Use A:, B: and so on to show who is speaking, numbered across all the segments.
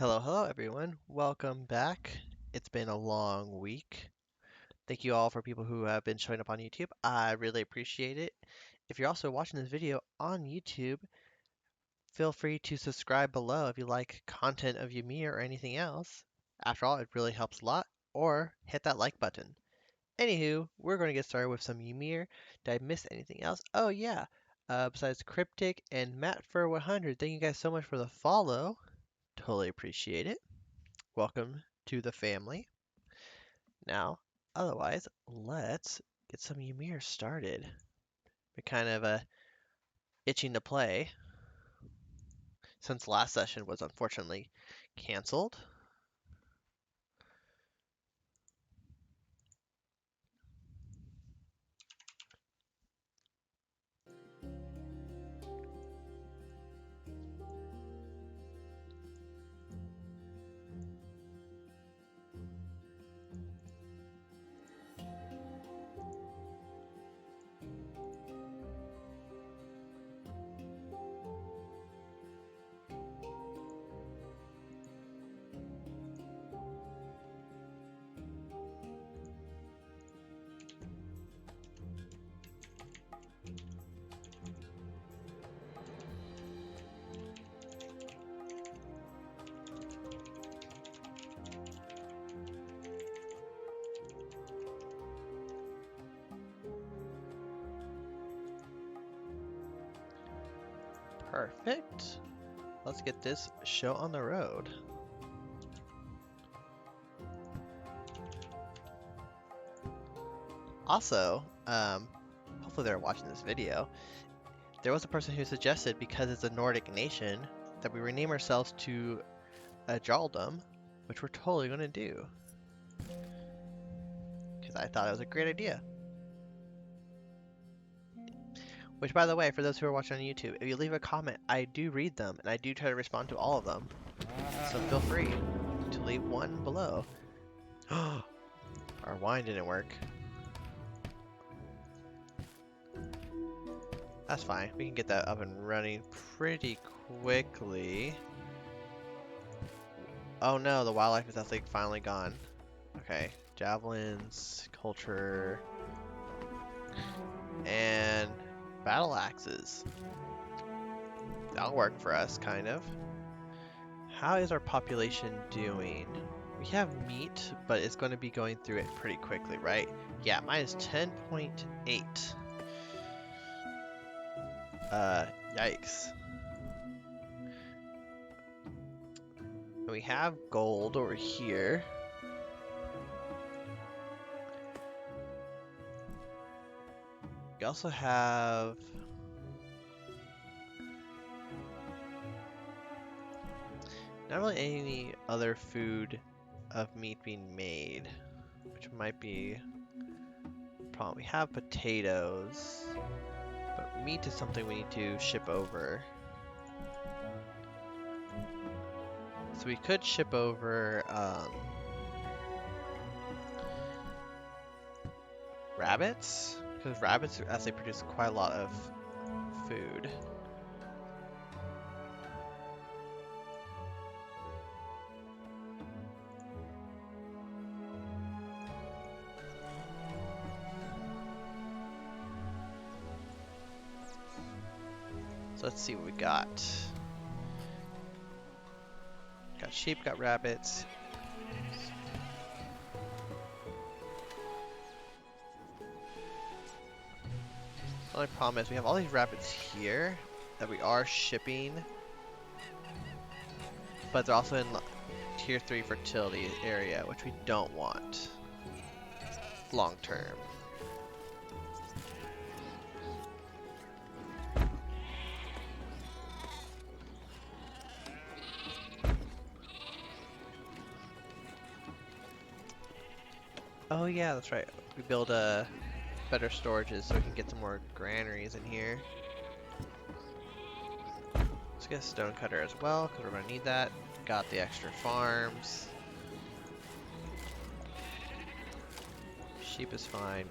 A: Hello everyone. Welcome back. It's been a long week. Thank you all for people who have been showing up on YouTube. I really appreciate it. If you're also watching this video on YouTube, feel free to subscribe below if you like content of Ymir or anything else. After all, it really helps a lot. Or hit that like button. Anywho, we're going to get started with some Ymir. Did I miss anything else? Oh yeah. Besides Cryptic and Matt for 100, thank you guys so much for the follow. Totally appreciate it. Welcome to the family. Now, otherwise, let's get some Ymir started. We're kind of itching to play since last session was unfortunately canceled. Perfect. Let's get this show on the road. Also, hopefully they're watching this video. There was a person who suggested, because it's a Nordic nation, that we rename ourselves to a Jarldom, which we're totally going to do. Because I thought it was a great idea. Which, by the way, for those who are watching on YouTube, if you leave a comment, I do read them, and I do try to respond to all of them. So feel free to leave one below. Our wine didn't work. That's fine. We can get that up and running pretty quickly. Oh no, the wildlife is actually finally gone. Okay, javelins, culture, and battle axes. That'll work for us, kind of. How is our population doing? We have meat, but it's going to be going through it pretty quickly, right? Yeah, mine is 10.8. Yikes. And we have gold over here. We also have not really any other food of meat being made, which might be a problem. We have potatoes, but meat is something we need to ship over. So we could ship over rabbits, because rabbits actually produce quite a lot of food. So let's see what we got. Got sheep, got rabbits. The only problem is we have all these rabbits here that we are shipping, but they're also in tier 3 fertility area, which we don't want long term. Oh yeah, that's right. We build better storages so we can get some more granaries in here. Let's get a stone cutter as well, because we're going to need that. Got the extra farms. Sheep is fine.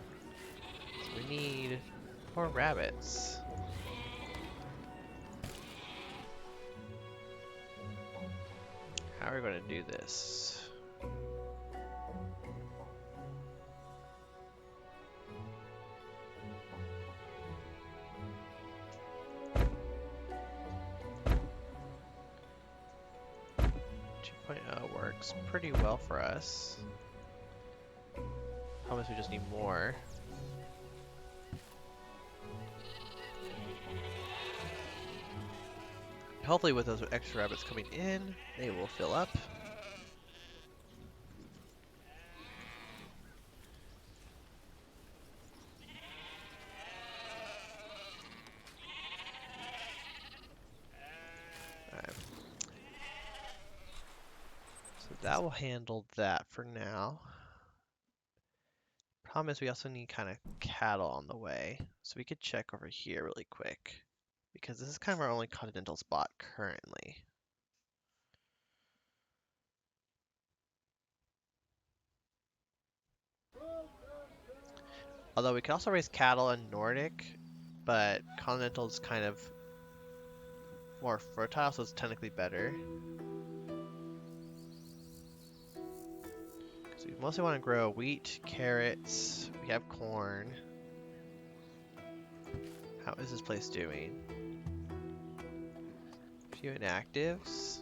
A: So we need more rabbits. How how are we going to do this? Works pretty well for us. Problem is we just need more. Hopefully with those extra rabbits coming in, they will fill up. Alright. So that will handle that for now. Problem is we also need kind of cattle on the way. So we could check over here really quick. Because this is kind of our only continental spot currently. Although we can also raise cattle in Nordic, but continental is kind of more fertile, so it's technically better. Because we mostly want to grow wheat, carrots, we have corn. How is this place doing? Few inactives.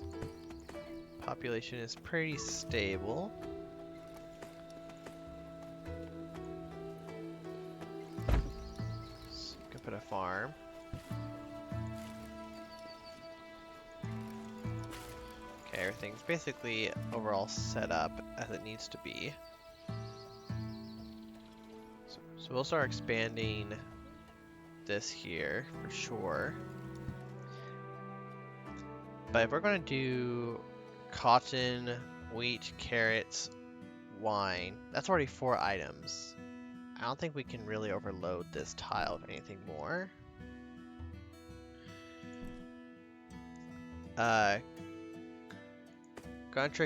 A: Population is pretty stable. So we can put a farm. Okay, everything's basically overall set up as it needs to be. So we'll start expanding this here for sure. But if we're going to do cotton, wheat, carrots, wine, that's already 4 items. I don't think we can really overload this tile with anything more. Guntra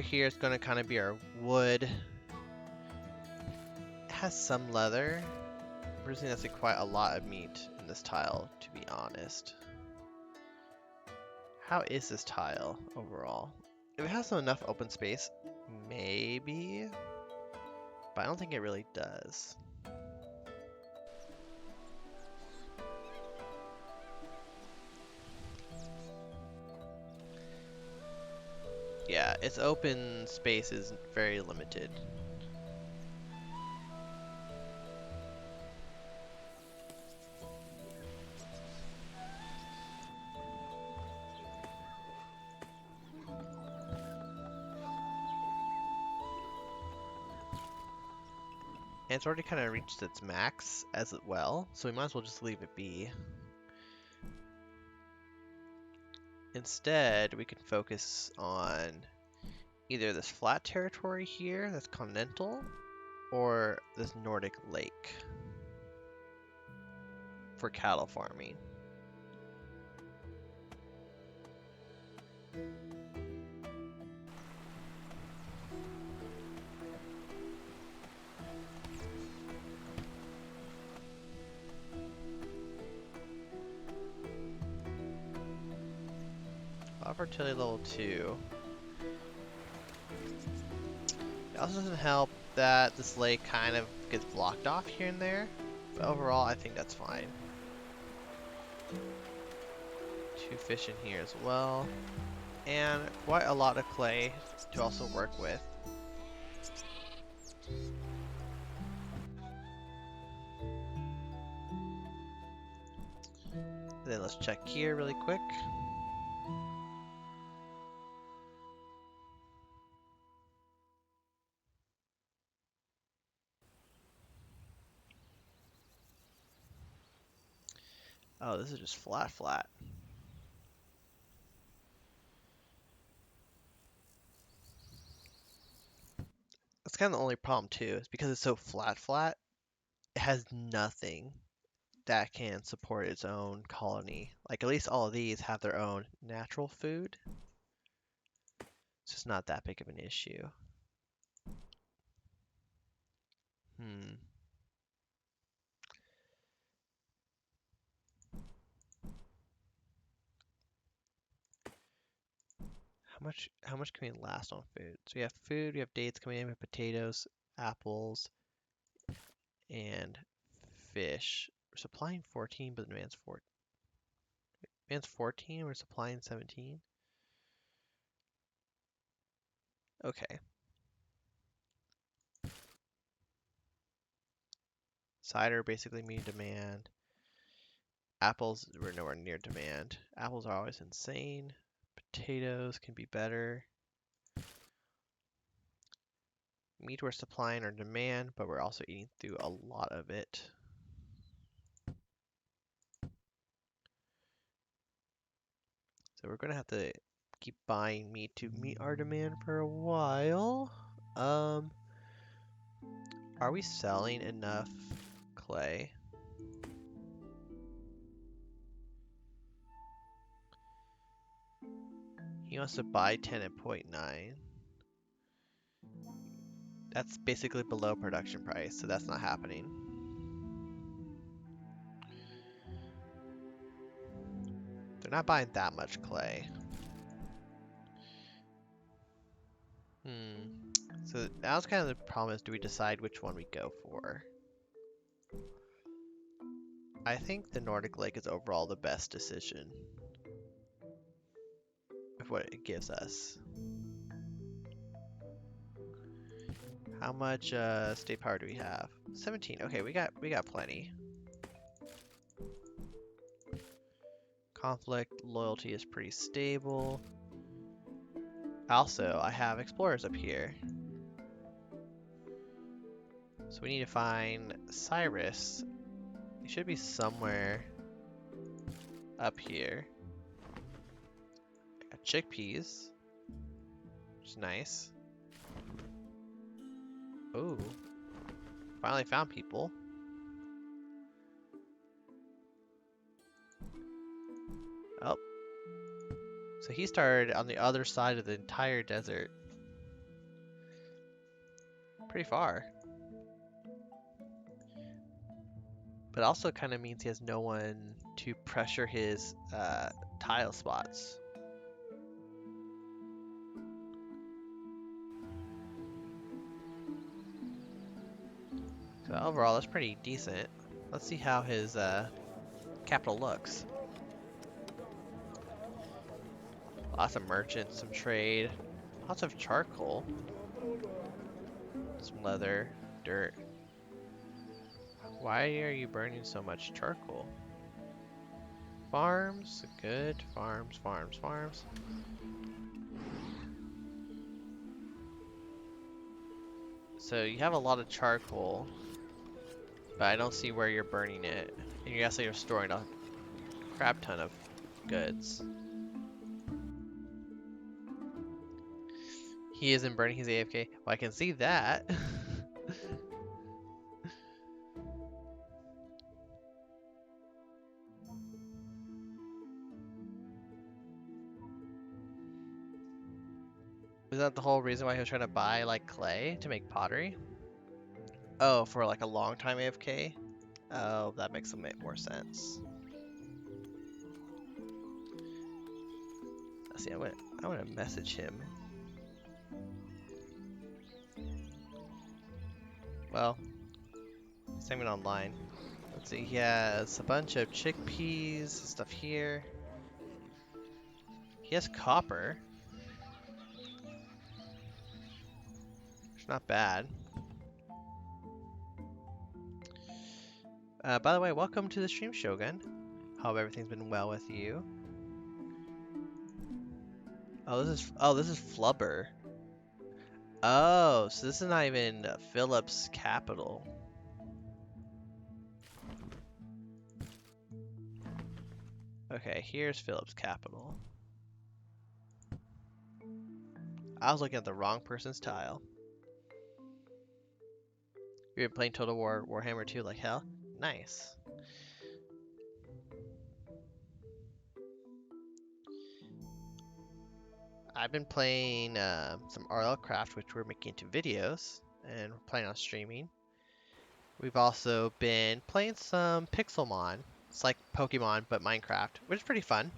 A: here is going to kind of be our wood. It has some leather. We're using that's quite a lot of meat in this tile, to be honest. How is this tile overall? If it has enough open space, maybe. But I don't think it really does. Yeah, its open space is very limited. And it's already kind of reached its max as well, so we might as well just leave it be. Instead, we can focus on either this flat territory here, that's continental, or this Nordic lake for cattle farming. Fertility level 2. It also doesn't help that this lake kind of gets blocked off here and there, but overall I think that's fine. 2 fish in here as well, and quite a lot of clay to also work with. Then let's check here really quick. Oh, this is just flat. That's kind of the only problem too, is because it's so flat, it has nothing that can support its own colony. Like, at least all of these have their own natural food. It's just not that big of an issue. How How much can we last on food? So we have food, we have dates coming in, we have potatoes, apples, and fish. We're supplying 14, but demand's 4. Demand's 14, we're supplying 17. Okay. Cider basically mean demand. Apples were nowhere near demand. Apples are always insane. Potatoes can be better. Meat we're supplying our demand, but we're also eating through a lot of it. So we're gonna have to keep buying meat to meet our demand for a while. Are we selling enough clay? He wants to buy 10 at 0.9. That's basically below production price, so that's not happening. They're not buying that much clay. So that was kind of the problem is, do we decide which one we go for? I think the Nordic Lake is overall the best decision of what it gives us. How much state power do we have? 17. Okay, we got plenty. Conflict loyalty is pretty stable. Also, I have explorers up here. So we need to find Cyrus. He should be somewhere up here. Got chickpeas, which is nice. Ooh, finally found people. Oh, so he started on the other side of the entire desert. Pretty far. But also kind of means he has no one to pressure his tile spots. So overall, that's pretty decent. Let's see how his capital looks. Lots of merchants, some trade, lots of charcoal, some leather, dirt. Why are you burning so much charcoal? Farms, good. Farms, farms, farms. So you have a lot of charcoal, but I don't see where you're burning it. And you also you're storing a crap ton of goods. He isn't burning his AFK. Well, I can see that. Is that the whole reason why he was trying to buy like clay to make pottery? Oh, for like a long time AFK? Oh, that makes a bit more sense. Let's see, I want to message him. Well, same it online. Let's see, he has a bunch of chickpeas, stuff here. He has copper. It's not bad. By the way, welcome to the stream, Shogun. Hope everything's been well with you. Oh, this is Flubber. Oh, so this is not even Philip's capital. Okay, here's Philip's capital. I was looking at the wrong person's tile. You've been playing Total War Warhammer 2 like hell? Nice. I've been playing some RL Craft, which we're making into videos, and we're playing on streaming. We've also been playing some Pixelmon. It's like Pokemon, but Minecraft, which is pretty fun.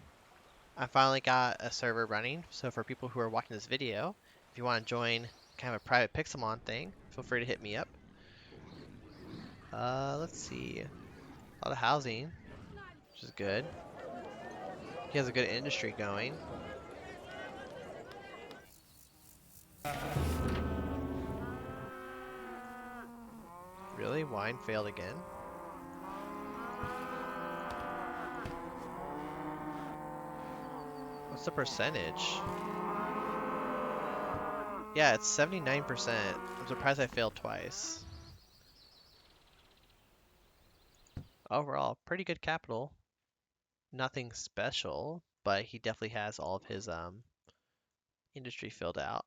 A: I finally got a server running, so for people who are watching this video, if you want to join kind of a private Pixelmon thing, feel free to hit me up. Let's see. A lot of housing, which is good. He has a good industry going. Really? Wine failed again? What's the percentage? Yeah, it's 79%. I'm surprised I failed twice. Overall, pretty good capital. Nothing special, but he definitely has all of his industry filled out.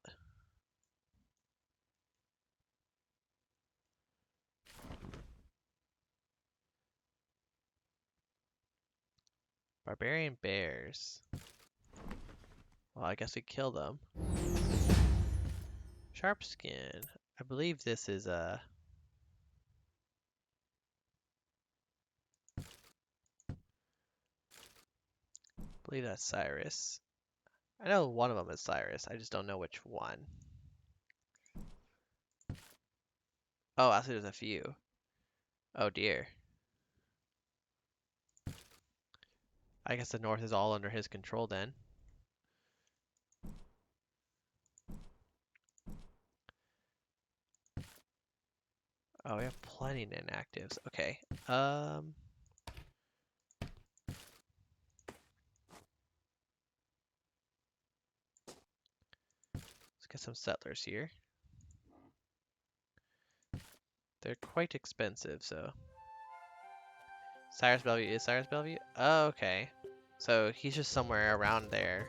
A: Barbarian bears. Well, I guess we kill them. Sharp skin. I believe this is I believe that's Cyrus. I know one of them is Cyrus. I just don't know which one. Oh, actually there's a few. Oh dear. I guess the north is all under his control then. Oh, we have plenty of inactives. Okay. Let's get some settlers here. They're quite expensive, so. Cyrus Bellevue is Cyrus Bellevue? Oh, okay. So he's just somewhere around there.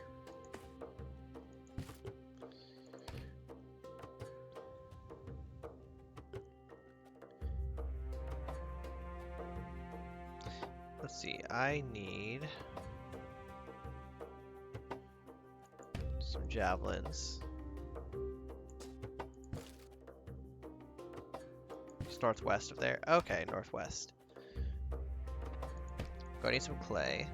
A: Let's see, I need some javelins. Just northwest of there. Okay, northwest. Go need some clay.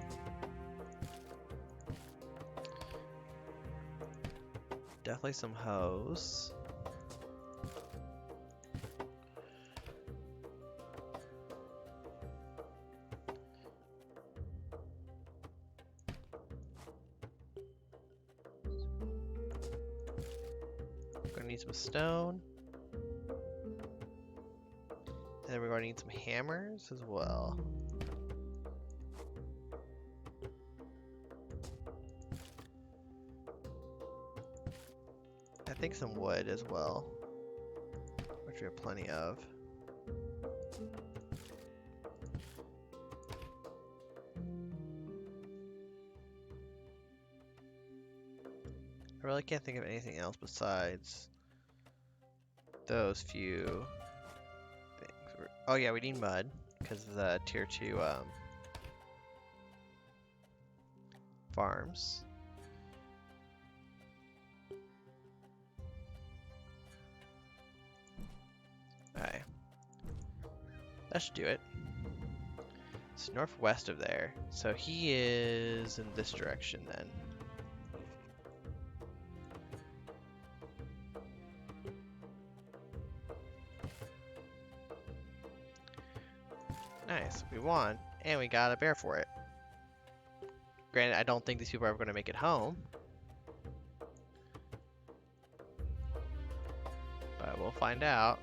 A: Definitely some hose. Gonna need some stone. And then we're gonna need some hammers as well. I think some wood as well, which we have plenty of. I really can't think of anything else besides those few things. Oh yeah, we need mud because of the tier 2 farms. Alright. That should do it. It's northwest of there. So he is in this direction then. Nice. We won. And we got a bear for it. Granted, I don't think these people are ever going to make it home. But we'll find out.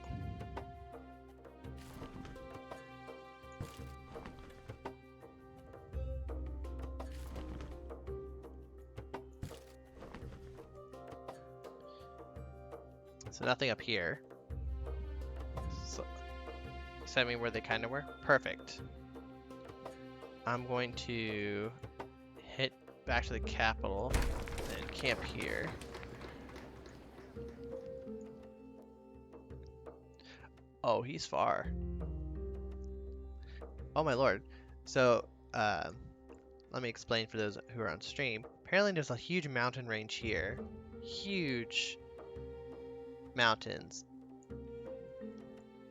A: So nothing up here. So, send me where they kind of were. Perfect. I'm going to hit back to the capital and camp here. Oh, he's far. Oh my lord. So, let me explain for those who are on stream. Apparently there's a huge mountain range here. Huge mountains.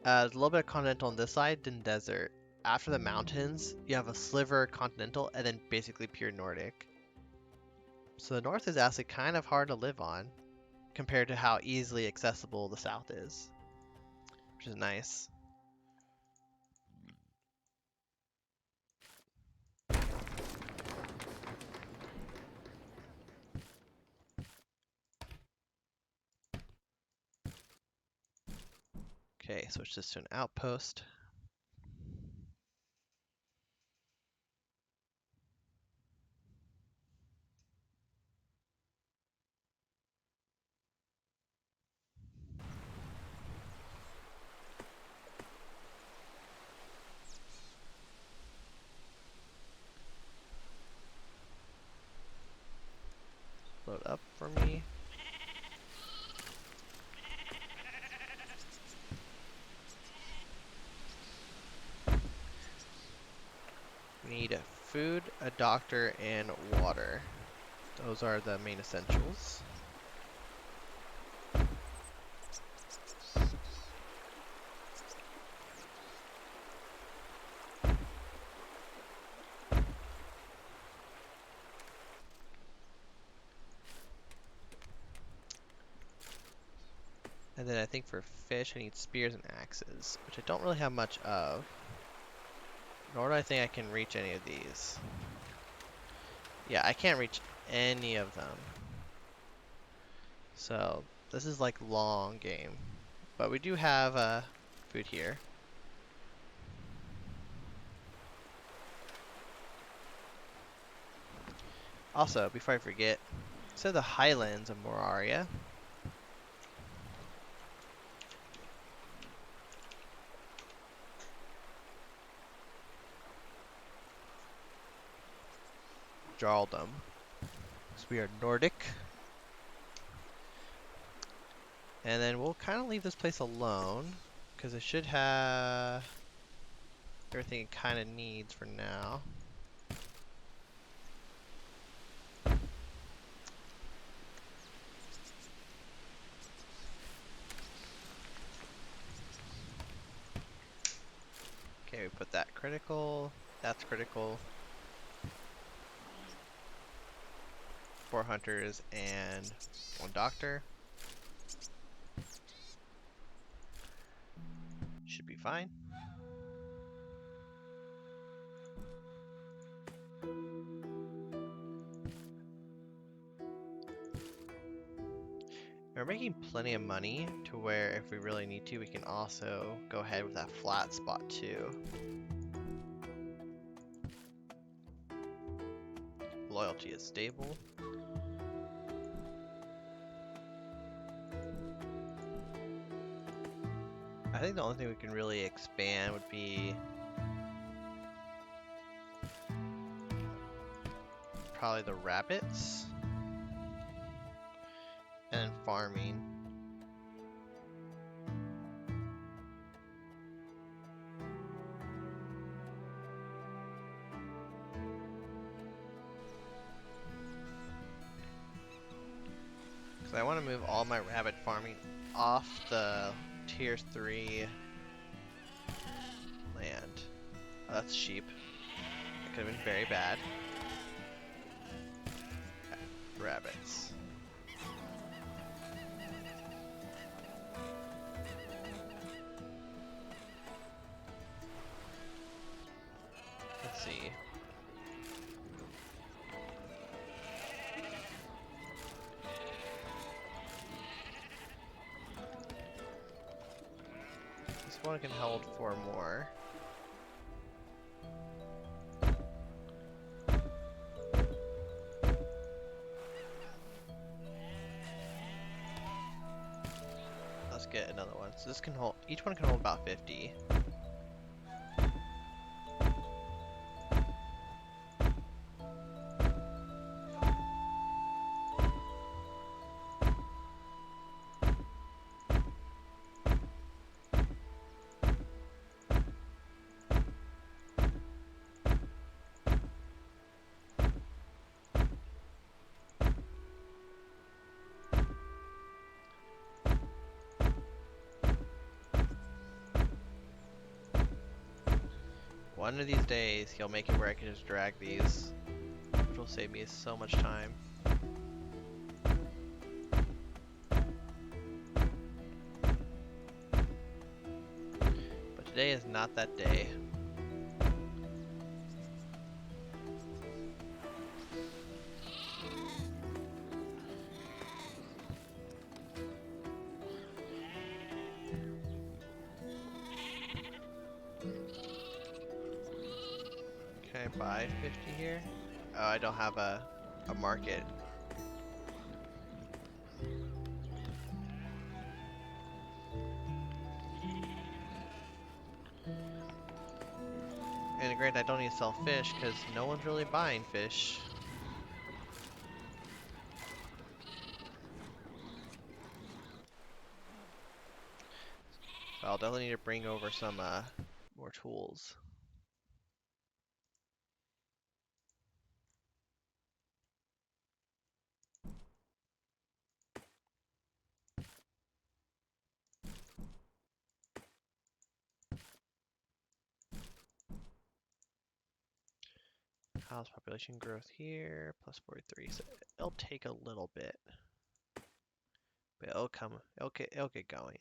A: There's a little bit of continental on this side, then desert. After the mountains, you have a sliver continental, and then basically pure Nordic. So the north is actually kind of hard to live on compared to how easily accessible the south is, which is nice. Okay, switch this to an outpost. Load up for me. We need food, a doctor, and water. Those are the main essentials. And then I think for fish, I need spears and axes, which I don't really have much of. Nor do I think I can reach any of these. Yeah, I can't reach any of them. So this is like long game. But we do have food here. Also, before I forget, so the highlands of Moraria. Jarldom. So we are Nordic. And then we'll kind of leave this place alone, because it should have everything it kind of needs for now. Okay, we put that critical, that's critical. 4 hunters and 1 doctor. Should be fine. We're making plenty of money to where if we really need to, we can also go ahead with that flat spot too. Loyalty is stable. I think the only thing we can really expand would be probably the rabbits and farming. Because I want to move all my rabbit farming off the tier 3 land. Oh, that's sheep. That could have been very bad. Rabbits. Let's see. This one can hold 4 more. Let's get another one. So this can hold, each one can hold about 50. One of these days, he'll make it where I can just drag these, which will save me so much time. Today is not that day. Can I buy 50 here? Oh, I don't have a market. And granted, I don't need to sell fish because no one's really buying fish. So I'll definitely need to bring over some more tools. House population growth here, plus 43. So it'll take a little bit, but it'll get going.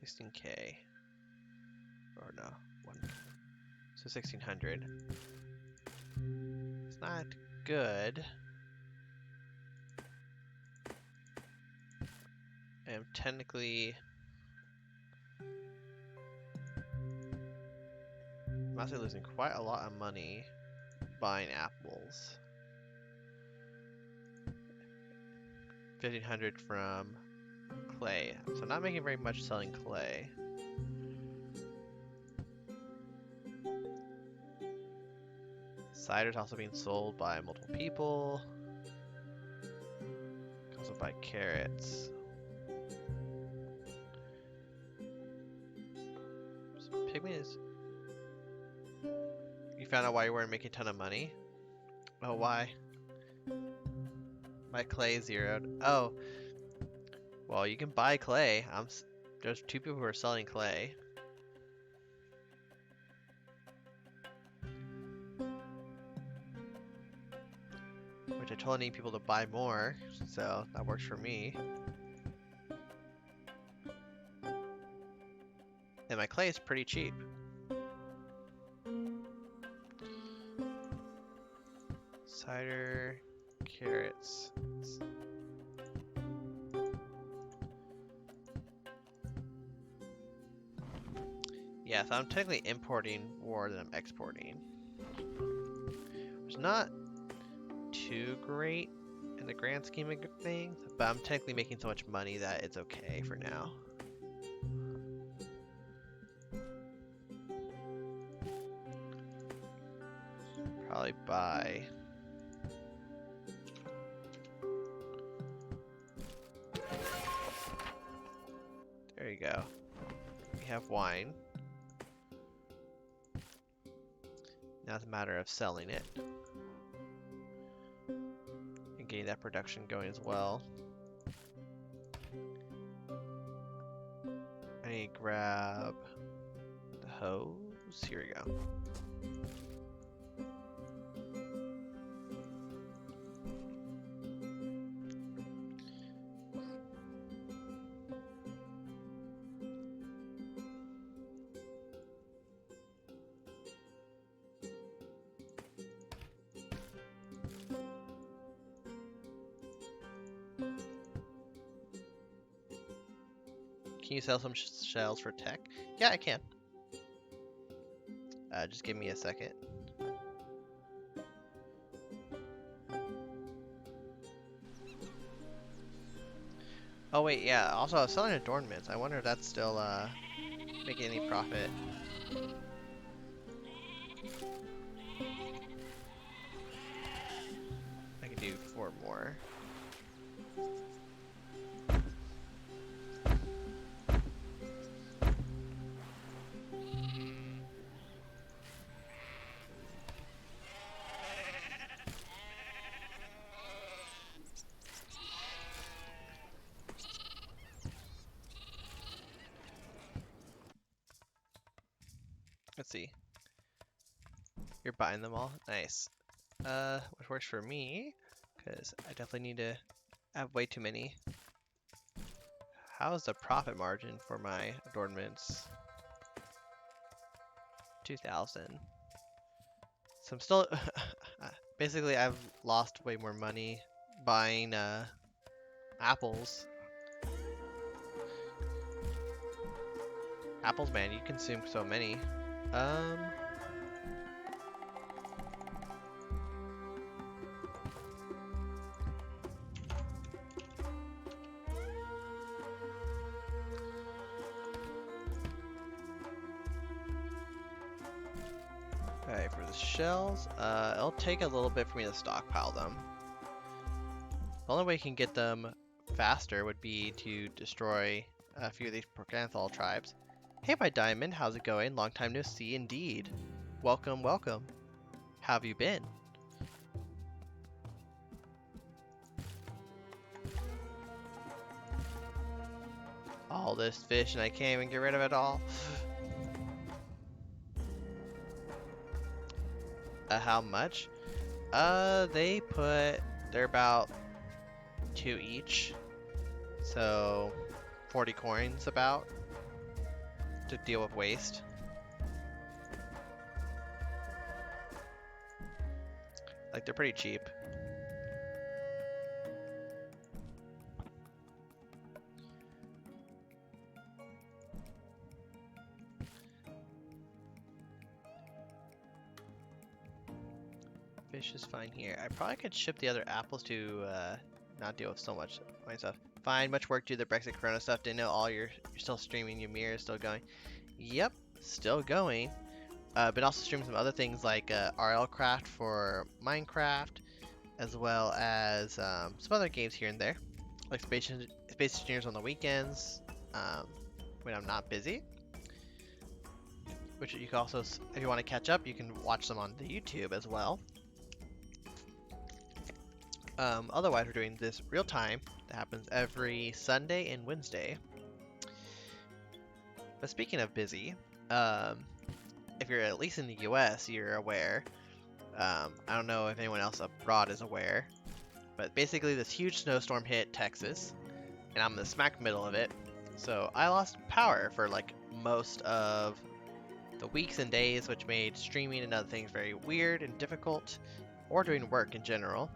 A: 16K, or no, so 1600. It's not good. I'm technically, I'm actually losing quite a lot of money buying apples. 1500 from clay, so I'm not making very much selling clay. Cider's also being sold by multiple people. Also buy carrots. So pigment is... You found out why you weren't making a ton of money? Oh, why? My clay zeroed. Oh, well, you can buy clay. There's 2 people who are selling clay. Which I totally need people to buy more, so that works for me. And my clay is pretty cheap. Cider, carrots. Yeah, so I'm technically importing more than I'm exporting. It's not too great in the grand scheme of things, but I'm technically making so much money that it's okay for now. Probably buy... There you go. We have wine. Now it's a matter of selling it. And getting that production going as well. I need to grab the hose. Here we go. Can you sell some shells for tech? Yeah, I can. Just give me a second. Oh wait, yeah. Also, I was selling adornments. I wonder if that's still making any profit. I can do 4 more. Let's see. You're buying them all? Nice. Which works for me, because I definitely need to have way too many. How's the profit margin for my adornments? 2,000. So I'm still basically I've lost way more money buying apples. Apples, man, you consume so many. Um, Alright, for the shells, it'll take a little bit for me to stockpile them. The only way you can get them faster would be to destroy a few of these Procanthol tribes. Hey, my diamond, how's it going? Long time no see indeed. Welcome, welcome. How have you been? All this fish and I can't even get rid of it all. How much? They're about 2 each. So 40 coins about to deal with waste. Like, they're pretty cheap. Fish is fine here. I probably could ship the other apples to not deal with so much fine stuff. Fine, much work to the Brexit Corona stuff. Didn't know all you're still streaming. Ymir is still going. Yep, still going. Been also streaming some other things like RL Craft for Minecraft, as well as some other games here and there, like Space Engineers on the weekends when I'm not busy. Which you can also, if you want to catch up, you can watch them on the YouTube as well. Otherwise, we're doing this real time that happens every Sunday and Wednesday. But speaking of busy, if you're at least in the US, you're aware. I don't know if anyone else abroad is aware, but basically this huge snowstorm hit Texas, and I'm in the smack middle of it. So I lost power for like most of the weeks and days, which made streaming and other things very weird and difficult, or doing work in general.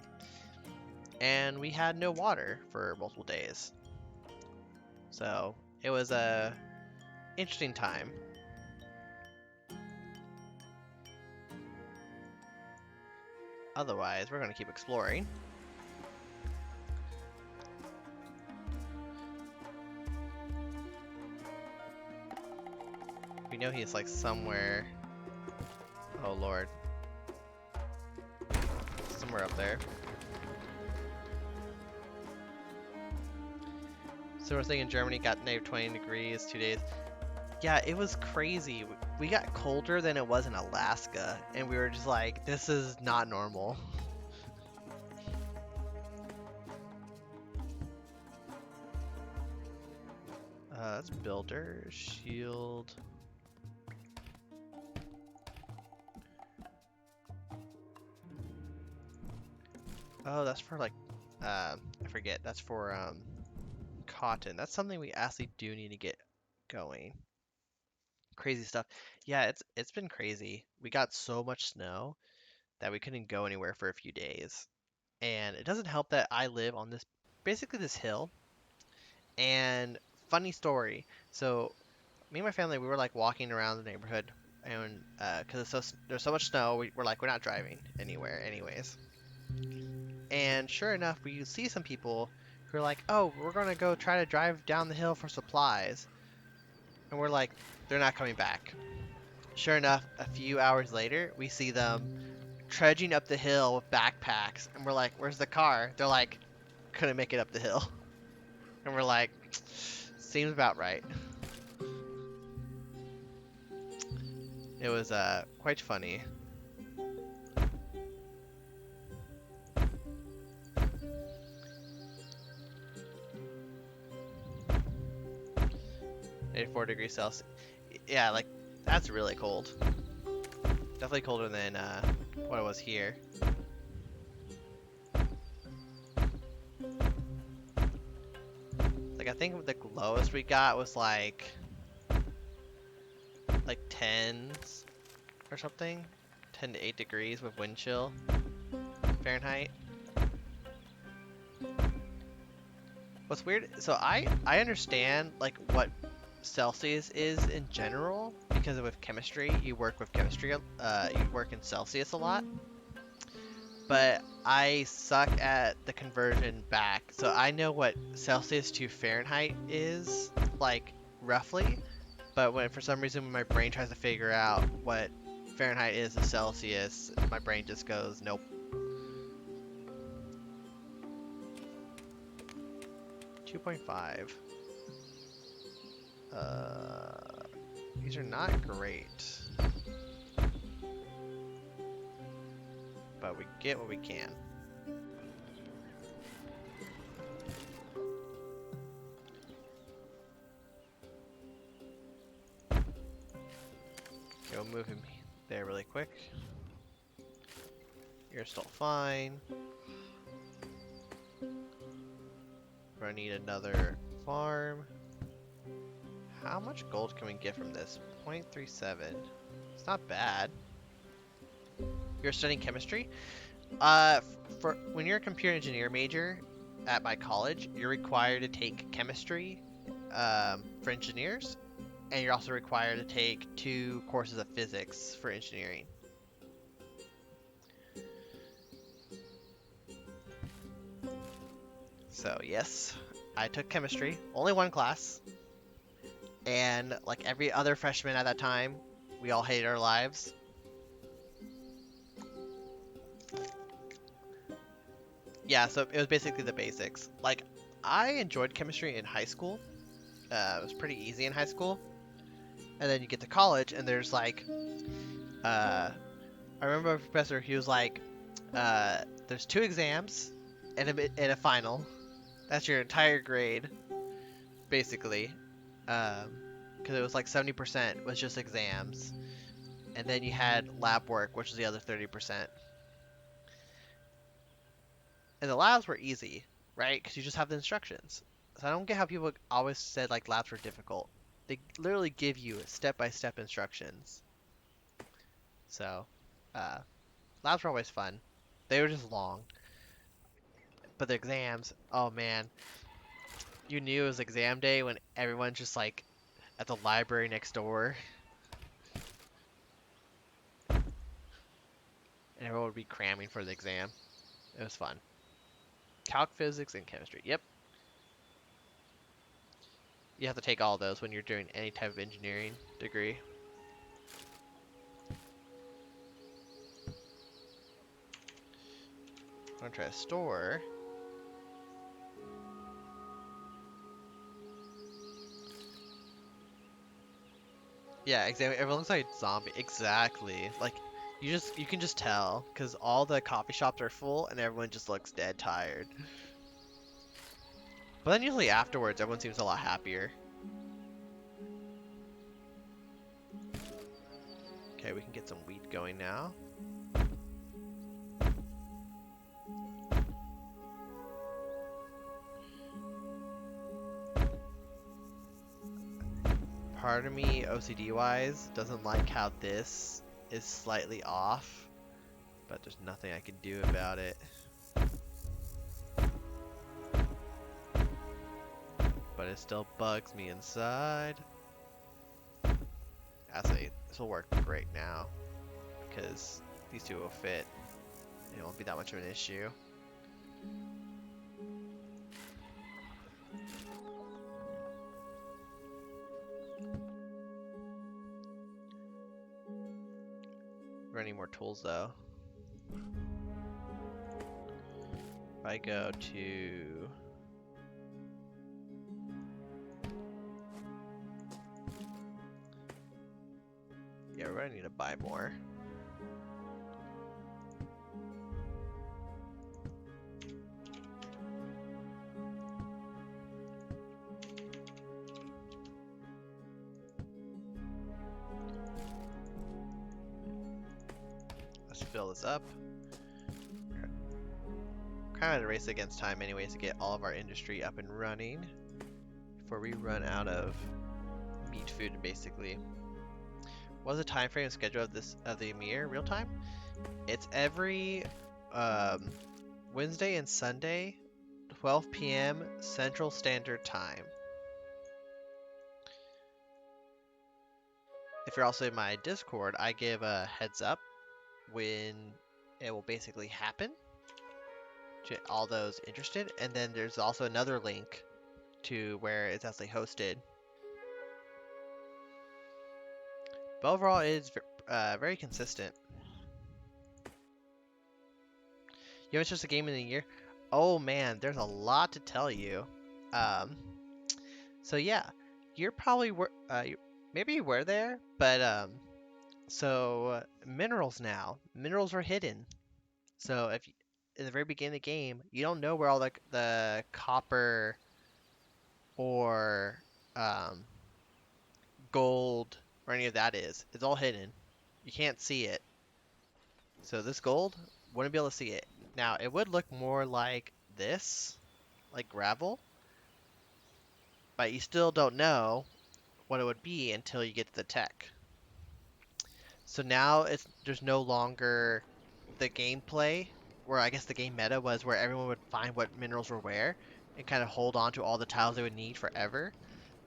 A: And we had no water for multiple days. So it was a interesting time. Otherwise, we're going to keep exploring. We know he's like somewhere. Oh lord. Somewhere up there. Similar thing in Germany, got -20 degrees 2 days. Yeah, it was crazy. We got colder than it was in Alaska, and we were just like, this is not normal. That's builder, shield. Oh, that's for like, I forget, that's for cotton. That's something we actually do need to get going. Crazy stuff. Yeah, it's been crazy. We got so much snow that we couldn't go anywhere for a few days. And it doesn't help that I live on this basically this hill. And funny story. So me and my family, we were like walking around the neighborhood, and because there's so much snow, we're like, we're not driving anywhere anyways. And sure enough, we see some people who are like, oh, we're gonna go try to drive down the hill for supplies. And we're like, they're not coming back. Sure enough, a few hours later, we see them trudging up the hill with backpacks, and we're like, where's the car? They're like, couldn't make it up the hill. And we're like, seems about right. It was quite funny. -4 degrees Celsius. Yeah, like, that's really cold. Definitely colder than what it was here. Like I think the lowest we got was like 10s or something. 10 to 8 degrees with wind chill Fahrenheit. What's weird, so I understand like what Celsius is in general because with chemistry, you work with chemistry, you work in Celsius a lot. But I suck at the conversion back, so I know what Celsius to Fahrenheit is, like roughly. But when for some reason when my brain tries to figure out what Fahrenheit is to Celsius, my brain just goes, nope. 2.5. These are not great, but we get what we can. Go move him there really quick. You're still fine. We're gonna need another farm. How much gold can we get from this? 0.37. It's not bad. You're studying chemistry? For when you're a computer engineer major at my college, you're required to take chemistry for engineers, and you're also required to take 2 courses of physics for engineering. So yes, I took chemistry, only 1 class, and like every other freshman at that time, we all hated our lives. Yeah, so it was basically the basics. Like, I enjoyed chemistry in high school. It was pretty easy in high school. And then you get to college, and there's like, I remember a professor, he was like, there's 2 exams and a final. That's your entire grade, basically. Because it was like 70% was just exams. And then you had lab work, which is the other 30%. And the labs were easy, right? Because you just have the instructions. So I don't get how people always said like labs were difficult. They literally give you step-by-step instructions. So, uh, labs were always fun. They were just long. But the exams, oh man. You knew it was exam day when everyone's just like at the library next door. And everyone would be cramming for the exam. It was fun. Calc, physics, and chemistry. Yep. You have to take all those when you're doing any type of engineering degree. I'm gonna try to store. Yeah, exactly. Everyone looks like a zombie. Exactly. Like you can just tell because all the coffee shops are full and everyone just looks dead tired. But then usually afterwards, everyone seems a lot happier. Okay, we can get some wheat going now. Part of me, OCD wise, doesn't like how this is slightly off, but there's nothing I can do about it. But it still bugs me inside. I say this will work great now because these 2 will fit. It won't be that much of an issue. We're gonna need more tools though. If I go to yeah, we're gonna need to buy more. Let's fill this up. Kind of a race against time anyways to get all of our industry up and running. before we run out of meat food, basically. What's the time frame schedule of the Ymir Realtime? It's every um, Wednesday and Sunday, 12 p.m. Central Standard Time. If you're also in my Discord, I give a heads up when it will basically happen to all those interested. And then there's also another link to where it's actually hosted. But overall, it is very consistent. You haven't just a game in a year? Oh man, there's a lot to tell you. Um, so yeah, you're probably maybe you were there, but minerals now. Minerals are hidden. So if in the very beginning of the game, you don't know where all the copper or um, gold or any of that is. It's all hidden. You can't see it. So this gold, wouldn't be able to see it. Now it would look more like this, like gravel, but you still don't know what it would be until you get to the tech. So now there's no longer the gameplay where I guess the game meta was where everyone would find what minerals were where and kind of hold on to all the tiles they would need forever.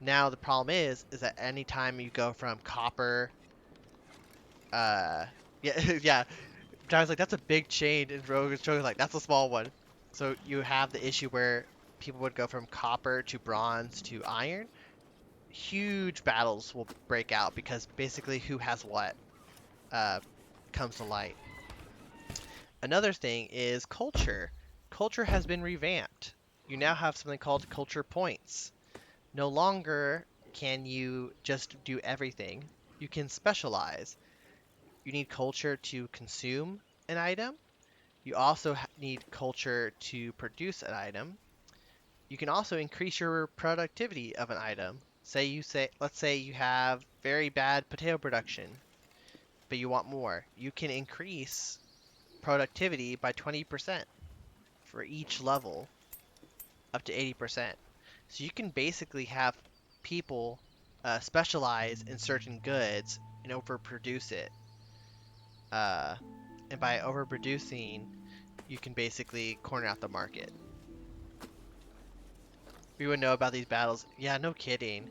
A: Now the problem is that anytime you go from copper, yeah, yeah, John's like that's a big chain, and Rogue's like that's a small one. So you have the issue where people would go from copper to bronze to iron. Huge battles will break out because basically who has what uh, comes to light. Another thing is culture. Culture has been revamped. You now have something called culture points. No longer can you just do everything. You can specialize. You need culture to consume an item. You also need culture to produce an item. You can also increase your productivity of an item. Let's say you have very bad potato production, but you want more. You can increase productivity by 20% for each level up to 80%. So you can basically have people specialize in certain goods and overproduce it. Uh, and by overproducing, you can basically corner out the market. We would know about these battles. Yeah, no kidding.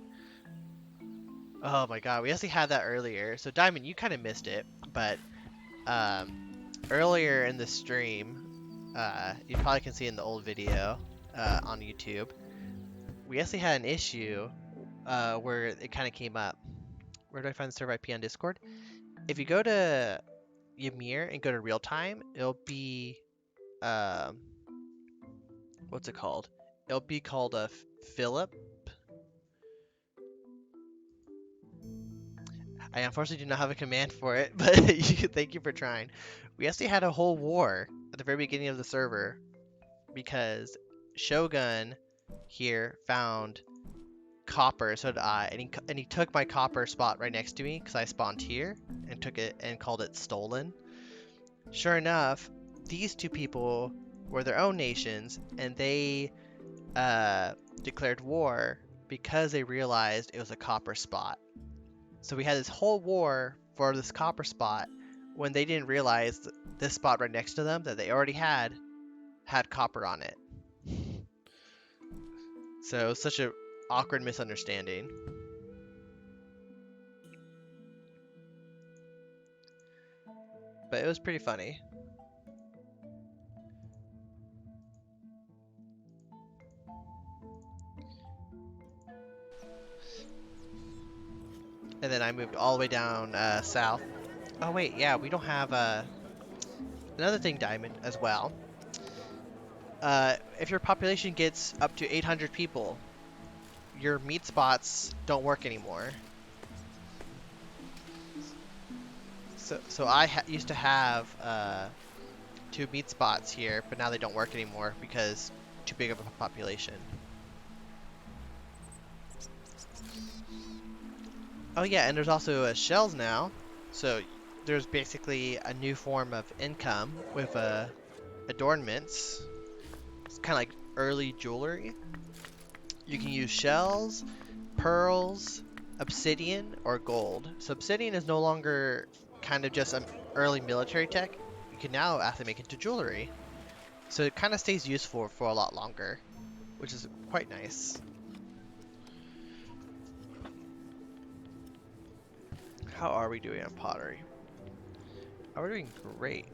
A: Oh my god, we actually had that earlier. So Diamond, you kind of missed it, but um, earlier in the stream, you probably can see in the old video on YouTube, we actually had an issue where it kind of came up. Where do I find the server IP on Discord? If you go to Ymir and go to real time, it'll be um, what's it called? It'll be called a Philip. I unfortunately do not have a command for it, but thank you for trying. We actually had a whole war at the very beginning of the server because Shogun here found copper, so did I, and he took my copper spot right next to me because I spawned here and took it and called it stolen. Sure enough, these two people were their own nations, and they declared war because they realized it was a copper spot. So we had this whole war for this copper spot when they didn't realize this spot right next to them that they already had copper on it. So it was such a awkward misunderstanding. But it was pretty funny. And then I moved all the way down south. Oh wait, yeah, we don't have another thing, Diamond, as well. If your population gets up to 800 people, your meat spots don't work anymore. So I used to have 2 meat spots here, but now they don't work anymore because too big of a population. Oh yeah, and there's also shells now. So there's basically a new form of income with adornments. It's kind of like early jewelry. You can use shells, pearls, obsidian, or gold. So obsidian is no longer kind of just an early military tech. You can now actually make it into jewelry. So it kind of stays useful for a lot longer, which is quite nice. How are we doing on pottery? Oh, we're doing great.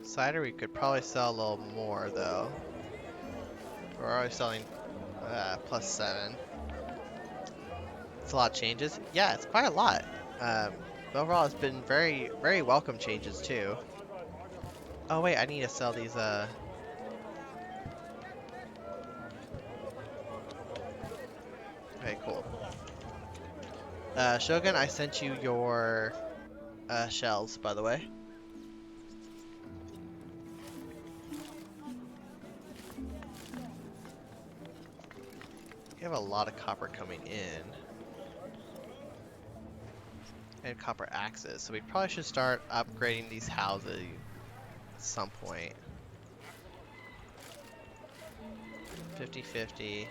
A: Cider, we could probably sell a little more though. We're already selling +7. It's a lot of changes. Yeah, it's quite a lot. But overall, it's been very, very welcome changes too. Oh wait, I need to sell these. Okay, cool. Shogun, I sent you your shells, by the way. We have a lot of copper coming in. And copper axes, so we probably should start upgrading these houses at some point. 50-50.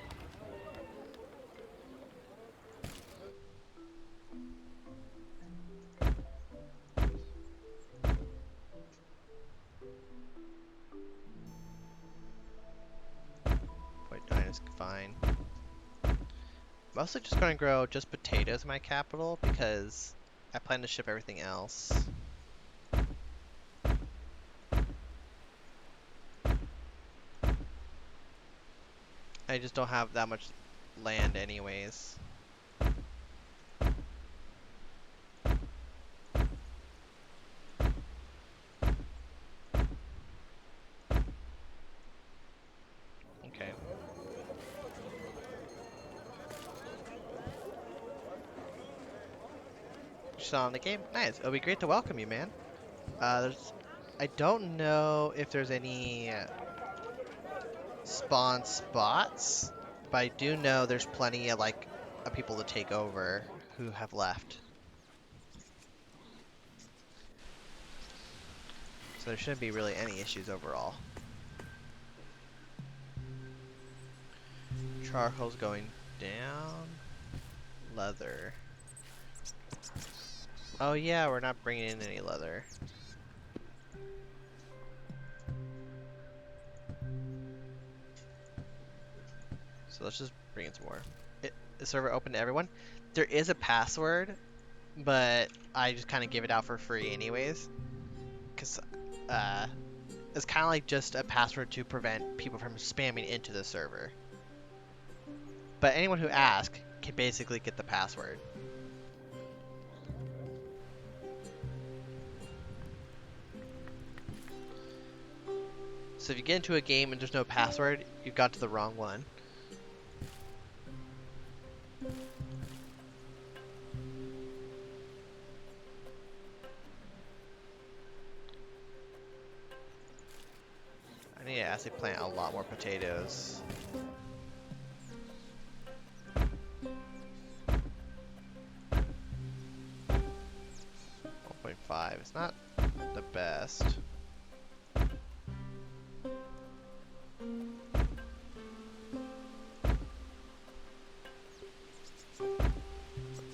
A: .9 is fine. Mostly just going to grow just potatoes in my capital because I plan to ship everything else. I just don't have that much land anyways. Okay. Still on the game? Nice. It'll be great to welcome you, man. I don't know if there's any spawn spots, but I do know there's plenty of of people to take over who have left. So there shouldn't be really any issues overall. Charcoal's going down. Leather. Oh yeah, we're not bringing in any leather. So let's just bring in some more. The server open to everyone. There is a password, but I just kind of give it out for free anyways. Because it's kind of like just a password to prevent people from spamming into the server. But anyone who asks can basically get the password. So if you get into a game and there's no password, you've got to the wrong one. I need to actually plant a lot more potatoes. 1.5. It's not the best.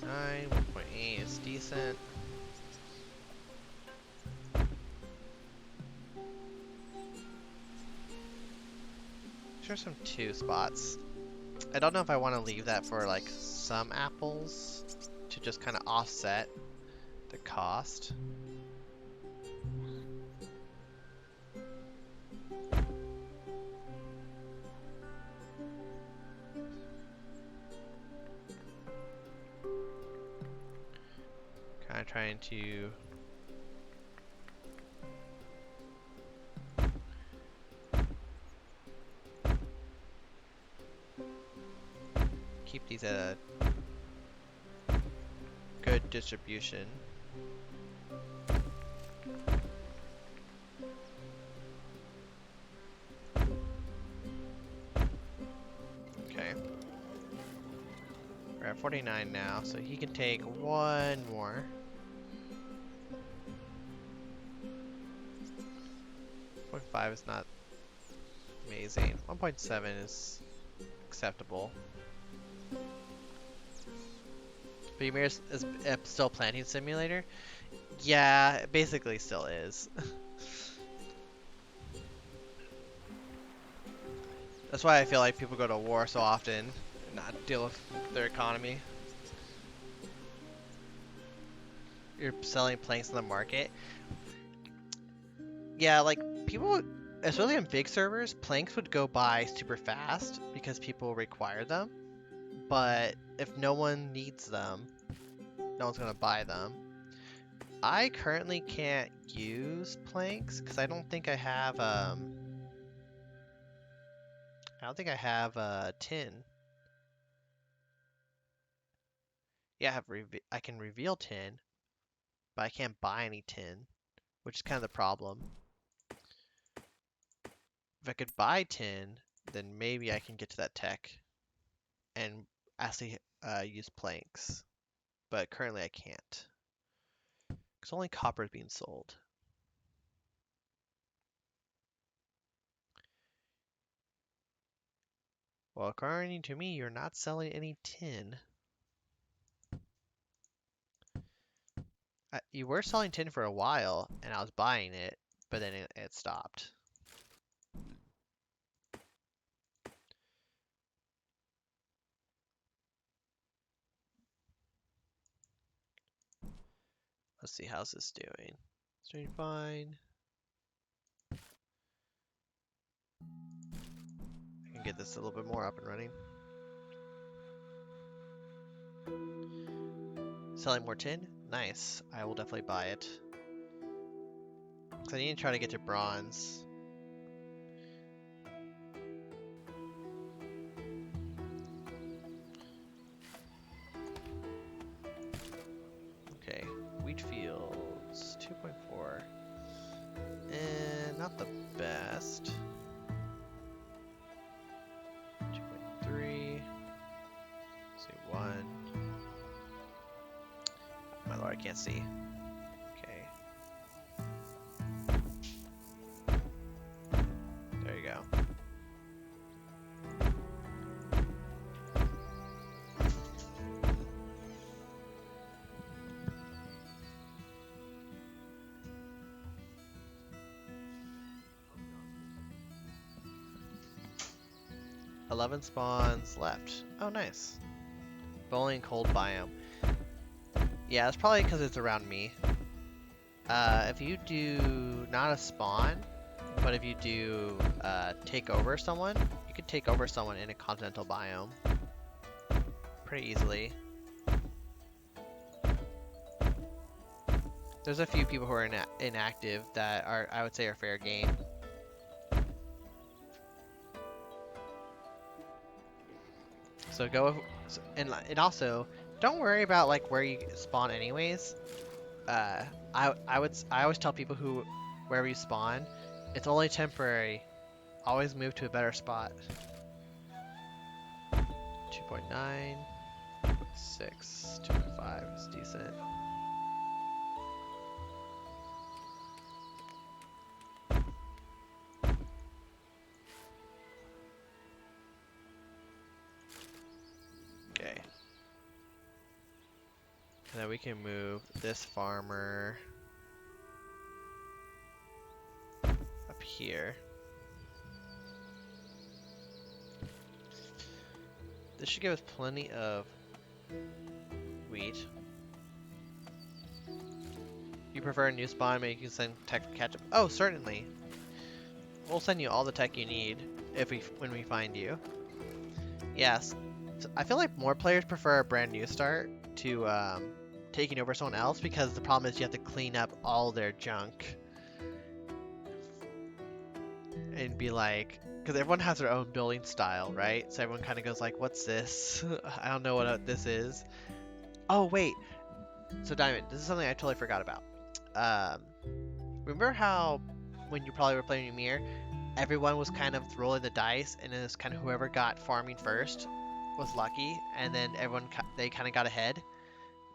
A: Nine, 1.8 is decent. Sure, some 2 spots. I don't know if I want to leave that for like some apples to just kind of offset the cost. Kind of trying to keep these at a good distribution. Okay. We're at 49 now, so he can take 1 more. 1.5 is not amazing. 1.7 is acceptable. But Ymir is still planting simulator? Yeah, it basically still is. That's why I feel like people go to war so often and not deal with their economy. You're selling planks in the market. Yeah, like people, especially on big servers, planks would go by super fast because people require them. But if no one needs them, no one's gonna buy them. I currently can't use planks because I don't think I have tin. Yeah, I can reveal tin, but I can't buy any tin, which is kind of the problem. If I could buy tin, then maybe I can get to that tech and actually use planks. But currently I can't because only copper is being sold. Well, according to me, you're not selling any tin. You were selling tin for a while, and I was buying it, but then it stopped. Let's see, how's this doing? It's doing fine. I can get this a little bit more up and running. Selling more tin? Nice. I will definitely buy it. Because I need to try to get to bronze. Okay, wheat fields, 2.4. And not the best. 2.3. Let's see, 1. My lord, I can't see. Okay. There you go. "11 spawns left." Oh, nice. Bowling cold biome. Yeah, it's probably because it's around me. If you do not a spawn, but if you do take over someone, you can take over someone in a continental biome pretty easily. There's a few people who are inactive that are, I would say, are fair game. So go with, and also don't worry about like where you spawn anyways. I always tell people who wherever you spawn, it's only temporary. Always move to a better spot. 2.9, 2.6, 2.5 is decent. Okay. And then we can move this farmer up here. This should give us plenty of wheat. You prefer a new spawn? Maybe you can send tech for catch up. Oh, certainly. We'll send you all the tech you need when we find you. Yes. So I feel like more players prefer a brand new start to taking over someone else because the problem is you have to clean up all their junk and be like, because everyone has their own building style, right? So everyone kind of goes like, "What's this? I don't know what this is." Oh wait. So Diamond, this is something I totally forgot about. Um, remember how when you probably were playing Ymir, everyone was kind of rolling the dice, and it was kind of whoever got farming first was lucky, and then they kind of got ahead.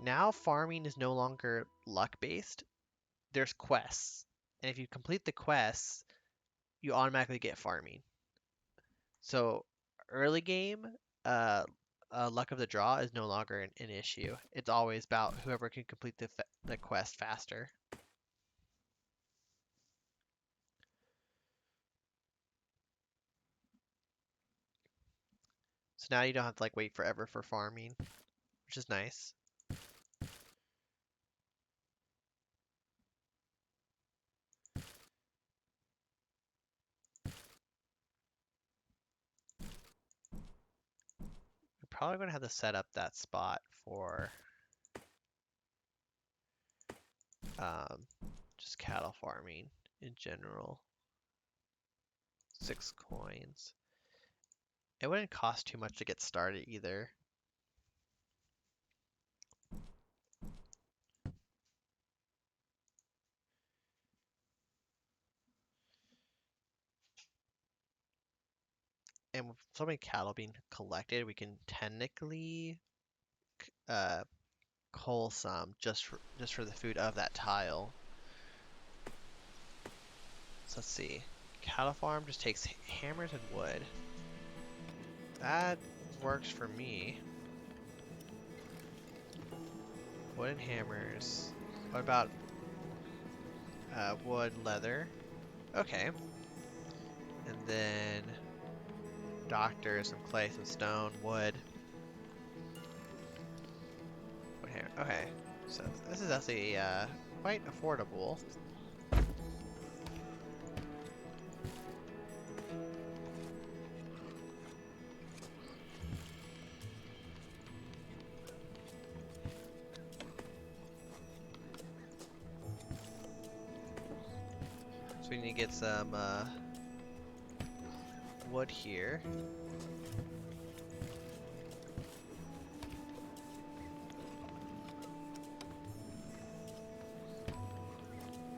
A: Now farming is no longer luck based. There's quests, and if you complete the quests, you automatically get farming. So early game, uh, luck of the draw is no longer an issue. It's always about whoever can complete the quest faster. So now you don't have to like wait forever for farming, which is nice. We're probably going to have to set up that spot for um, just cattle farming in general. 6 coins. It wouldn't cost too much to get started either. And with so many cattle being collected, we can technically uh, cull some just for the food of that tile. So let's see. Cattle farm just takes hammers and wood. That works for me. Wood and hammers. What about wood, leather? Okay. And then doctor, some clay, some stone, wood. Okay. So this is actually quite affordable. So we need to get some wood here.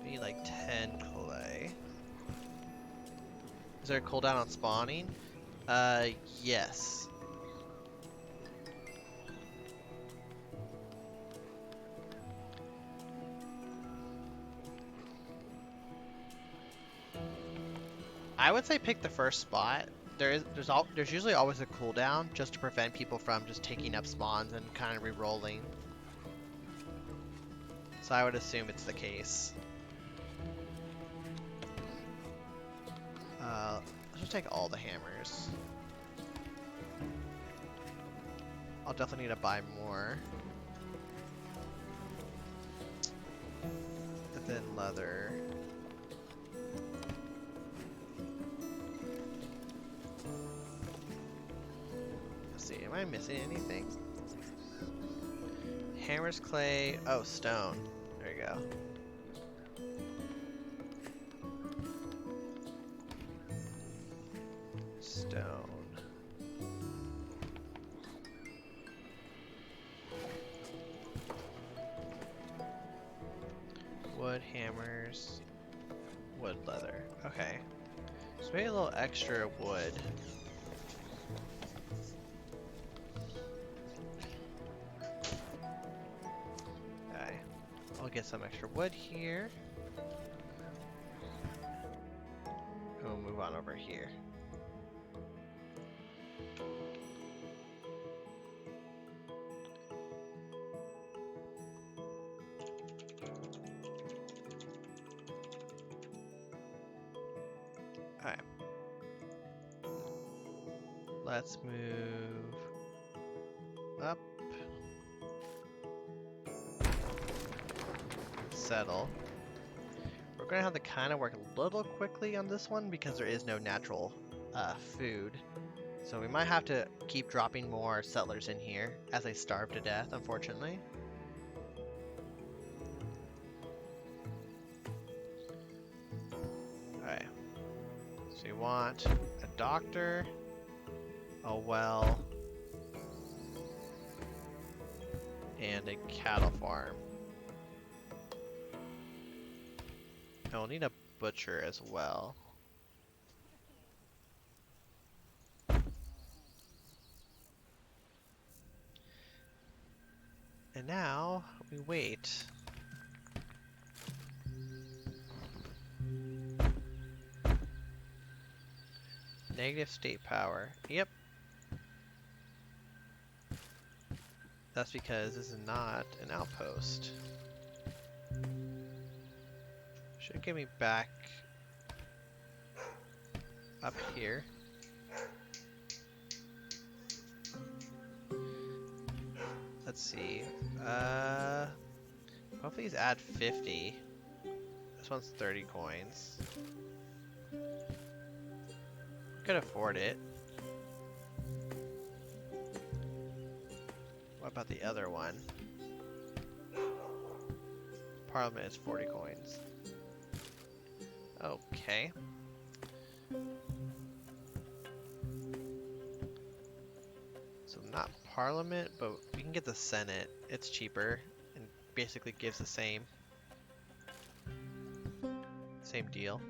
A: We need like 10 clay. Is there a cooldown on spawning? Yes. I would say pick the first spot. There's usually always a cooldown just to prevent people from just taking up spawns and kind of re-rolling. So I would assume it's the case. Let's just take all the hammers. I'll definitely need to buy more. And then leather. Let's see, am I missing anything? Hammers, clay, oh, stone. There you go. Stone. Wood, hammers, wood, leather. Okay. So maybe a little extra wood. Okay. I'll get some extra wood here. And we'll move on over here. Alright. Let's move up. Settle. We're going to have to kind of work a little quickly on this one because there is no natural food. So we might have to keep dropping more settlers in here as they starve to death, unfortunately. Alright. So you want a doctor, a well, and a cattle farm. And we'll need a butcher as well. And now we wait. Negative state power. Yep. That's because this is not an outpost. Should get me back up here. Let's see. Hopefully these add 50. This one's 30 coins. Could afford it. What about the other one? Parliament is 40 coins. Okay. So not Parliament, but we can get the Senate. It's cheaper and basically gives the same deal.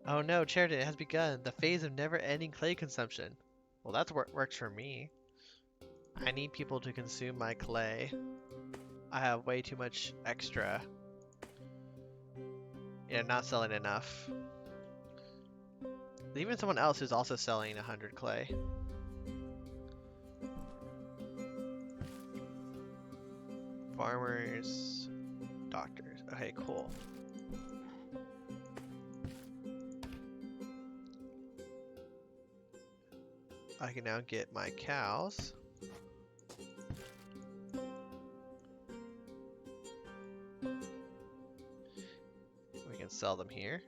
A: Oh no, Charity, it has begun. The phase of never-ending clay consumption. Well, that's what works for me. I need people to consume my clay. I have way too much extra. Yeah, not selling enough. Even someone else who's also selling 100 clay. Farmers, doctors. Okay, cool. I can now get my cows. We can sell them here.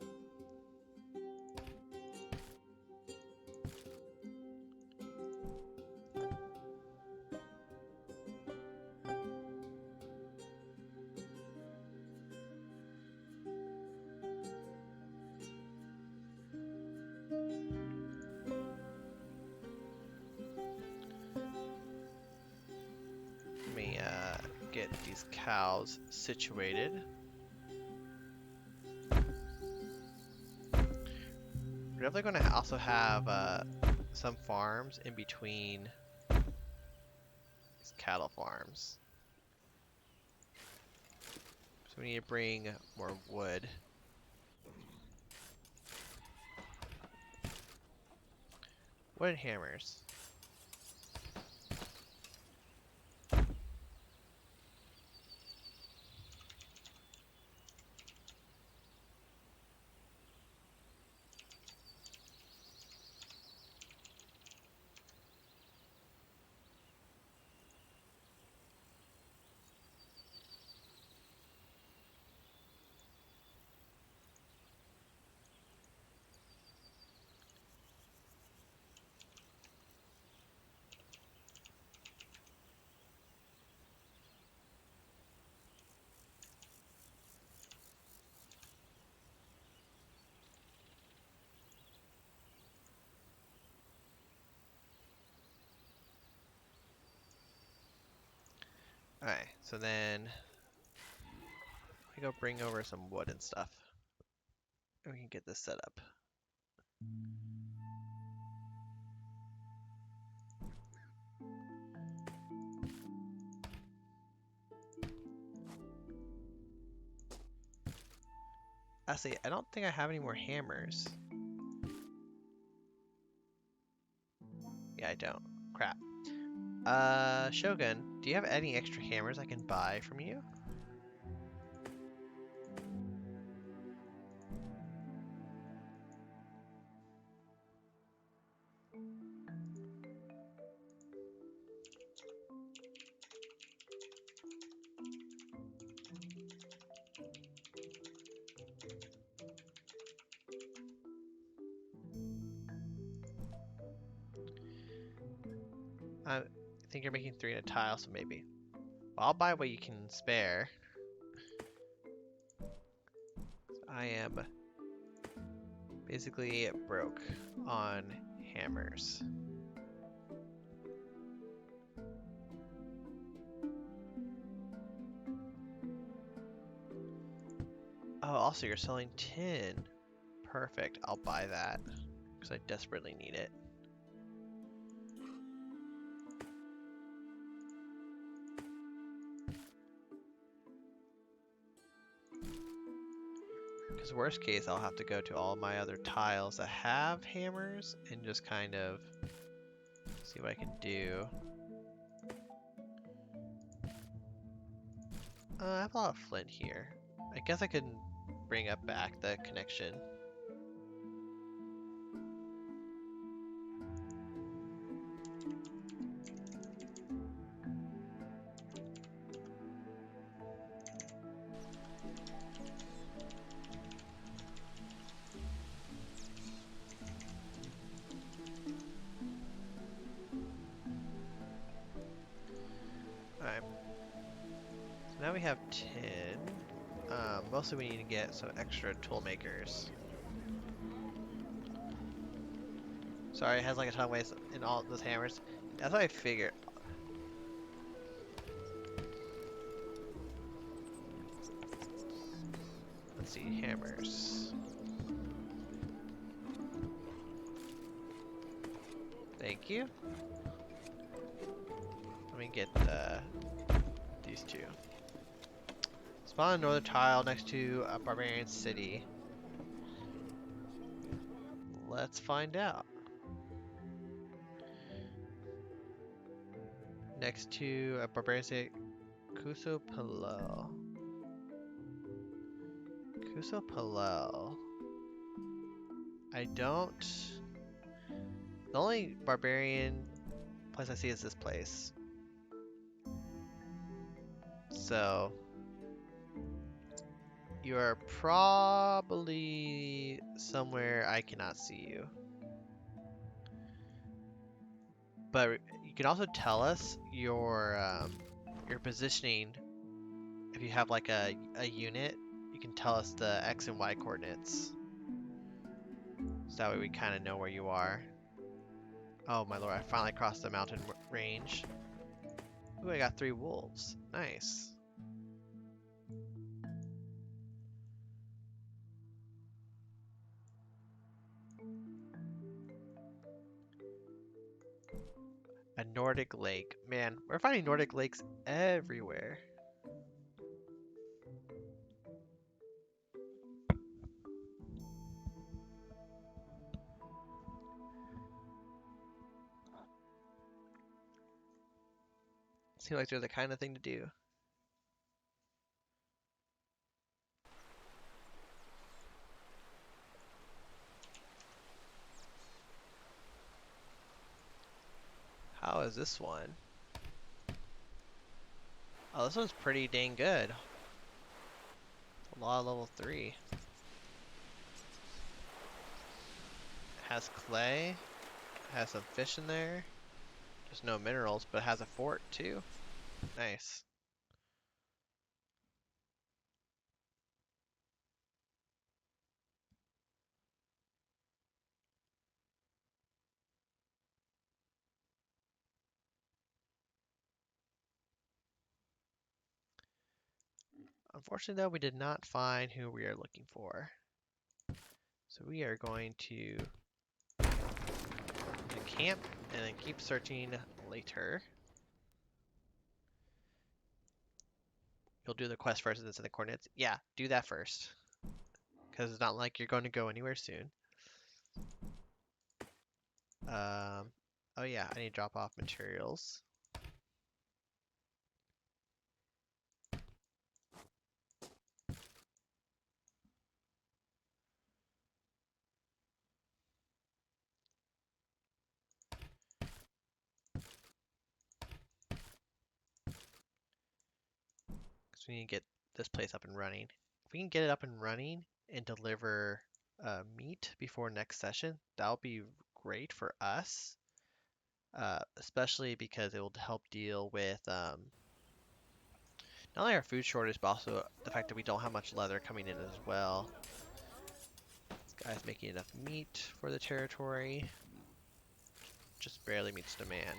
A: Let me get these cows situated. We're definitely going to also have some farms in between these cattle farms. So we need to bring more wood. Wooden hammers. Alright, so then we go bring over some wood and stuff. And we can get this set up. Actually, I don't think I have any more hammers. Yeah, I don't. Crap. Shogun, do you have any extra hammers I can buy from you? think you're making 3 in a tile, so maybe. Well, I'll buy what you can spare. I am basically broke on hammers. Oh, also you're selling tin. Perfect, I'll buy that because I desperately need it. Because worst case, I'll have to go to all my other tiles that have hammers and just kind of see what I can do. I have a lot of flint here. I guess I can bring up back the connection. Alright. So now we have tin. Mostly we need to get some extra tool makers. Sorry, it has like a ton of ways in all those hammers. That's what I figured. Let's see, hammers. Thank you. Let me get these two. Spawn another tile next to a barbarian city. Let's find out. Next to a barbarian city, Kuso Palel. Kuso Palel. I don't... The only barbarian place I see is this place. So... You are probably somewhere I cannot see you. But you can also tell us your positioning. If you have like a unit, you can tell us the X and Y coordinates. So that way we kind of know where you are. Oh my lord, I finally crossed the mountain range. Ooh, I got 3 wolves. Nice. A Nordic lake. Man, we're finding Nordic lakes everywhere. Seems like they're the kind of thing to do. How is this one? Oh, this one's pretty dang good. A lot of level 3. Has clay. Has some fish in there. There's no minerals, but it has a fort too. Nice. Unfortunately though, we did not find who we are looking for. So we are going to camp and then keep searching later. You'll do the quest first and then send the coordinates. Yeah, do that first. Because it's not like you're going to go anywhere soon. Oh yeah, I need to drop off materials. Because we need to get this place up and running. If we can get it up and running and deliver meat before next session, that'll be great for us. especially because it will help deal with not only our food shortage, but also the fact that we don't have much leather coming in as well. This guy's making enough meat for the territory, just barely meets demand.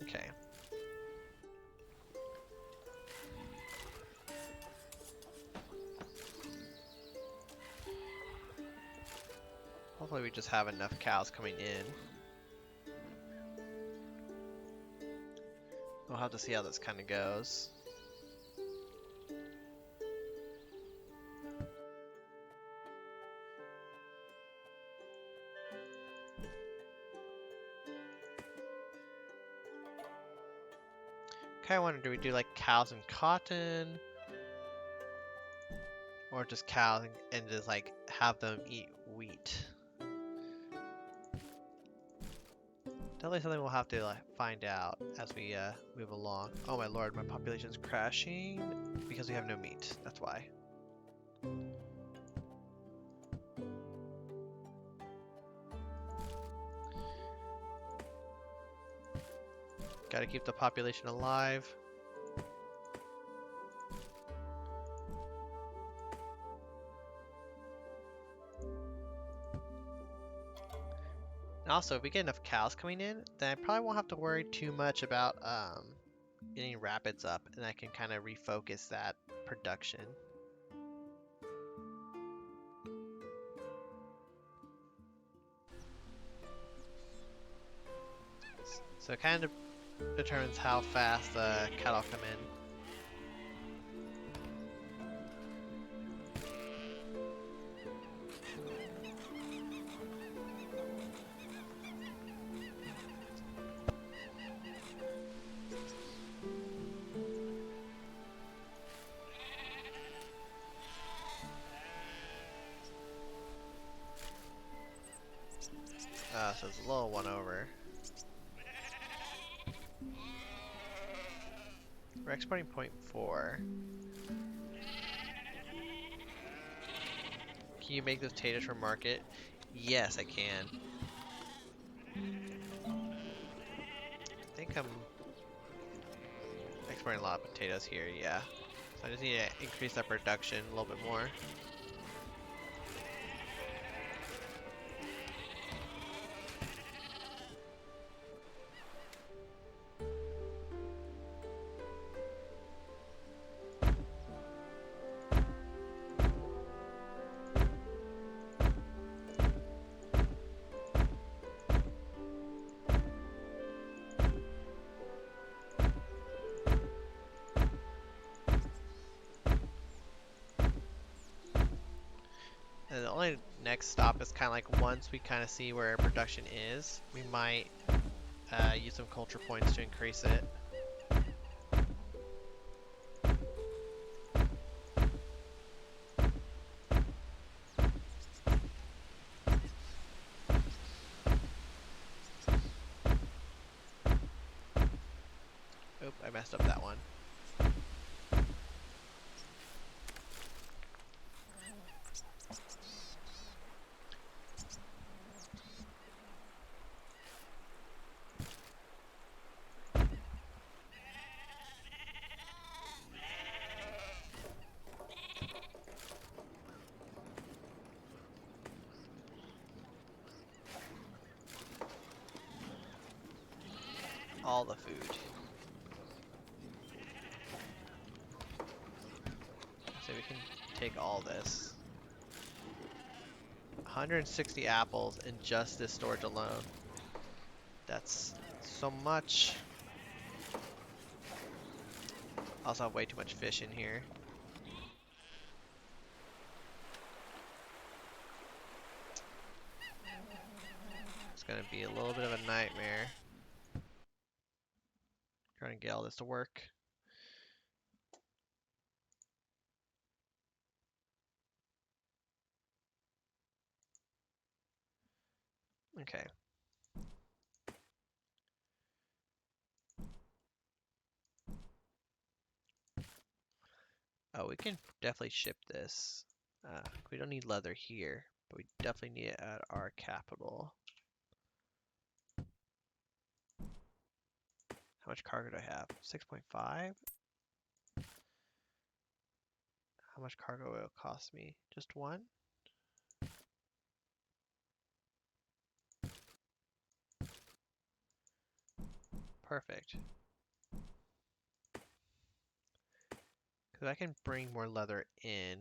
A: Okay. Hopefully we just have enough cows coming in. We'll have to see how this kind of goes. Okay, I wonder, do we do like cows and cotton? Or just cows and just like have them eat wheat? Definitely something we'll have to like, find out as we move along. Oh my lord, my population's crashing because we have no meat. That's why. Gotta keep the population alive. And also, if we get enough cows coming in, then I probably won't have to worry too much about getting rapids up, and I can kind of refocus that production. So it kind of determines how fast the cattle come in. So it's a little one over. We're exporting 0.4. Can you make those potatoes for market? Yes, I can. I think I'm exporting a lot of potatoes here, yeah. So I just need to increase that production a little bit more. And the only next stop is kind of like once we kind of see where production is, we might use some culture points to increase it. Oop, I messed up that one. All the food. So we can take all this. 160 apples in just this storage alone. That's so much. Also have way too much fish in here. It's gonna be a little bit of a nightmare trying to get all this to work. Okay. Oh, we can definitely ship this. We don't need leather here, but we definitely need it at our capital. How much cargo do I have? 6.5? How much cargo will it cost me? Just one? Perfect. Because I can bring more leather in,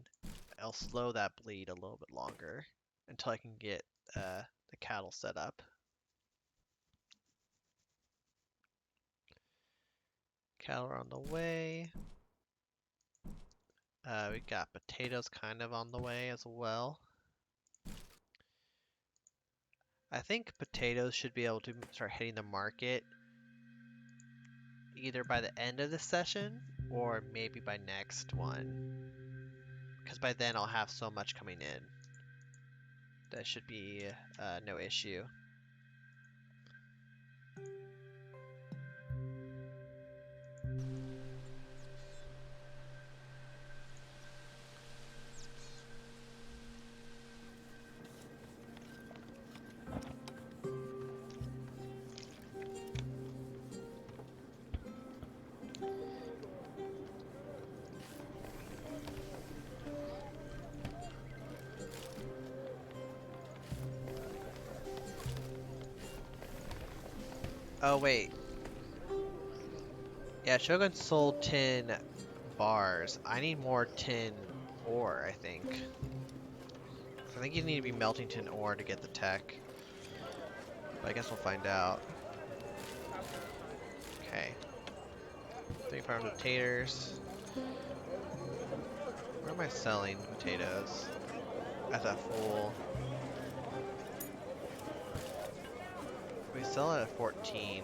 A: I'll slow that bleed a little bit longer until I can get the cattle set up. Cattle are on the way. We got potatoes kind of on the way as well. I think potatoes should be able to start hitting the market either by the end of the session or maybe by next one. Because by then I'll have so much coming in. That should be no issue. Oh wait, yeah, Shogun sold tin bars. I need more tin ore, I think. I think you need to be melting tin ore to get the tech. But I guess we'll find out. Okay. 3 farms of taters. Where am I selling potatoes? At that full. We sell it at 14.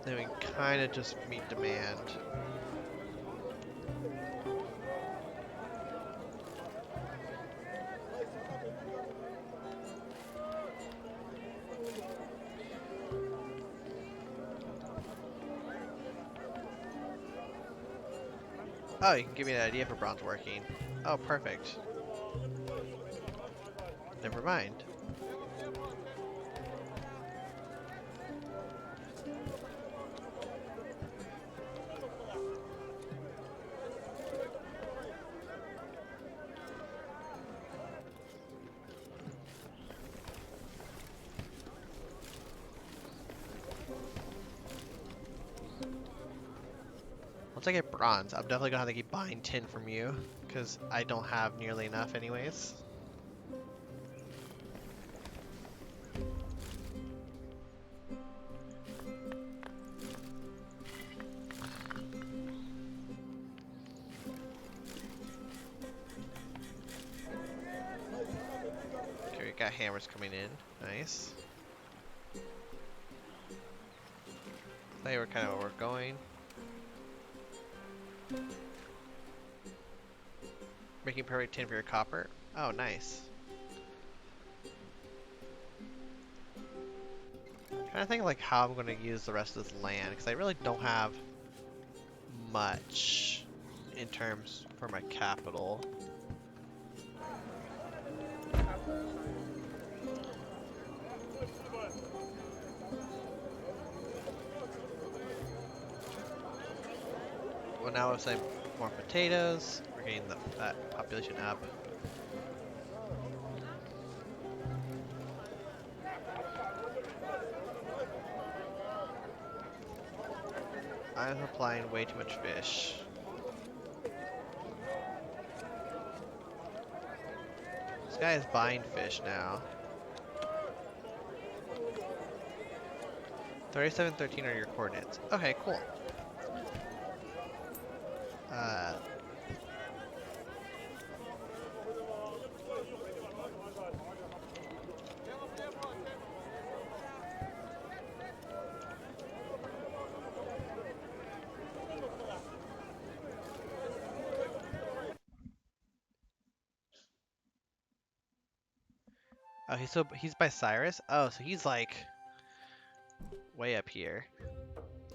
A: Then we kind of just meet demand. Oh, you can give me an idea for bronze working. Oh, perfect. Never mind. Once I get bronze, I'm definitely gonna have to keep buying tin from you, because I don't have nearly enough anyways. Okay, we got hammers coming in. Nice. They were kind of where we're going. Making perfect tin for your copper. Oh, nice. Trying to think like how I'm gonna use the rest of this land, because I really don't have much in terms for my capital. Well, now it's like more potatoes. We're getting that population up. I'm applying way too much fish. This guy is buying fish now. 3713 are your coordinates. Okay, cool. Uh, oh, he's by Cyrus. Oh, so he's like way up here.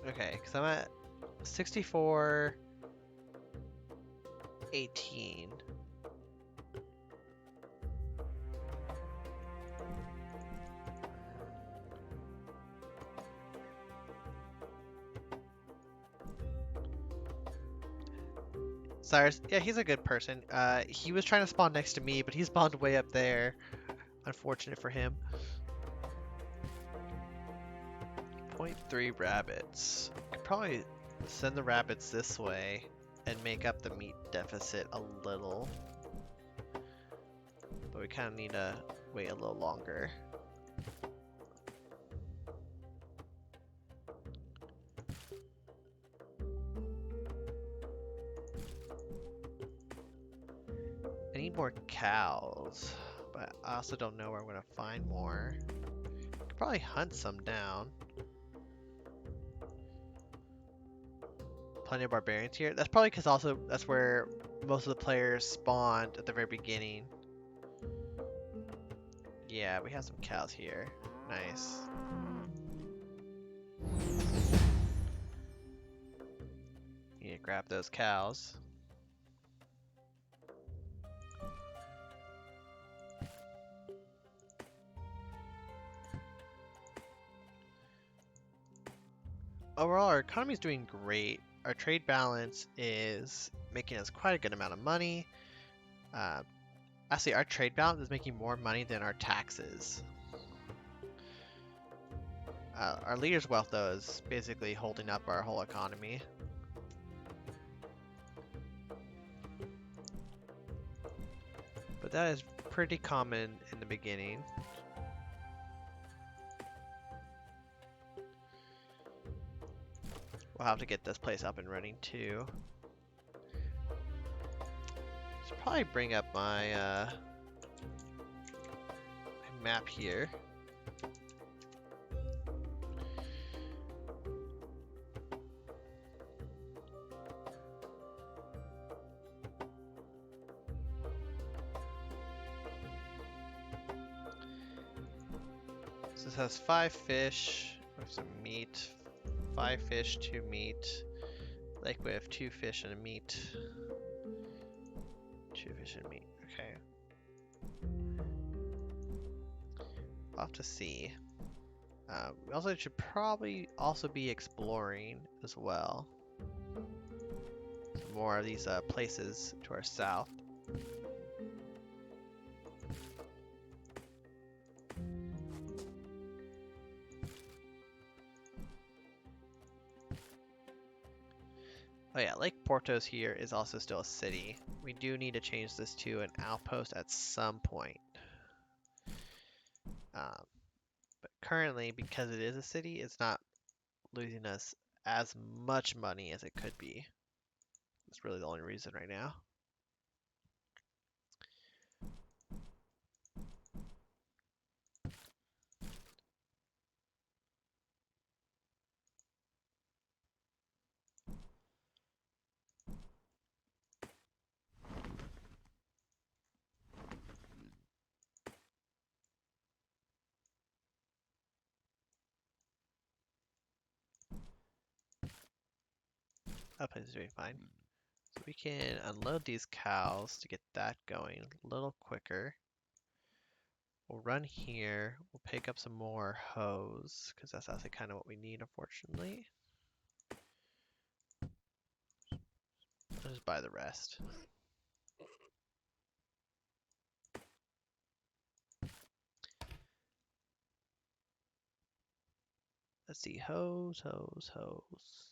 A: Okay, because I'm at 64.18. Cyrus, yeah, he's a good person. He was trying to spawn next to me, but he spawned way up there. Unfortunate for him. 0.3 rabbits. Could probably send the rabbits this way and make up the meat deficit a little. But we kind of need to wait a little longer. I need more cows, but I also don't know where I'm going to find more. Could probably hunt some down. Plenty of barbarians here. That's probably because also that's where most of the players spawned at the very beginning. Yeah, we have some cows here. Nice. Need to grab those cows. Overall, our economy is doing great. Our trade balance is making us quite a good amount of money. Actually, our trade balance is making more money than our taxes. Our leader's wealth, though, is basically holding up our whole economy. But that is pretty common in the beginning. We'll have to get this place up and running too. Should probably bring up my, my map here. So this has 5 fish with some meat, 5 fish, 2 meat. Lake with 2 fish and a meat. 2 fish and meat. Okay. We'll have to see. We also should probably also be exploring as well. Some more of these places to our south. Oh yeah, Lake Portos here is also still a city. We do need to change this to an outpost at some point. But currently, because it is a city, it's not losing us as much money as it could be. That's really the only reason right now. That place is doing fine. So we can unload these cows to get that going a little quicker. We'll run here. We'll pick up some more hose, because that's actually kind of what we need, unfortunately. I'll just buy the rest. Let's see, hose, hose, hose.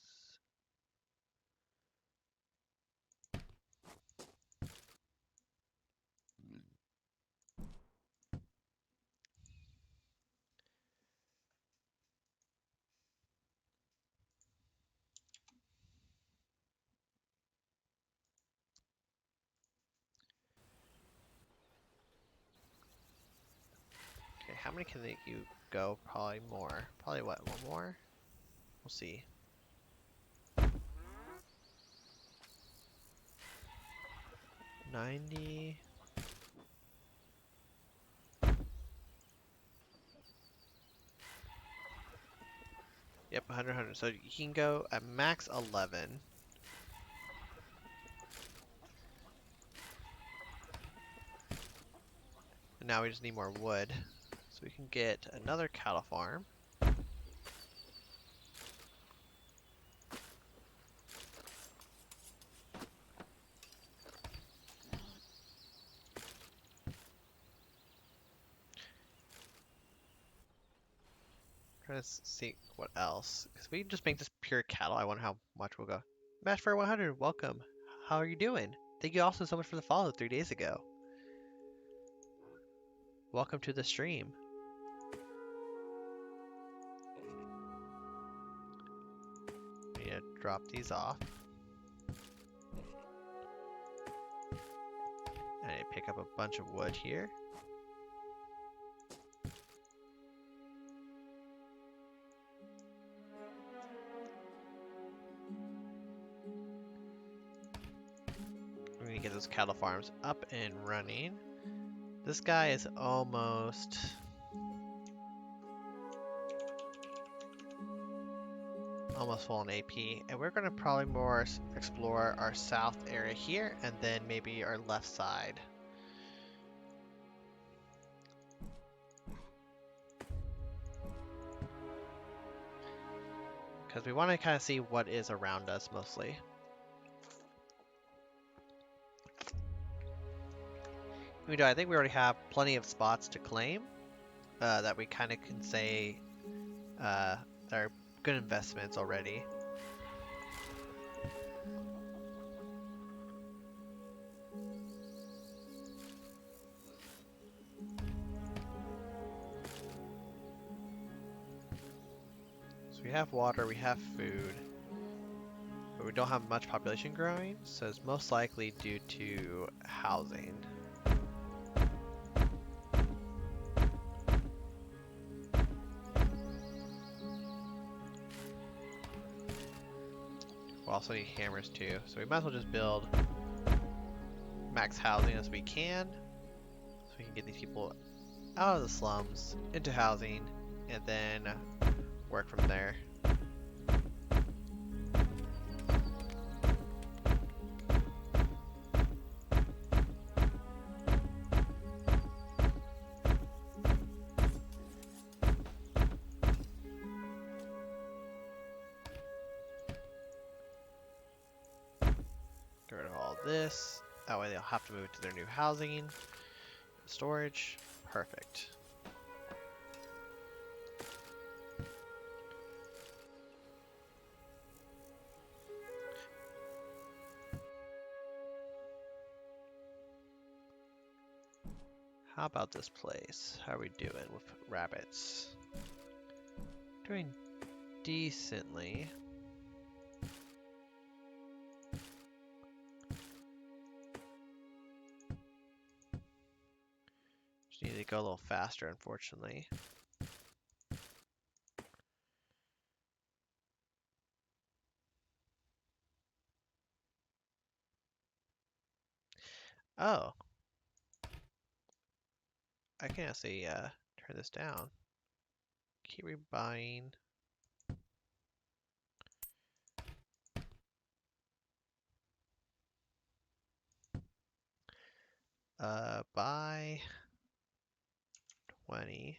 A: Okay, how many can you go? Probably more. Probably what, one more? We'll see. 90. Yep, 100, 100. So you can go at max 11. And now we just need more wood. So we can get another cattle farm. Trying to see what else. Because we just make this pure cattle. I wonder how much we'll go. Match for 100, welcome. How are you doing? Thank you also so much for the follow 3 days ago. Welcome to the stream. We need to drop these off. And I pick up a bunch of wood here. We need to get those cattle farms up and running. This guy is almost full on AP, and we're gonna probably more explore our south area here, and then maybe our left side. Because we want to kind of see what is around us mostly. Even though I think we already have plenty of spots to claim that we kind of can say that are good investments already. So we have water, we have food, but we don't have much population growing, so it's most likely due to housing. We'll also need hammers too, so we might as well just build max housing as we can, so we can get these people out of the slums, into housing, and then work from there. Get rid of all this. That way they'll have to move to their new housing. Storage. Perfect. How about this place? How are we doing with rabbits? Doing decently. Just need to go a little faster, unfortunately. Oh. I can actually turn this down. Keep rebuying. Buy 20.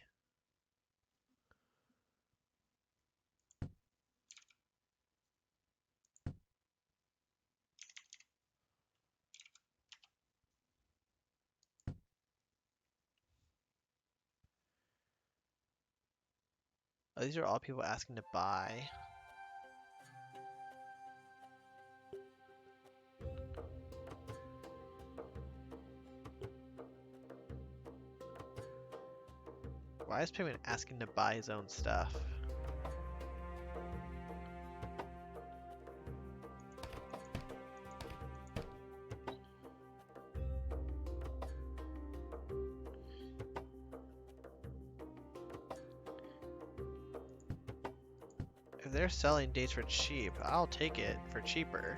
A: Oh, these are all people asking to buy. Why is Pigman asking to buy his own stuff? If they're selling dates for cheap, I'll take it for cheaper.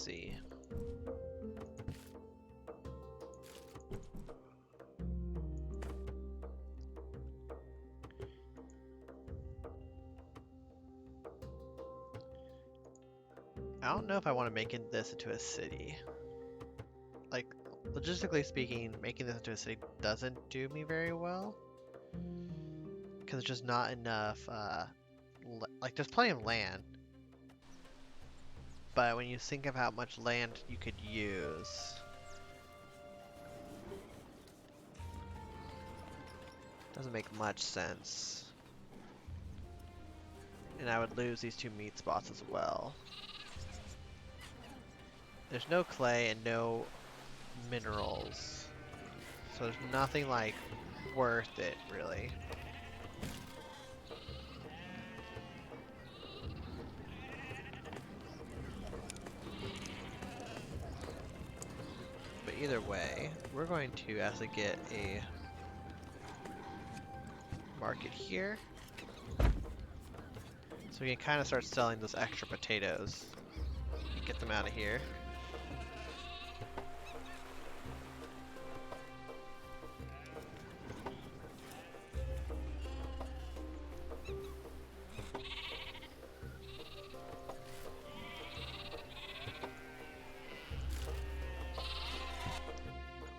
A: see. I don't know if I want to make this into a city. Like, logistically speaking, making this into a city doesn't do me very well. Because there's just not enough, like, there's plenty of land. But when you think of how much land you could use, doesn't make much sense. And I would lose these 2 meat spots as well. There's no clay and no minerals. So there's nothing like worth it really. But either way, we're going to actually get a market here. So we can kind of start selling those extra potatoes. Get them out of here.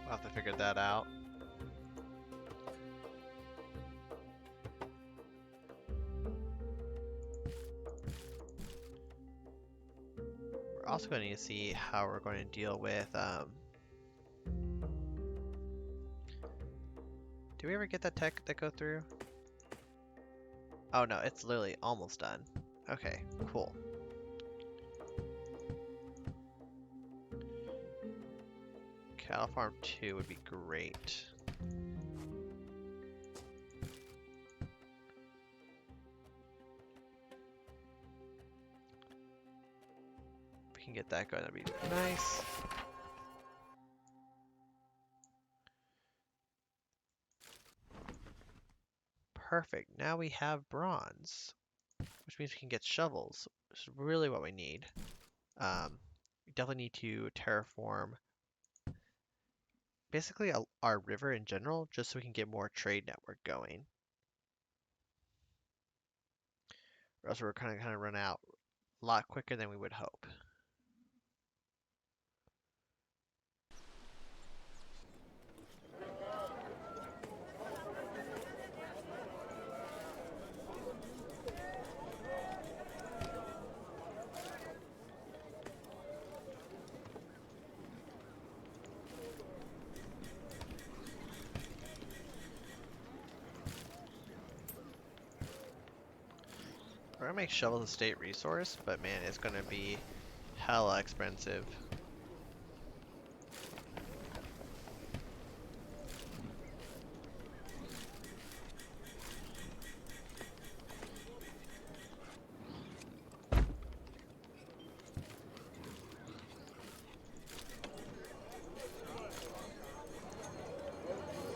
A: We'll have to figure that out. We're also going to need to see how we're going to deal with, did we ever get that tech that go through? Oh no, it's literally almost done. Okay, cool. Cattle Farm 2 would be great. If we can get that going, that'd be nice. Perfect. Now we have bronze, which means we can get shovels, which is really what we need. We definitely need to terraform basically our river in general, just so we can get more trade network going. Or else we're kind of run out a lot quicker than we would hope. We're gonna make shovels a state resource, but man, it's gonna be hella expensive.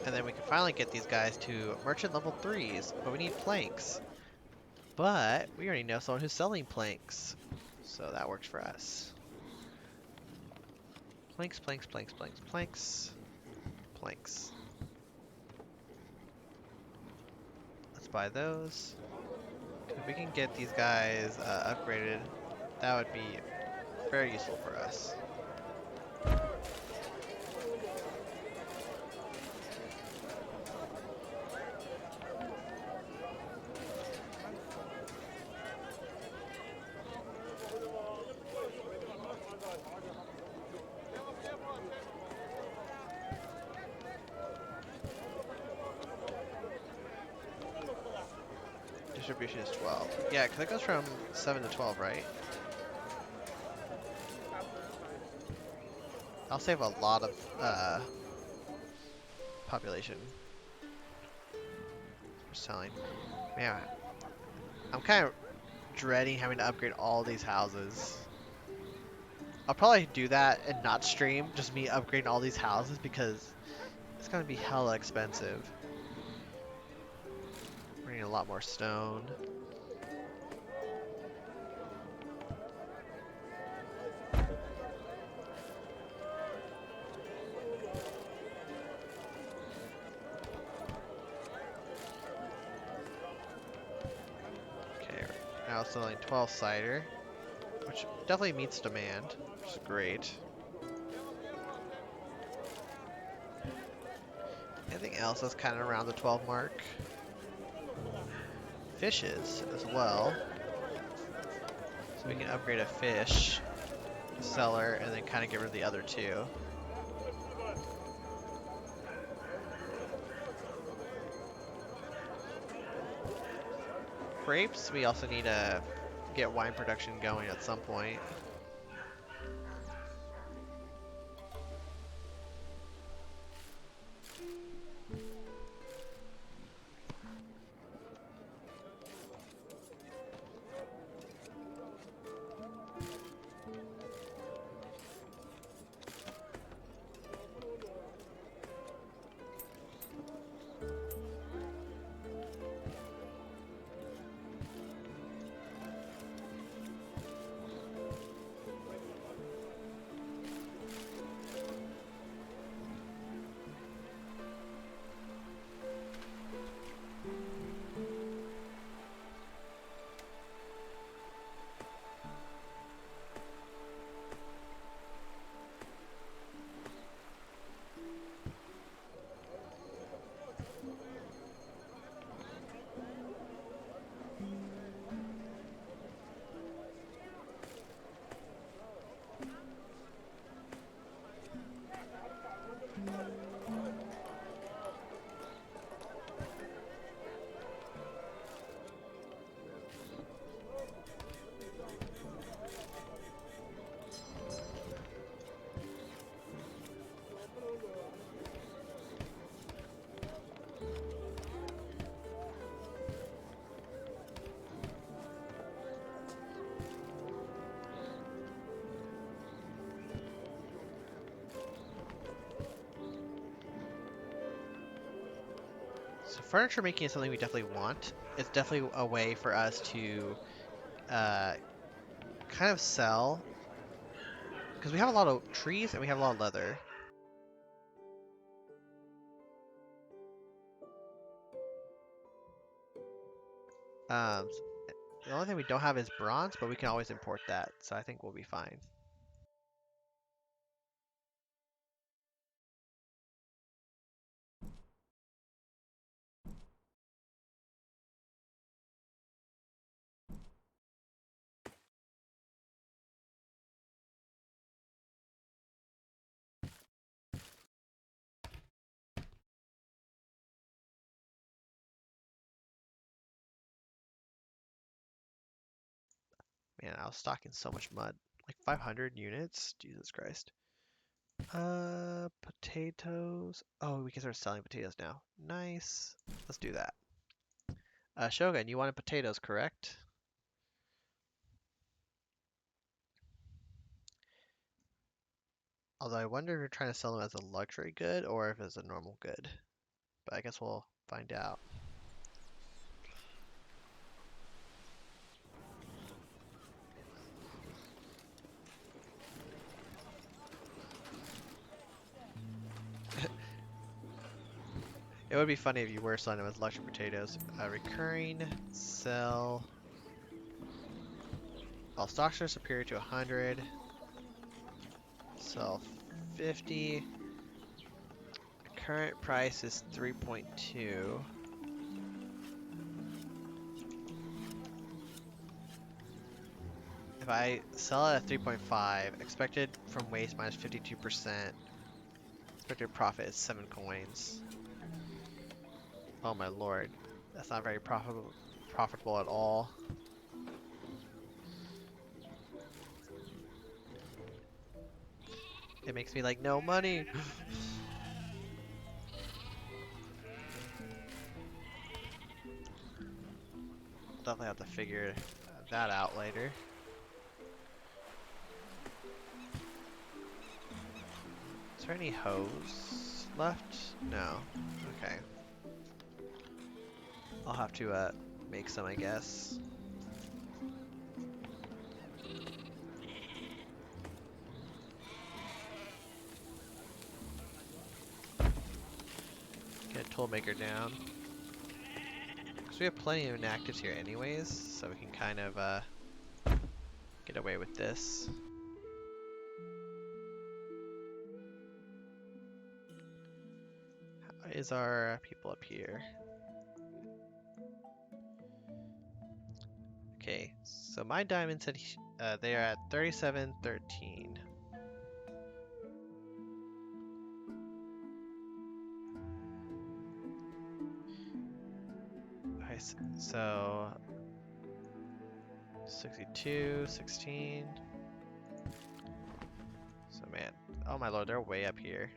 A: And then we can finally get these guys to merchant level 3s, but we need planks. But we already know someone who's selling planks, so that works for us. Planks, planks, planks, planks, planks, planks. Let's buy those. If we can get these guys upgraded, that would be very useful for us. Distribution is 12. Yeah, because it goes from 7 to 12, right? I'll save a lot of population for selling. Man, I'm kind of dreading having to upgrade all these houses. I'll probably do that and not stream, just me upgrading all these houses because it's gonna be hella expensive. We're gonna need a lot more stone. Now selling 12 cider, which definitely meets demand, which is great. Anything else that's kind of around the 12 mark? Fishes as well. So we can upgrade a fish seller and then kind of get rid of the other two. Grapes, we also need to get wine production going at some point. So furniture making is something we definitely want. It's definitely a way for us to uh, kind of sell, because we have a lot of trees and we have a lot of leather. Um, the only thing we don't have is bronze, but we can always import that, so I think we'll be fine. Man, I was stocking so much mud. Like 500 units? Jesus Christ. Potatoes. Oh, we can start selling potatoes now. Nice. Let's do that. Shogun, you wanted potatoes, correct? Although I wonder if you're trying to sell them as a luxury good or if it's a normal good. But I guess we'll find out. It would be funny if you were selling them as luxury potatoes. Recurring, sell. All stocks are superior to 100. Sell 50. Current price is 3.2. If I sell it at 3.5, expected from waste minus 52%, expected profit is 7 coins. Oh my lord, that's not very profitable at all. It makes me like, no money. Definitely have to figure that out later. Is there any hose left? No. Okay. I'll have to make some, I guess. Get a tool maker down. Because we have plenty of inactives here anyways, so we can kind of get away with this. How is our people up here? Okay, so my diamond said they are at 3713. Okay, so 62, 16. So man, oh my lord, they're way up here.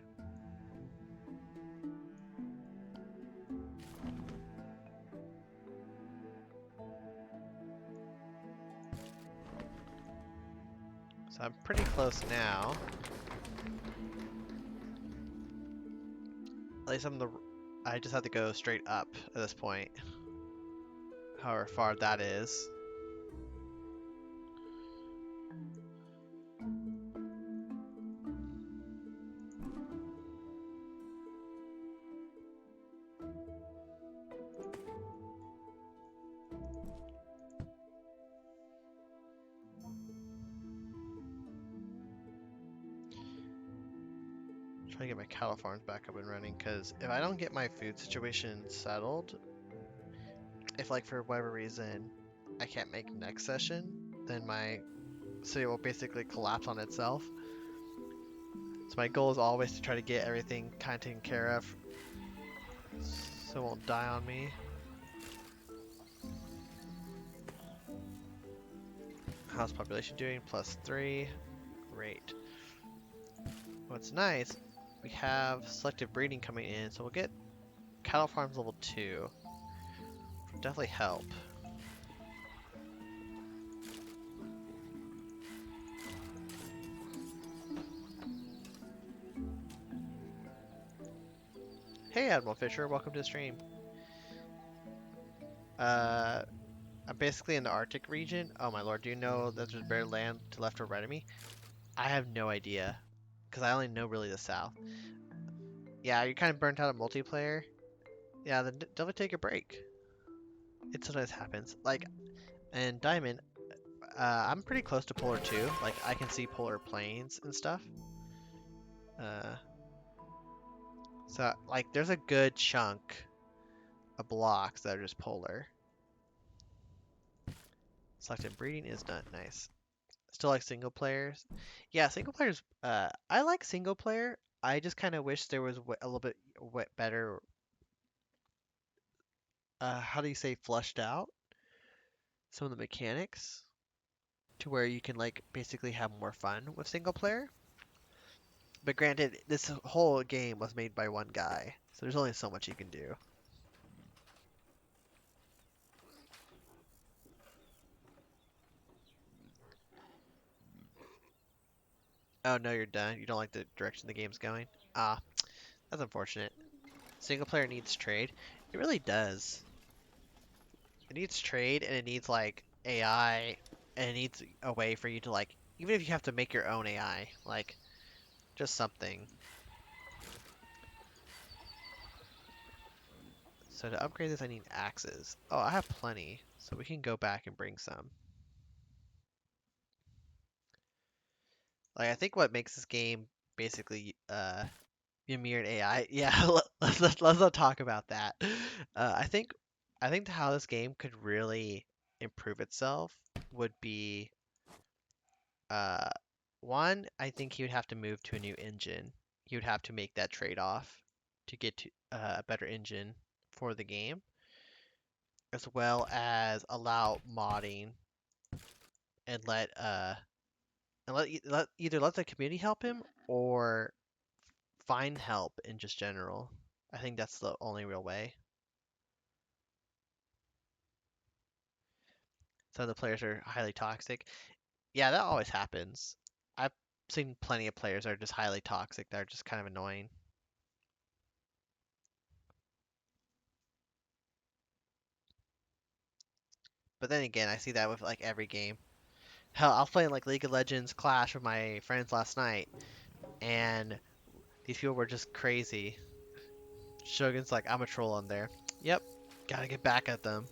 A: So I'm pretty close now. At least I just have to go straight up at this point. However far that is. Trying to get my cattle farms back up and running, because if I don't get my food situation settled, if like for whatever reason I can't make next session, then my city will basically collapse on itself. So my goal is always to try to get everything kind of taken care of so it won't die on me. How's population doing? +3. Great. What's nice, we have selective breeding coming in, so we'll get cattle farms level 2. Will definitely help. Hey Admiral Fisher, welcome to the stream. I'm basically in the Arctic region. Oh my lord, do you know that there's bare land to left or right of me? I have no idea, because I only know really the south. Yeah, you're kind of burnt out of multiplayer. Yeah, then definitely take a break. It sometimes happens. Like, in Diamond, I'm pretty close to Polar 2. Like, I can see polar plains and stuff. Uh, so, like, there's a good chunk of blocks that are just polar. Selective breeding is not nice. Still like single players. Yeah, single players. I like single player. I just kind of wish there was a little bit better. How do you say flushed out some of the mechanics to where you can like basically have more fun with single player. But granted, this whole game was made by one guy, so there's only so much you can do. Oh no, you're done. You don't like the direction the game's going? Ah, that's unfortunate. Single player needs trade. It really does. It needs trade and it needs like AI and it needs a way for you to like even if you have to make your own AI, like just something. So to upgrade this I need axes. Oh, I have plenty, so we can go back and bring some. Like I think what makes this game basically Ymir AI. Yeah, let's not talk about that. I think how this game could really improve itself would be uh one, I think he would have to move to a new engine. He would have to make that trade-off to get to a better engine for the game, as well as allow modding and let either let the community help him or find help in just general. I think that's the only real way. Some of the players are highly toxic. Yeah, that always happens. I've seen plenty of players that are just highly toxic that are just kind of annoying. But then again, I see that with like every game. Hell, I was playing like League of Legends Clash with my friends last night, and these people were just crazy. Shogun's like, I'm a troll on there. Yep, Gotta get back at them.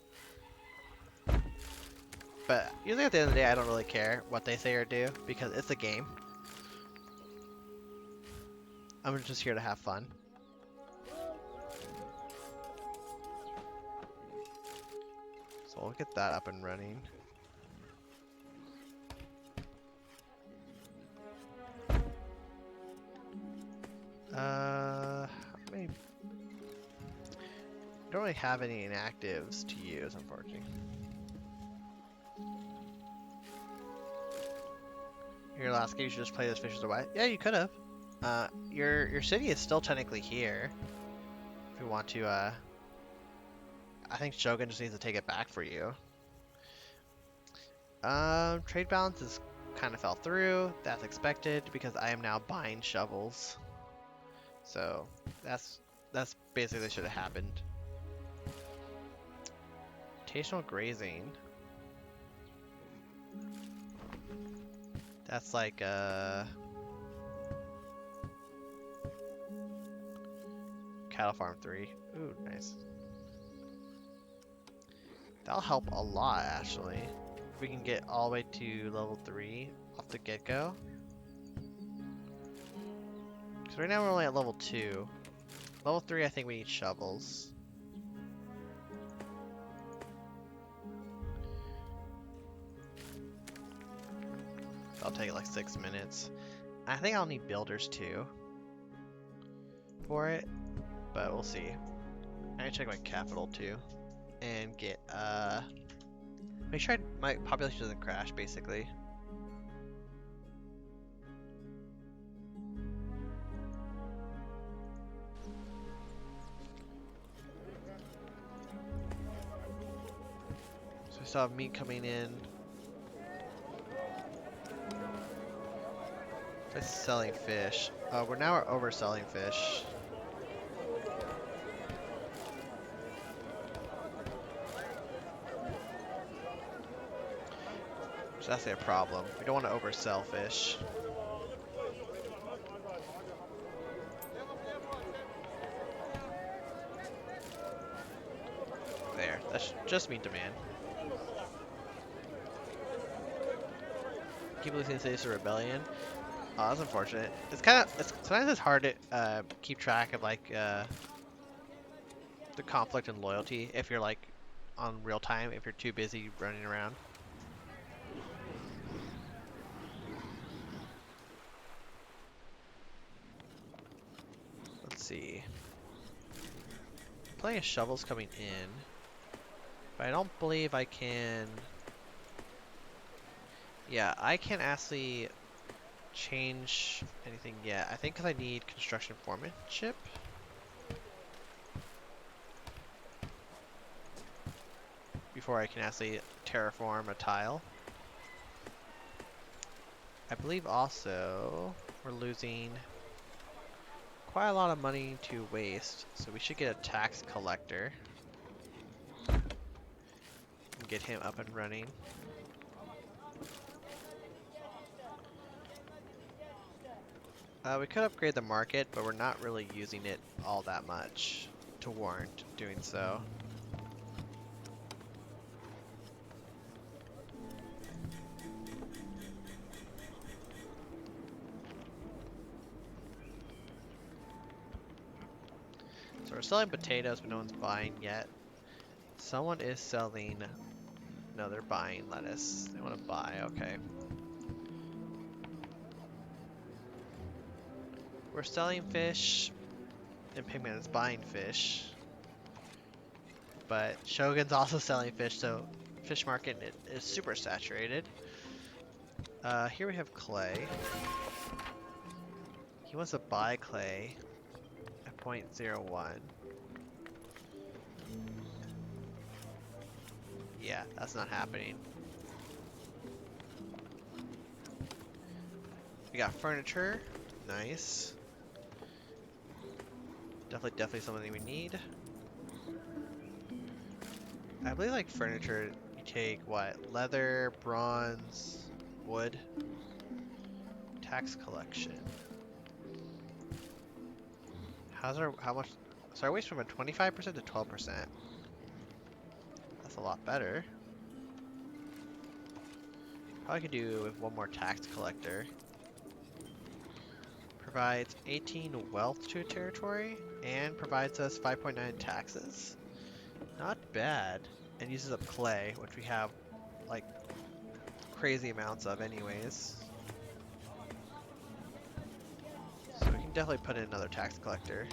A: But usually at the end of the day, I don't really care what they say or do because it's a game. I'm just here to have fun. So we'll get that up and running. I mean, don't really have any inactives to use, unfortunately. Your last game, you should just play this Fishes Away. Yeah, you could have. Your city is still technically here. If you want to, I think Shogun just needs to take it back for you. Trade balance is kind of fell through. That's expected because I am now buying shovels. So that's basically should have happened. Rotational grazing. That's like cattle farm 3. Ooh, nice. That'll help a lot actually. If we can get all the way to level 3 off the get-go. Because right now we're only at level 2. Level 3 I think we need shovels. That'll take like 6 minutes. I think I'll need builders too for it, but we'll see. I need to check my capital too and get make sure my population doesn't crash basically. So we still have meat coming in. Just selling fish. We're overselling fish. So that's a problem. We don't want to oversell fish. There. That's just meat demand. Keep losing cities to rebellion. Oh, that's unfortunate. Sometimes it's hard to keep track of like the conflict and loyalty if you're like on real time, if you're too busy running around. Let's see. Plenty of shovels coming in, but I don't believe I can. Yeah, I can't actually change anything yet. I think because I need construction foremanship. Before I can actually terraform a tile. I believe also we're losing quite a lot of money to waste, so we should get a tax collector and get him up and running. We could upgrade the market, but we're not really using it all that much to warrant doing so. So we're selling potatoes, but no one's buying yet. Someone is selling. No, they're buying lettuce. They want to buy, okay. We're selling fish, and Pigman is buying fish. But Shogun's also selling fish, so fish market is super saturated. Here we have clay. He wants to buy clay at 0.01. Yeah, that's not happening. We got furniture. Nice. Definitely something we need. I believe like furniture, you take what? Leather, bronze, wood. Tax collection. How much? So our waste from a 25% to 12%. That's a lot better. Probably could do with one more tax collector. Provides 18 wealth to a territory and provides us 5.9 taxes. Not bad. And uses up clay, which we have like crazy amounts of anyways. So we can definitely put in another tax collector.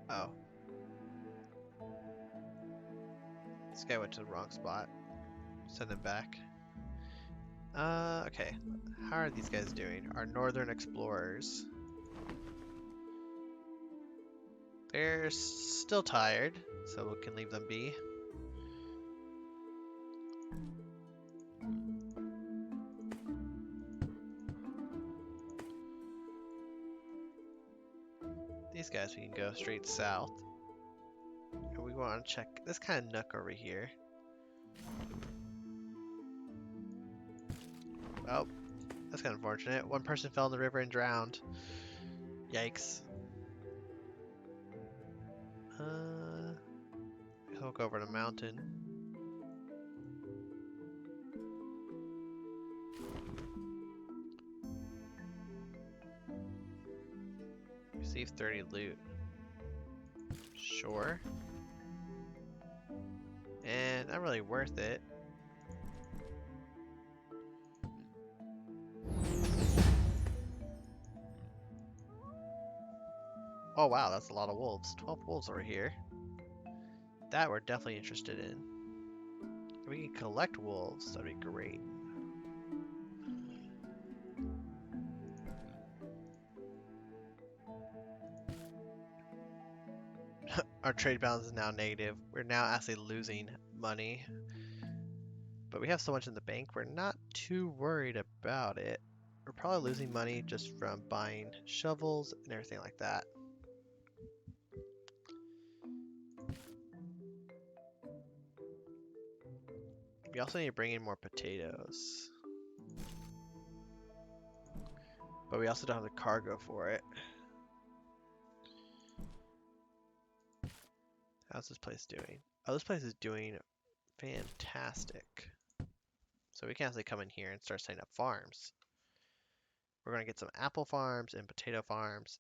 A: Oh. This guy went to the wrong spot. Send him back. Okay. How are these guys doing? Our northern explorers. They're still tired, so we can leave them be. These guys we can go straight south. And we want to check this kind of nook over here. Oh, that's kind of unfortunate. One person fell in the river and drowned. Yikes. We'll go over the mountain. Receive 30 loot. Sure. And not really worth it. Oh wow, that's a lot of wolves. 12 wolves over here. That we're definitely interested in. If we can collect wolves, that'd be great. Our trade balance is now negative. We're now actually losing money. But we have so much in the bank, we're not too worried about it. We're probably losing money just from buying shovels and everything like that. We also need to bring in more potatoes. But we also don't have the cargo for it. How's this place doing? Oh, this place is doing fantastic. So we can actually come in here and start setting up farms. We're going to get some apple farms and potato farms,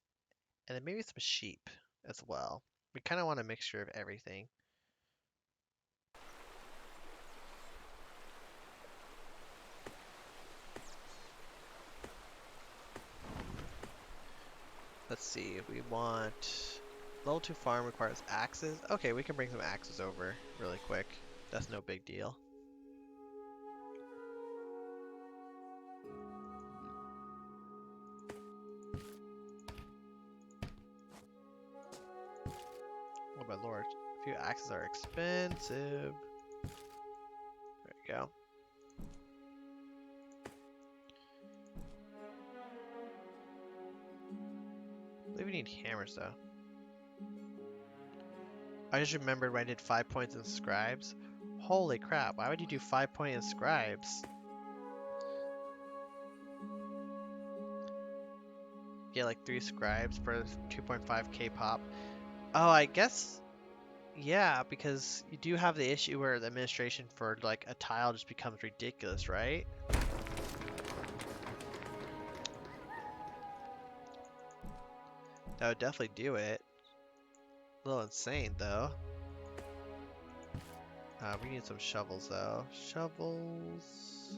A: and then maybe some sheep as well. We kind of want a mixture of everything. Let's see, we want level 2 farm requires axes. Okay, we can bring some axes over really quick. That's no big deal. Oh my lord, a few axes are expensive. There we go. I believe we need hammers though. I just remembered when I did 5 points in scribes. Holy crap, why would you do 5 point in scribes? Get like 3 scribes per 2.5k pop. Oh, I guess, yeah, because you do have the issue where the administration for like a tile just becomes ridiculous, right? That would definitely do it. A little insane though. We need some shovels though. Shovels.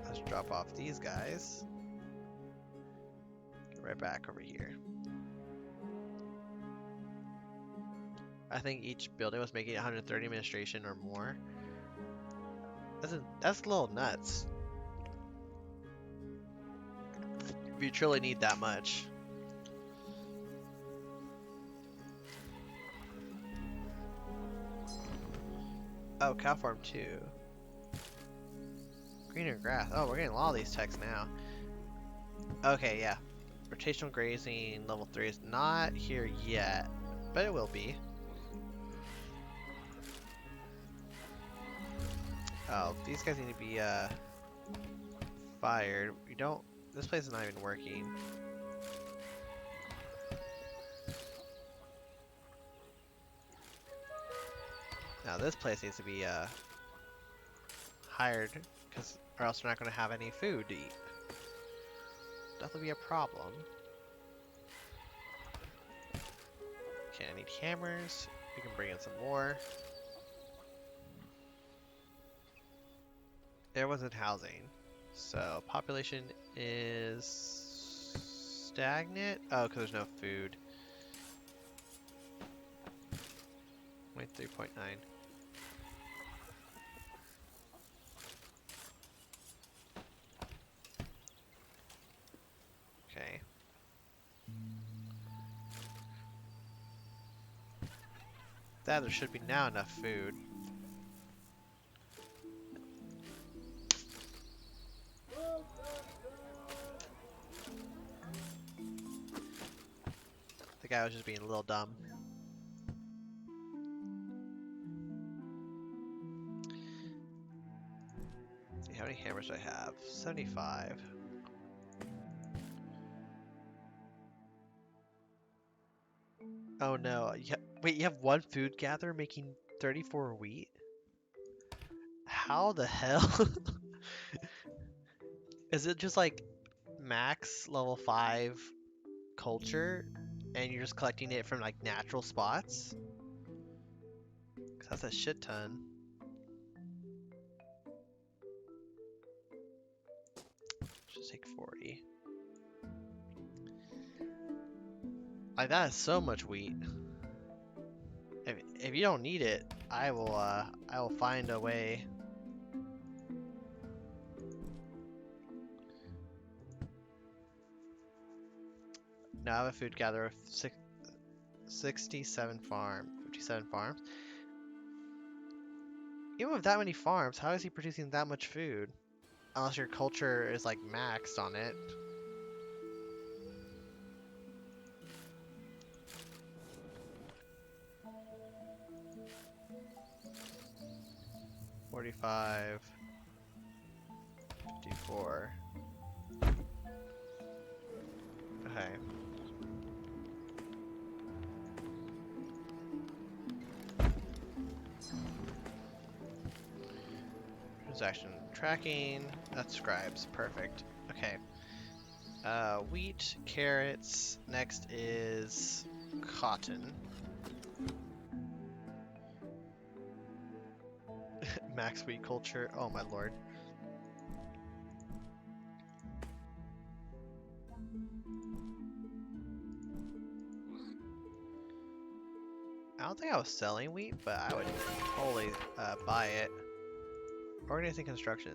A: Let's drop off these guys. Get right back over here. I think each building was making 130 administration or more. That's a little nuts. If you truly need that much. Oh, cow farm 2. Greener grass. Oh, we're getting a lot of these texts now. Okay, yeah. Rotational grazing level 3 is not here yet, but it will be. Oh, these guys need to be fired. We don't. This place is not even working. Now this place needs to be hired, or else we're not going to have any food to eat. That'll be a problem. Okay, I need hammers. We can bring in some more. There wasn't housing, so population is stagnant. Oh, because there's no food. Wait, 3.9. Okay. That there should be now enough food. The guy was just being a little dumb. Let's see, how many hammers do I have? 75. Oh no. Wait, you have one food gatherer making 34 wheat? How the hell? Is it just like max level 5 culture and you're just collecting it from like natural spots? 'Cause that's a shit ton. Just take 40. Like that is so much wheat. If you don't need it, I will find a way. Now I have a food gatherer of 57 farms. Even with that many farms, how is he producing that much food? Unless your culture is like maxed on it. $45, $54. Okay. Transaction tracking. That's scribes. Perfect. Okay. Wheat, carrots. Next is cotton. Max wheat culture. Oh my lord. I don't think I was selling wheat, but I would totally buy it. Organizing construction.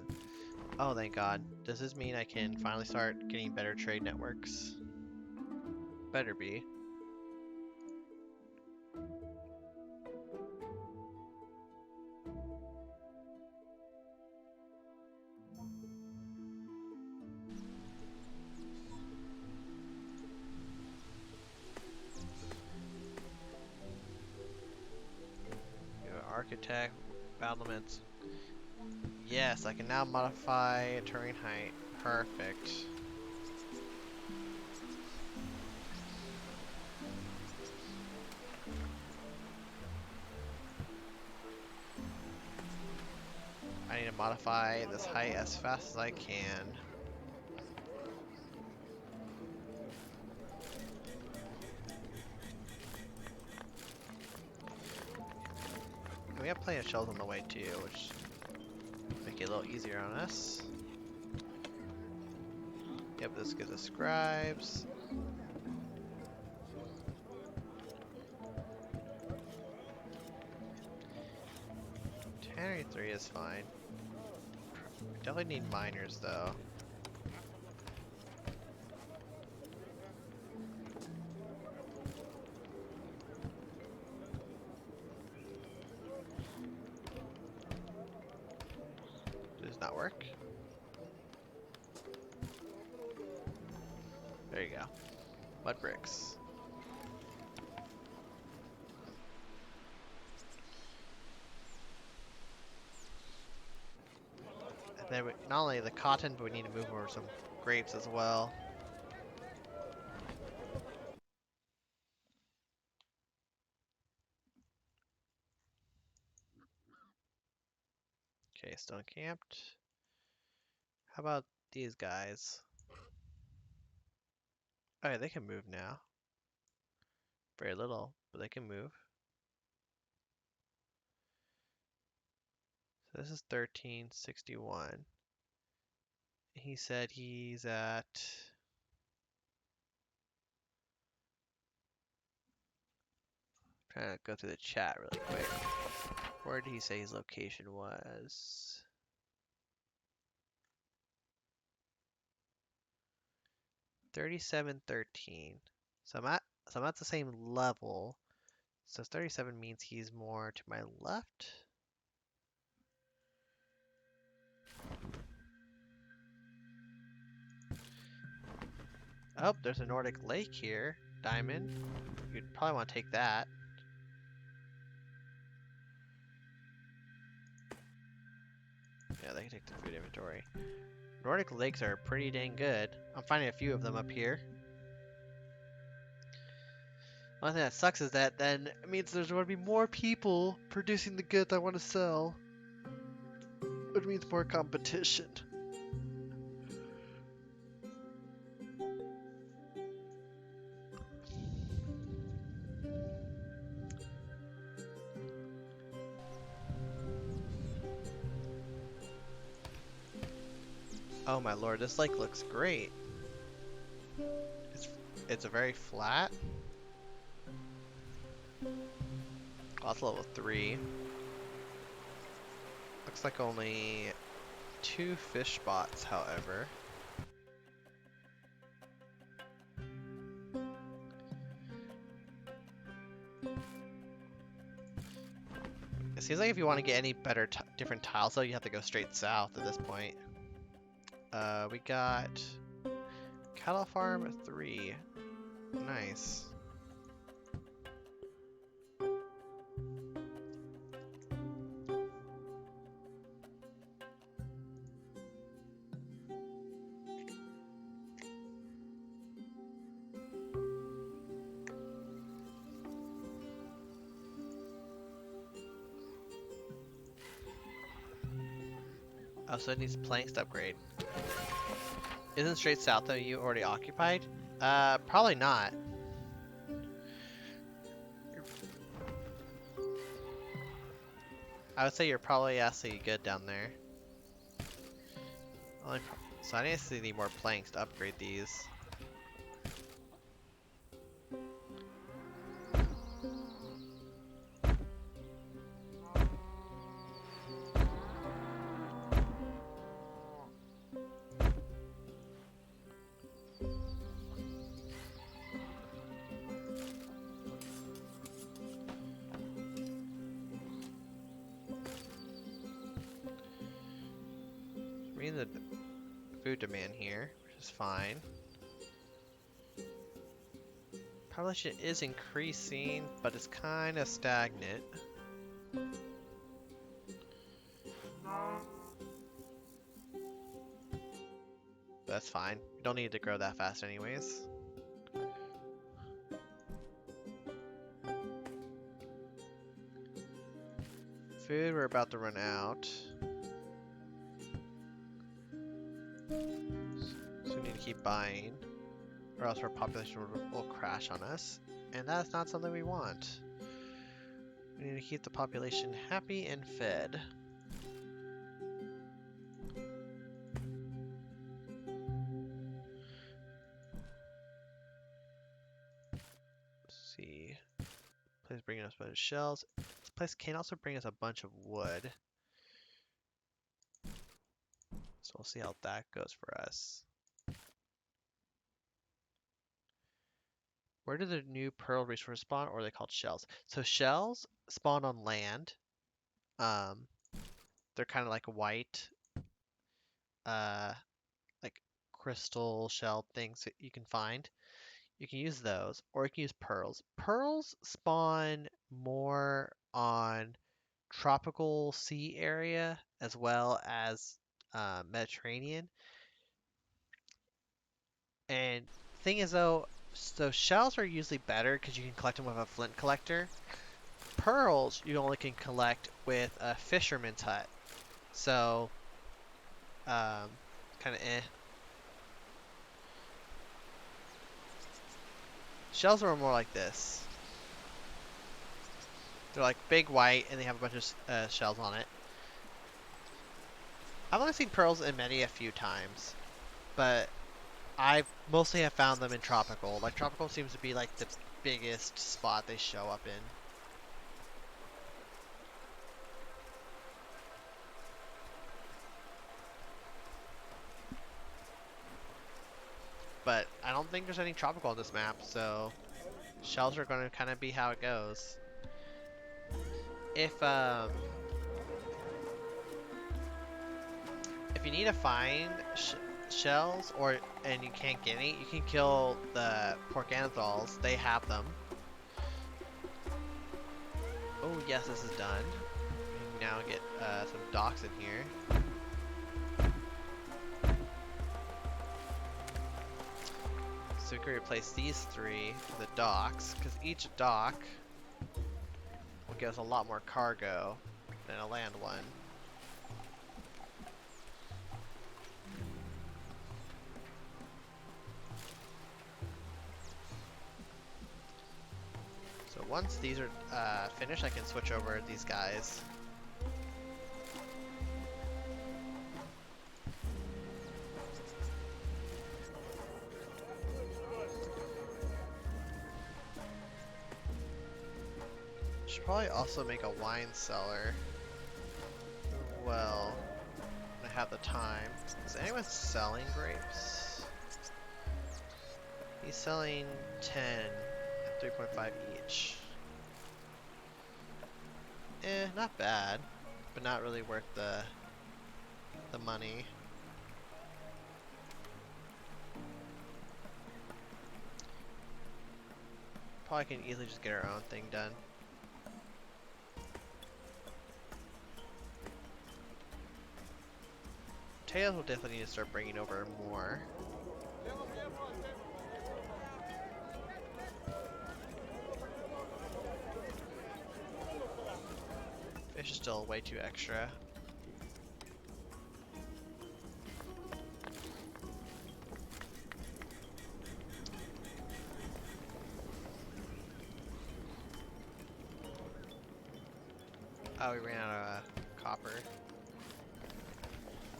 A: Oh, thank God. Does this mean I can finally start getting better trade networks? Better be. Architect, battlements. Yes, I can now modify terrain height. Perfect. I need to modify this height as fast as I can. We have plenty of shells on the way too, which make it a little easier on us. Yep, this gives us scribes. Tannery 3 is fine. We definitely need miners though. work? There you go. Mud bricks. And then not only the cotton, but we need to move over some grapes as well. Okay, stone camped. How about these guys? Alright, they can move now. Very little, but they can move. So this is 1361. He said he's at... Trying to go through the chat really quick. Where did he say his location was? 3713. So I'm at the same level. So 37 means he's more to my left. Oh, there's a Nordic lake here. Diamond. You'd probably want to take that. Yeah, they can take the food inventory. Nordic lakes are pretty dang good. I'm finding a few of them up here. One thing that sucks is that then it means there's going to be more people producing the goods I want to sell. Which means more competition. Oh my lord, this lake looks great. It's a very flat. Oh, it's level 3. Looks like only 2 fish spots, however. It seems like if you want to get any better different tiles though, you have to go straight south at this point. We got cattle farm 3. Nice. Oh, so it needs planks to upgrade. Isn't straight south though you already occupied? Probably not. I would say you're probably actually good down there. So I need more planks to upgrade these. Reading the food demand here, which is fine. Population is increasing, but it's kind of stagnant. That's fine. We don't need to grow that fast anyways. Food, we're about to run out. So we need to keep buying, or else our population will crash on us. And that's not something we want. We need to keep the population happy and fed. Let's see. Place bringing us a bunch of shells. This place can also bring us a bunch of wood. So we'll see how that goes for us. Where do the new pearl resources spawn, or are they called shells? So shells spawn on land. They're kind of like white. uh, like crystal shell things that you can find. You can use those, or you can use pearls. Pearls spawn more on tropical sea area as well as Mediterranean. And thing is though, so shells are usually better because you can collect them with a flint collector. Pearls you only can collect with a fisherman's hut. So, kind of eh. Shells are more like this. They're like big white and they have a bunch of shells on it. I've only seen pearls in many a few times, but I mostly have found them in tropical. Like tropical seems to be like the biggest spot they show up in. But I don't think there's any tropical on this map, so shells are going to kind of be how it goes. If you need to find shells and you can't get any, you can kill the porcanthals. They have them. Oh yes, this is done. We can now get some docks in here. So we can replace these three for the docks, because each dock will give us a lot more cargo than a land one. So once these are finished, I can switch over these guys. Should probably also make a wine cellar. Well, when I have the time. Is anyone selling grapes? He's selling 10 at 3.5 each. Not bad, but not really worth the money. Probably can easily just get our own thing done. Potatoes will definitely need to start bringing over more. Fish is still way too extra. Oh, we ran out of copper.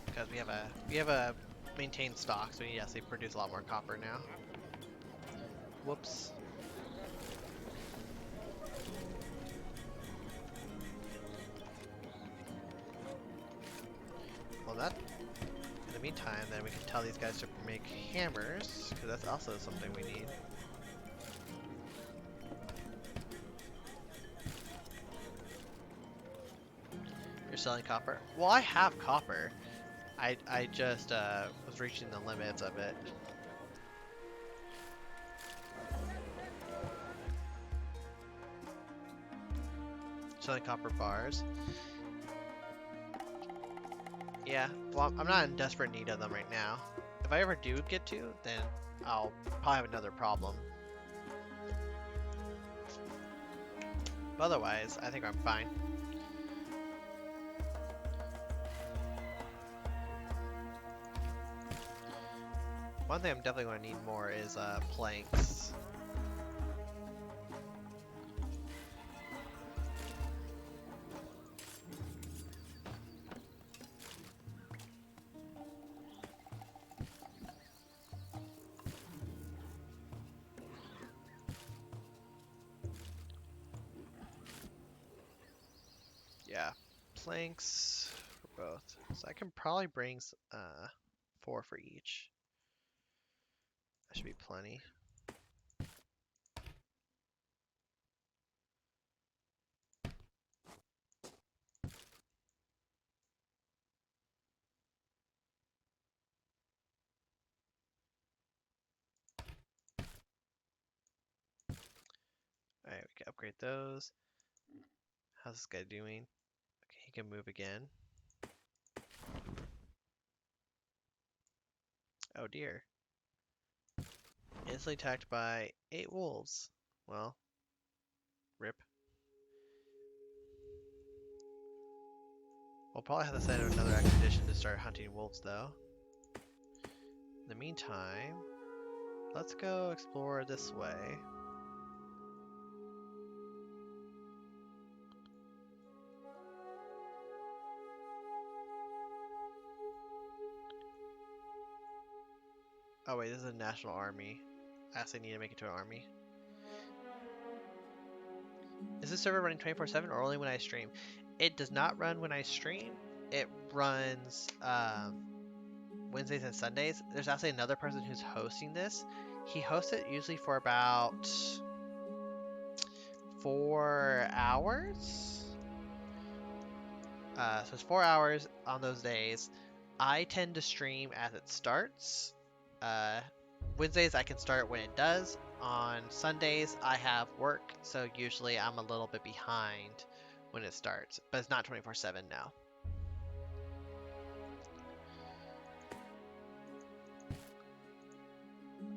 A: Because we have a maintained stock, so yes, they produce a lot more copper now. Whoops. Well, that. In the meantime, then we can tell these guys to make hammers, because that's also something we need. You're selling copper? Well, I have copper. I just was reaching the limits of it. Selling copper bars. Yeah, well, I'm not in desperate need of them right now. If I ever do get to, then I'll probably have another problem. But otherwise, I think I'm fine. One thing I'm definitely going to need more is planks. Yeah, planks for both. So I can probably bring 4 for each. That should be plenty. can upgrade those. How's this guy doing? Okay, he can move again. Oh dear. Instantly attacked by 8 wolves. Well, rip. We'll probably have to set out another expedition to start hunting wolves though. In the meantime, let's go explore this way. Oh wait, this is a national army. I actually need to make it to an army. Is this server running 24/7 or only when I stream? It does not run when I stream. It runs Wednesdays and Sundays. There's actually another person who's hosting this. He hosts it usually for about 4 hours. So it's 4 hours on those days. I tend to stream as it starts. Wednesdays I can start when it does. On Sundays I have work, so usually I'm a little bit behind when it starts. But it's not 24/7 now.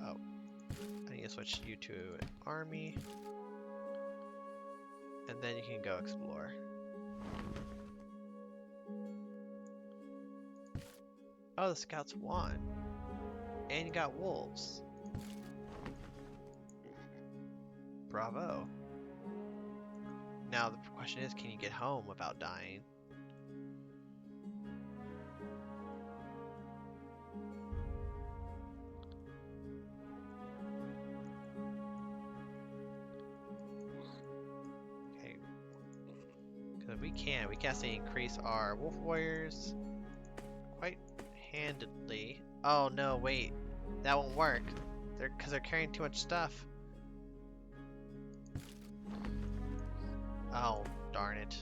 A: Oh, I need to switch you to an army. And then you can go explore. Oh, the scouts won. And you got wolves. Bravo. Now the question is, can you get home without dying? Okay. Because we can actually increase our wolf warriors quite handedly. Oh no, wait. That won't work. Because they're carrying too much stuff. Oh, darn it.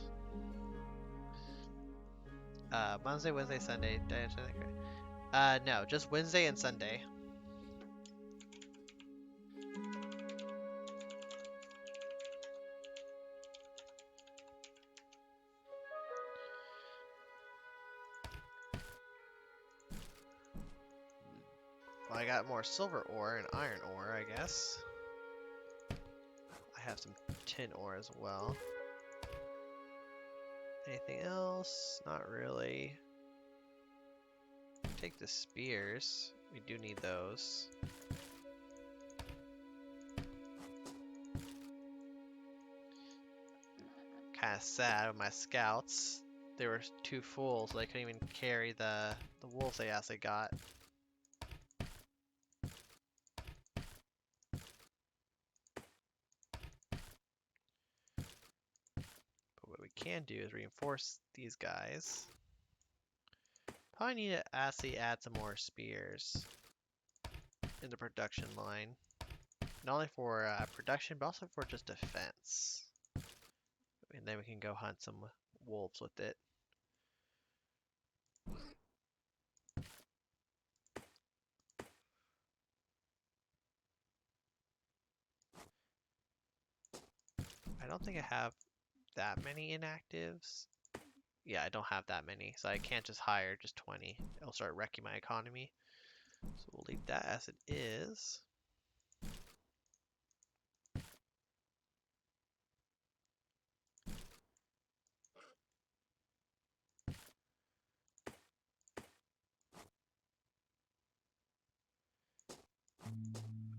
A: Monday, Wednesday, Sunday. No, just Wednesday and Sunday. Well, I got more silver ore and iron ore, I guess. I have some tin ore as well. Anything else? Not really. Take the spears. We do need those. Kinda sad with my scouts. They were too full, so they couldn't even carry the wolves they actually got. But what we can do is reinforce these guys. Probably need to actually add some more spears in the production line. Not only for production, but also for just defense. And then we can go hunt some wolves with it. I don't think I have that many inactives. Yeah, I don't have that many, so I can't just hire just 20. It'll start wrecking my economy. So we'll leave that as it is.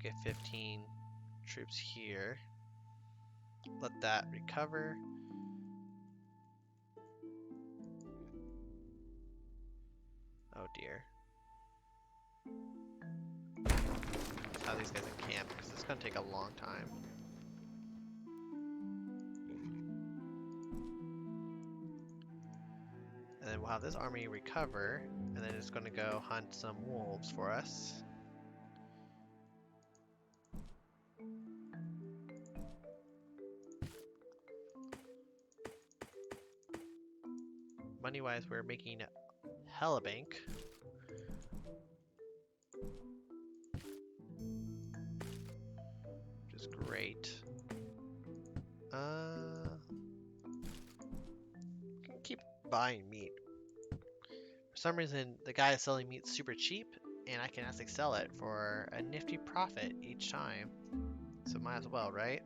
A: Get 15 troops here. Let that recover. Oh dear. Let's have these guys encamp because it's going to take a long time. And then we'll have this army recover, and then it's going to go hunt some wolves for us. Money-wise, we're making hella bank. Which is great. buying meat. For some reason, the guy is selling meat super cheap, and I can actually sell it for a nifty profit each time. So might as well, right?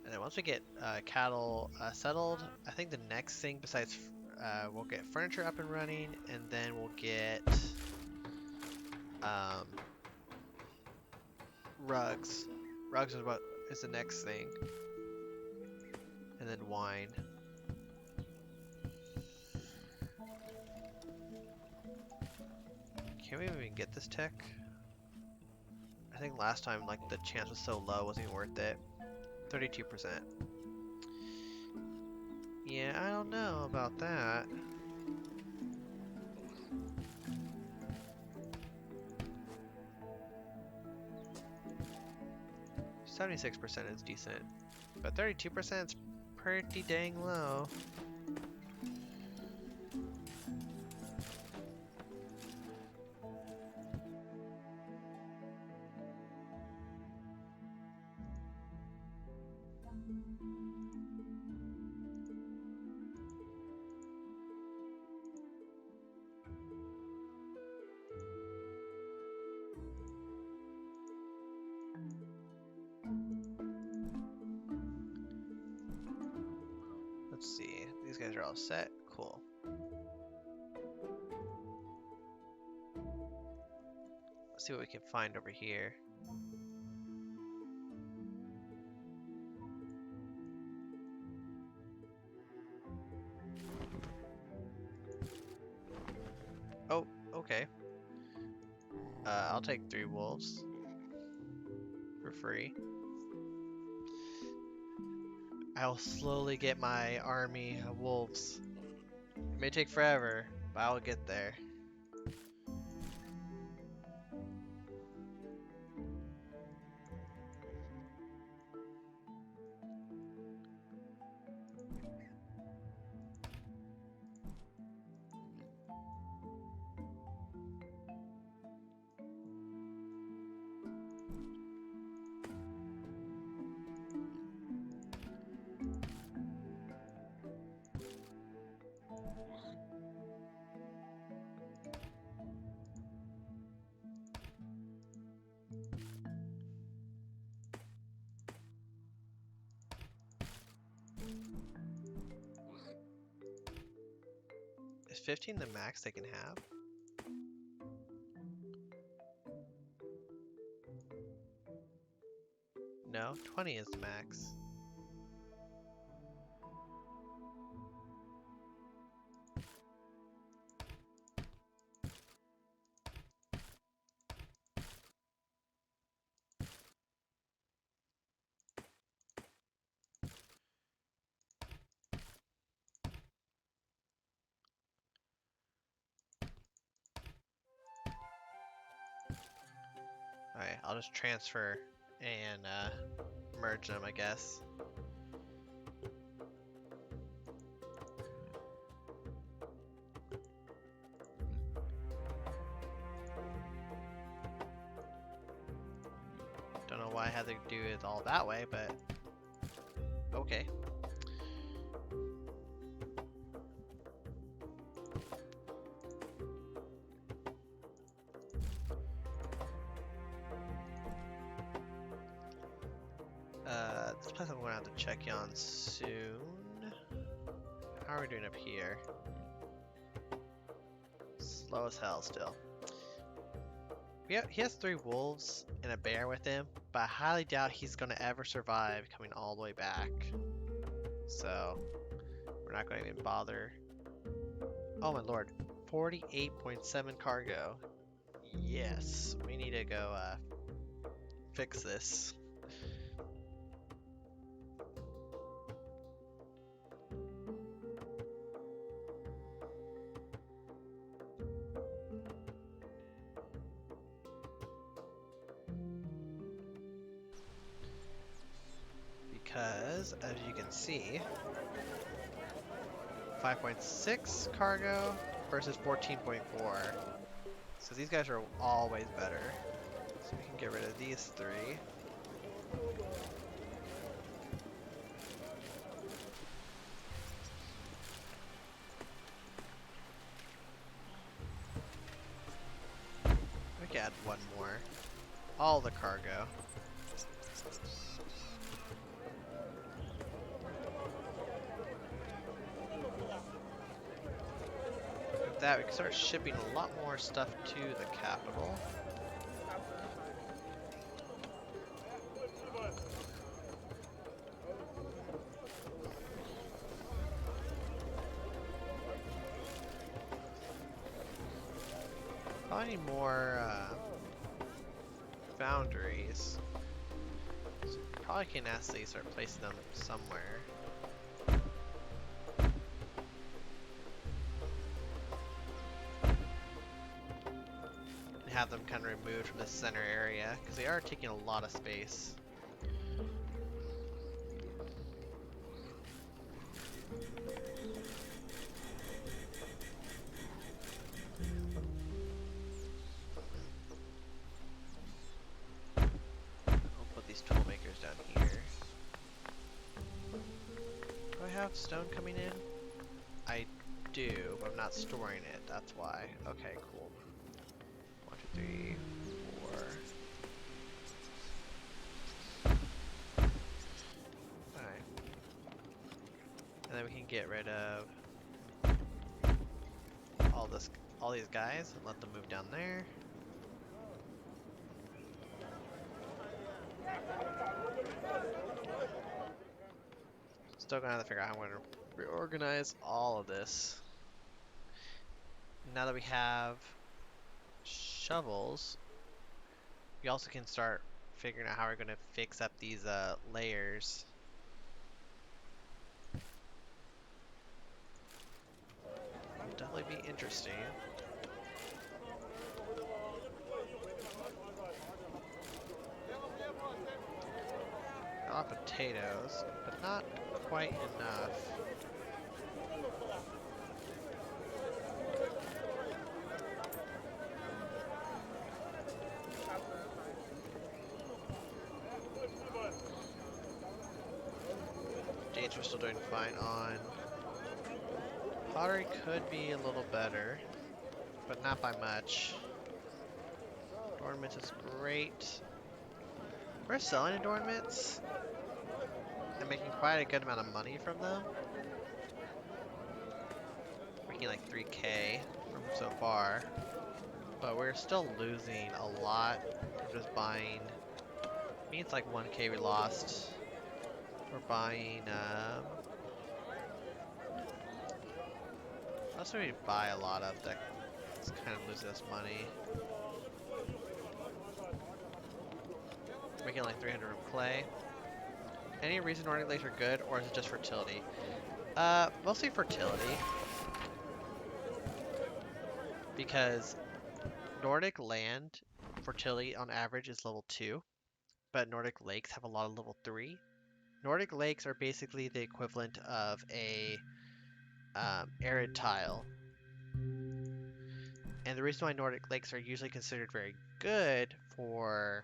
A: And then once we get cattle settled, I think the next thing besides we'll get furniture up and running, and then we'll get um, rugs. Rugs is what is the next thing, and then wine. Can we even get this tech? I think last time like the chance was so low, it wasn't even worth it. 32%. Yeah, I don't know about that. %76% is decent, but 32% is pretty dang low. Let's see, these guys are all set. Cool. Let's see what we can find over here. Oh, okay. I'll take 3 wolves for free. I'll slowly get my army of wolves. It may take forever, but I'll get there. Is 15 the max they can have? No, 20 is the max. Alright, I'll just transfer and merge them, I guess. Don't know why I had to do it all that way, but okay. This place I'm going to have to check you on soon. How are we doing up here? Slow as hell still. Yeah, he has 3 wolves and a bear with him, but I highly doubt he's going to ever survive coming all the way back. So, we're not going to even bother. Oh my lord, 48.7 cargo. Yes, we need to go fix this. Because, as you can see, 5.6 cargo versus 14.4. So these guys are always better. So we can get rid of these three. We can add one more. All the cargo. With that, we can start shipping a lot more stuff to the capital. Probably need more foundries. So probably can actually start placing them somewhere. And have them kind of removed from the center area, because they are taking a lot of space. I'll put these tool makers down here. Do I have stone coming in? I do, but I'm not storing it, that's why. Okay, cool. 1, 2, 3, 4. Alright. And then we can get rid of all these guys and let them move down there. Still gonna have to figure out how I'm gonna reorganize all of this. Now that we have shovels, we also can start figuring out how we're gonna fix up these layers. It'll definitely be interesting. Got a lot of potatoes, but not quite enough. Dates we're still doing fine on. Pottery could be a little better, but not by much. Adornments is great. We're selling adornments and making quite a good amount of money from them. Making like 3K from so far, but we're still losing a lot from just buying. I mean, it's like 1K we lost. We're buying. That's what we buy a lot of that. It's kind of losing us money. Making like 300 from clay. Any reason Nordic lakes are good, or is it just fertility? Mostly fertility. Because Nordic land fertility on average is level 2, but Nordic lakes have a lot of level 3. Nordic lakes are basically the equivalent of a arid tile. And the reason why Nordic lakes are usually considered very good for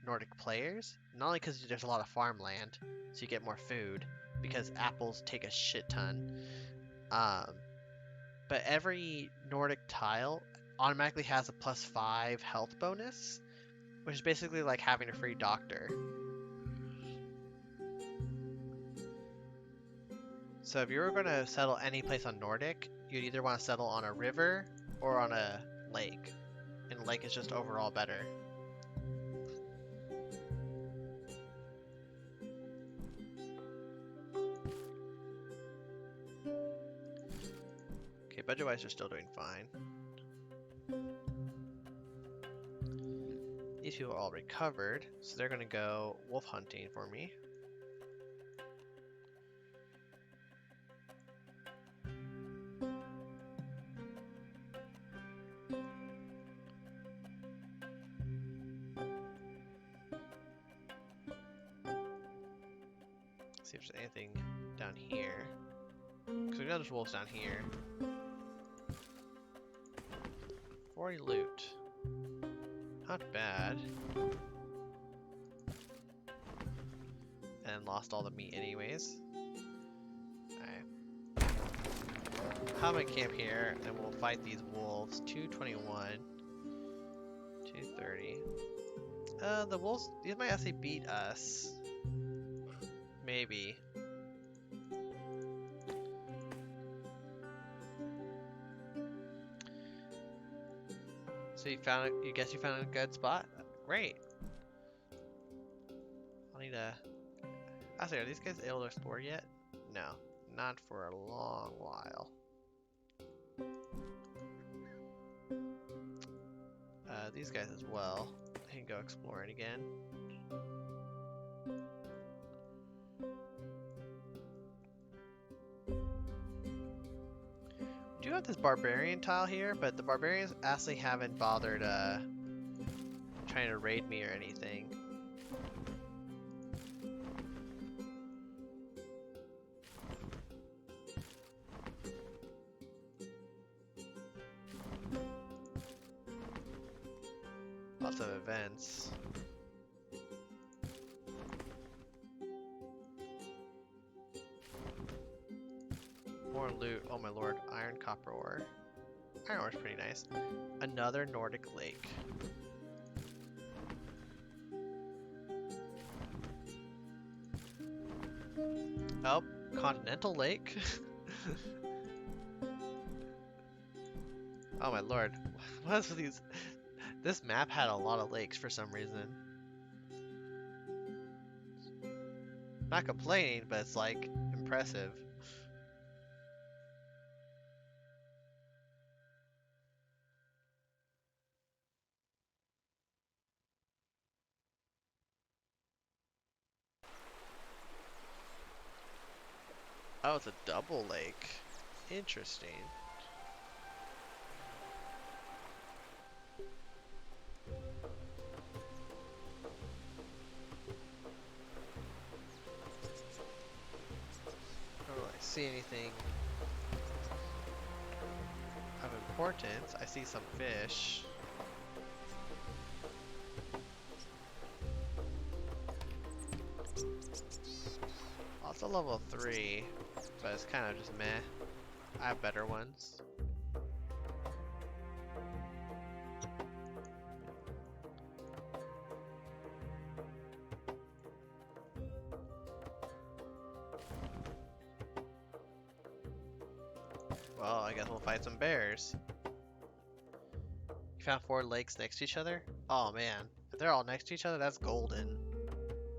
A: Nordic players, not only because there's a lot of farmland, so you get more food, because apples take a shit ton, but every Nordic tile automatically has a +5 health bonus, which is basically like having a free doctor. So if you were going to settle any place on Nordic, you'd either want to settle on a river or on a lake. And a lake is just overall better. Okay, budget-wise, they're still doing fine. These people are all recovered, so they're going to go wolf hunting for me. See if there's anything down here. Because we know there's wolves down here. 40 loot. Not bad. And lost all the meat anyways. Alright. How about camp here and we'll fight these wolves. 221. 230. The wolves, these might actually beat us. Maybe. So you guess you found a good spot? Great. I'll need a... Actually, are these guys able to explore yet? No, not for a long while. These guys as well. I can go exploring again. We do have this barbarian tile here, but the barbarians actually haven't bothered trying to raid me or anything. Lots of events. More loot. Oh my lord. Iron, copper ore. Iron ore is pretty nice. Another Nordic lake. Oh, continental lake. Oh my lord. What's with these? This map had a lot of lakes for some reason. Not complaining, but it's like impressive. Oh, it's a double lake. Interesting. I don't really see anything of importance. I see some fish. Oh, it's a level 3, but it's kind of just meh. I have better ones. Well, I guess we'll fight some bears. You found 4 lakes next to each other? Oh man, if they're all next to each other, that's golden.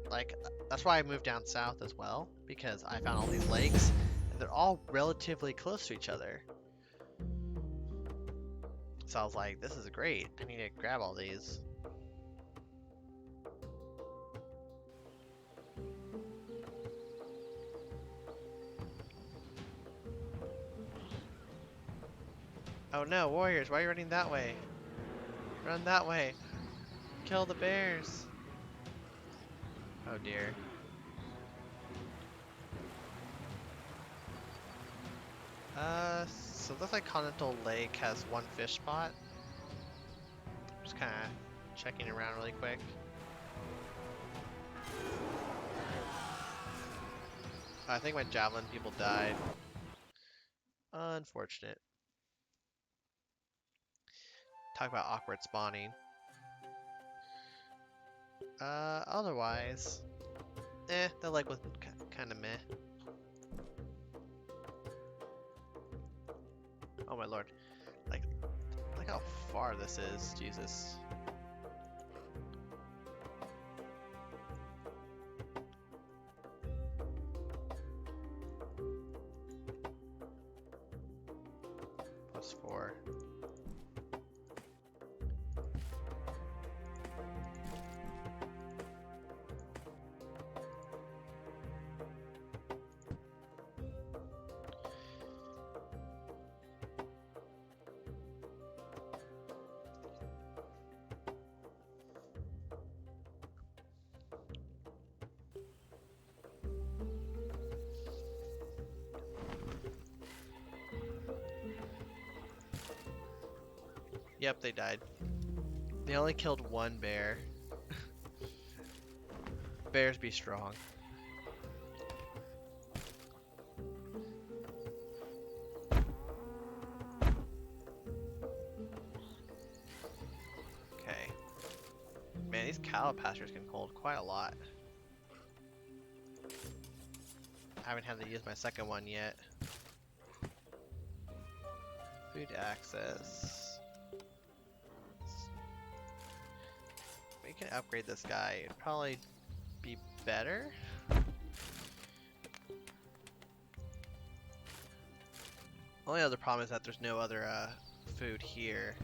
A: Like, that's why I moved down south as well, because I found all these lakes, and they're all relatively close to each other. So I was like, this is great. I need to grab all these. Oh no, warriors, why are you running that way? Run that way. Kill the bears. Oh dear. So it looks like Continental Lake has 1 fish spot. Just kind of checking around really quick. I think my javelin people died. Unfortunate. Talk about awkward spawning. Otherwise, the lake was kind of meh. Oh my lord. Like how far this is, Jesus. +4. Yep, they died. They only killed one bear. Bears be strong. Okay. Man, these cattle pastures can hold quite a lot. I haven't had to use my second one yet. Food access. We can upgrade this guy. It'd probably be better. Only other problem is that there's no other food here.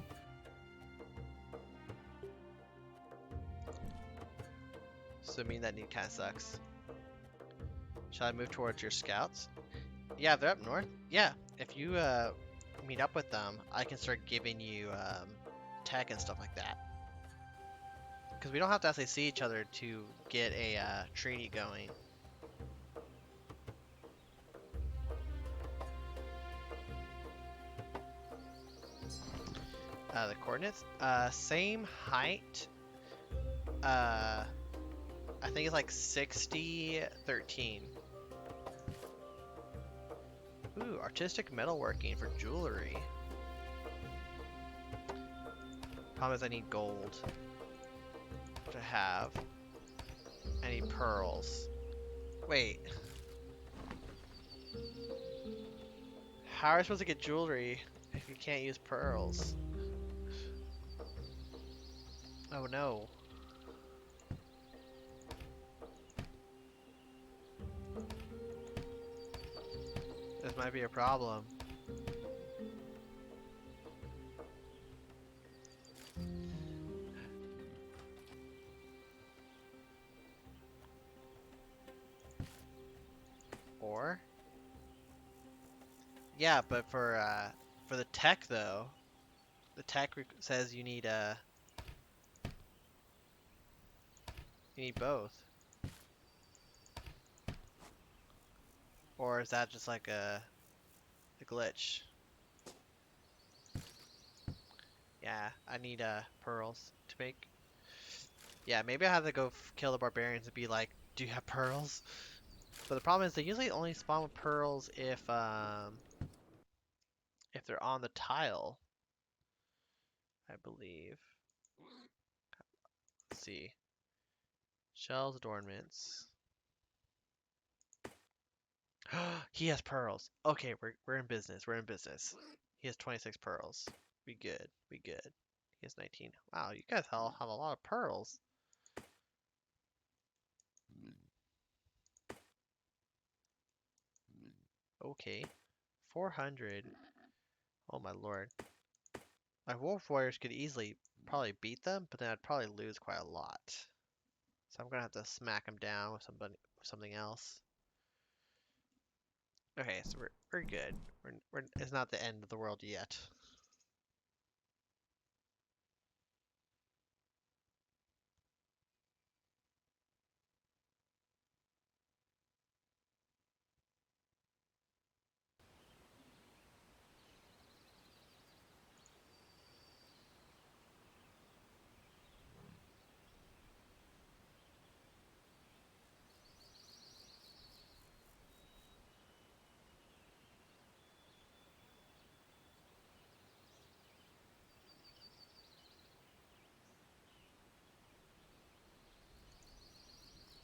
A: So I mean that need kind of sucks. Shall I move towards your scouts? Yeah, they're up north. Yeah, if you meet up with them, I can start giving you tech and stuff like that. Because we don't have to actually see each other to get a treaty going. The coordinates, same height. I think it's like 60, 13. Ooh, artistic metalworking for jewelry. Problem is I need gold to have. I need pearls. Wait. How are I supposed to get jewelry if you can't use pearls? Oh no. This might be a problem. Or? Yeah, but for the tech though, the tech says you need both. Or is that just like a glitch? Yeah, I need pearls to make. Yeah, maybe I have to go kill the barbarians and be like, "Do you have pearls?" But the problem is they usually only spawn with pearls if they're on the tile, I believe. Let's see. Shells, adornments. He has pearls. Okay, we're in business. We're in business. He has 26 pearls. We good. We good. He has 19. Wow, you guys all have a lot of pearls. Okay. 400. Oh my lord. My wolf warriors could easily probably beat them, but then I'd probably lose quite a lot. So I'm gonna have to smack them down with something else. Okay, so we're good. It's not the end of the world yet.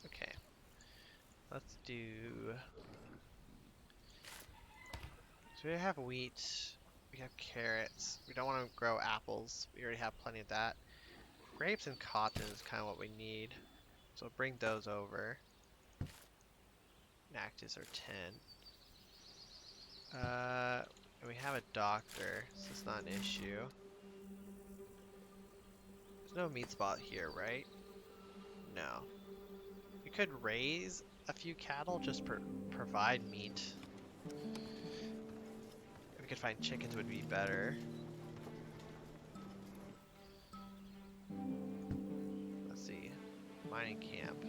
A: Okay, let's do. So we have wheat. We have carrots. We don't want to grow apples. We already have plenty of that. Grapes and cotton is kind of what we need. So bring those over. Nactis are 10. And we have a doctor, so it's not an issue. There's no meat spot here, right? No. We could raise a few cattle, just provide meat. If we could find chickens, would be better. Let's see. Mining camp.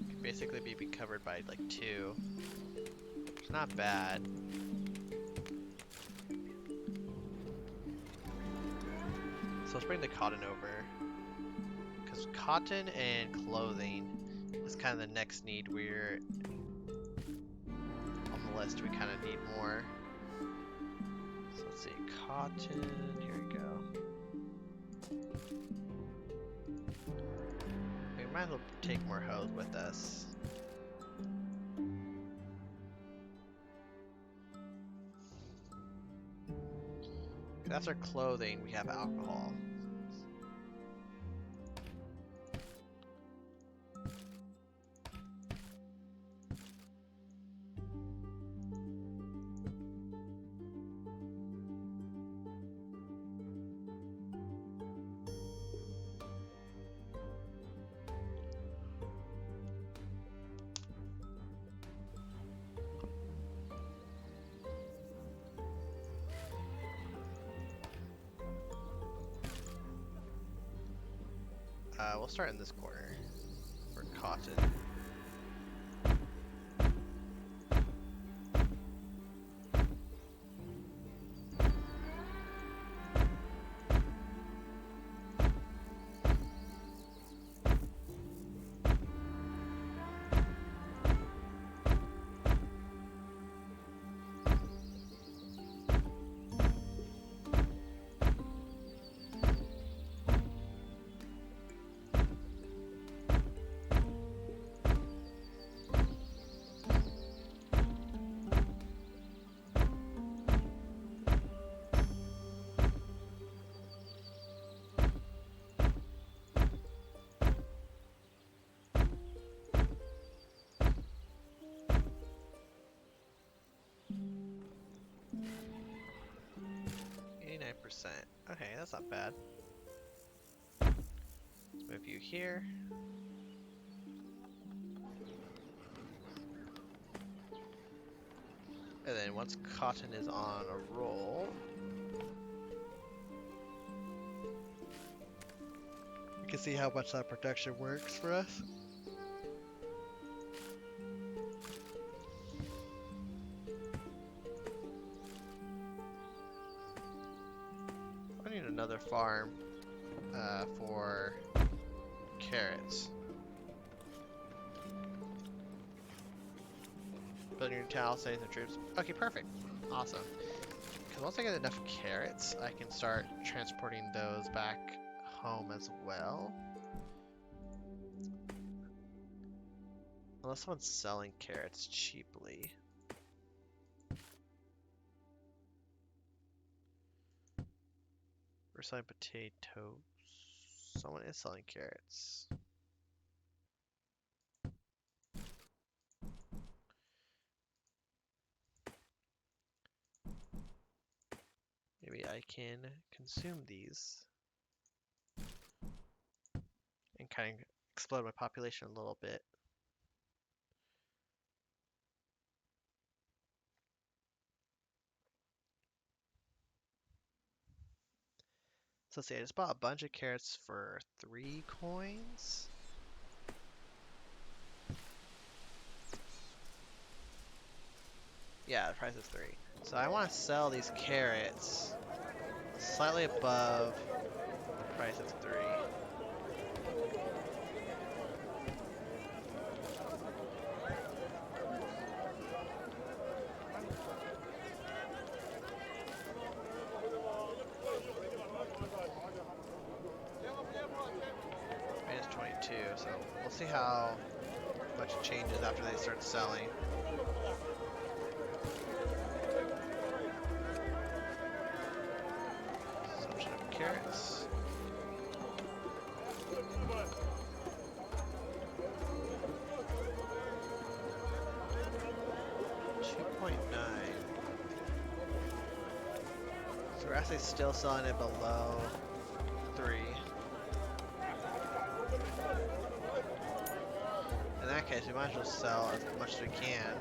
A: Could basically be covered by like 2. Not bad. So let's bring the cotton over. Because cotton and clothing is kind of the next need we're on the list. We kind of need more. So let's see, cotton, here we go. We might as well take more hose with us. That's our clothing, we have alcohol. We'll start in this corner for cotton. Okay, that's not bad. Let's move you here. And then once cotton is on a roll, you can see how much that protection works for us. I need another farm for carrots. Building your town, sending some troops. Okay, perfect. Awesome. Because once I get enough carrots, I can start transporting those back home as well. Unless someone's selling carrots cheaply. We're selling potatoes. Someone is selling carrots. Maybe I can consume these and kind of explode my population a little bit. So let's see, I just bought a bunch of carrots for 3 coins. Yeah, the price is 3. So I want to sell these carrots slightly above the price of 3. Minus 22, so we'll see how much it changes after they start selling. Consumption of carrots. So we're actually still selling it below 3. In that case, we might as well sell as much as we can.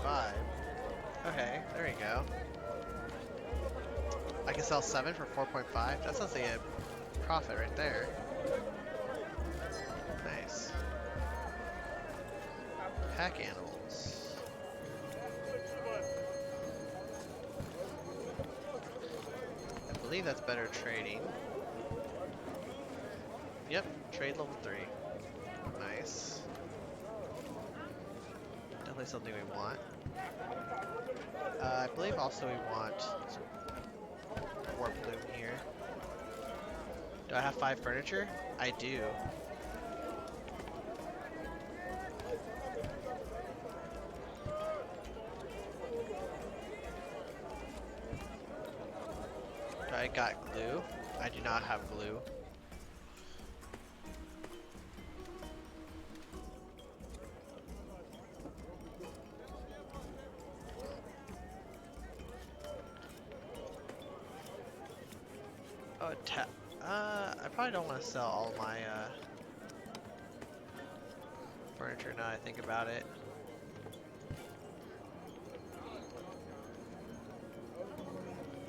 A: 4.5. Okay, there you go. I can sell 7 for 4.5. That sounds like a profit right there. Nice. Pack animals. I believe that's better trading. Yep, trade level 3. Nice. Definitely something we want. I believe also we want some warp loom here. Do I have 5 furniture? I do. Do I got glue? I do not have glue. Oh, I probably don't want to sell all my furniture now I think about it.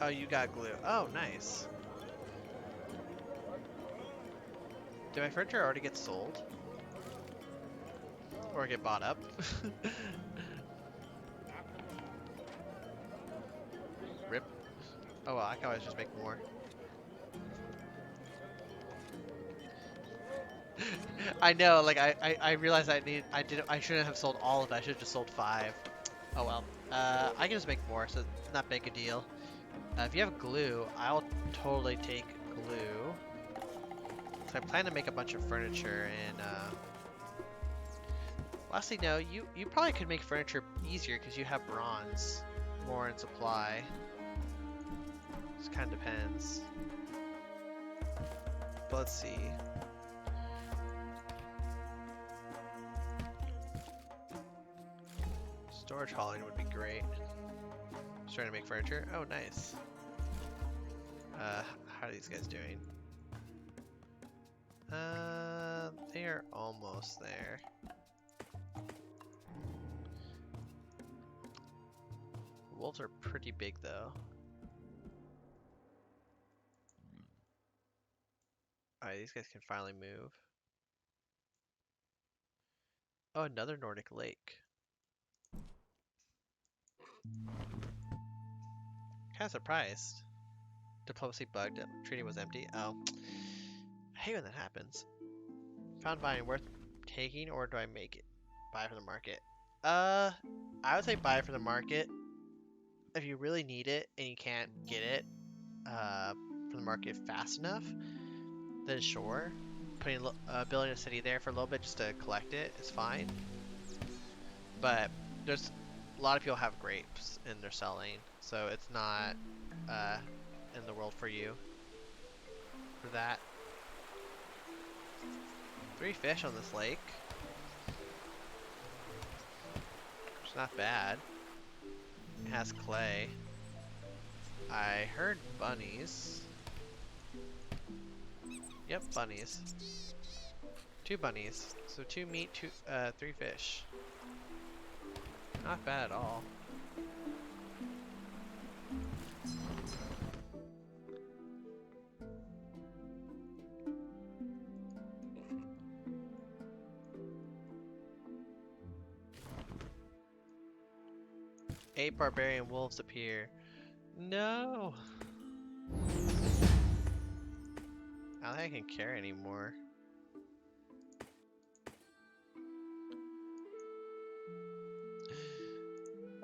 A: Oh, you got glue. Oh, nice. Did my furniture already get sold? Or get bought up? Rip. Oh well, I can always just make more. I know, like I realized I shouldn't have sold all of it. I should have just sold 5. Oh well. I can just make more, so it's not big a deal. If you have glue, I'll totally take glue. So I plan to make a bunch of furniture and lastly, no, you probably could make furniture easier because you have bronze more in supply. Just kind of depends. But let's see. Storage hauling would be great. Starting to make furniture. Oh, nice. How are these guys doing? They are almost there. Wolves are pretty big though. Alright, these guys can finally move. Oh, another Nordic lake. Kinda surprised. Diplomacy bugged. Treaty was empty. Oh. I hate when that happens. Found vine worth taking or do I make it? Buy from the market. I would say buy from the market. If you really need it and you can't get it from the market fast enough, then sure. Building a city there for a little bit just to collect it is fine. But there's a lot of people have grapes and they're selling, so it's not in the world for you for that. 3 fish on this lake. It's not bad. It has clay. I heard bunnies. Yep, bunnies. 2 bunnies. So 2 meat, 3 fish. Not bad at all. Eight barbarian wolves appear. No! I don't think I can carry anymore.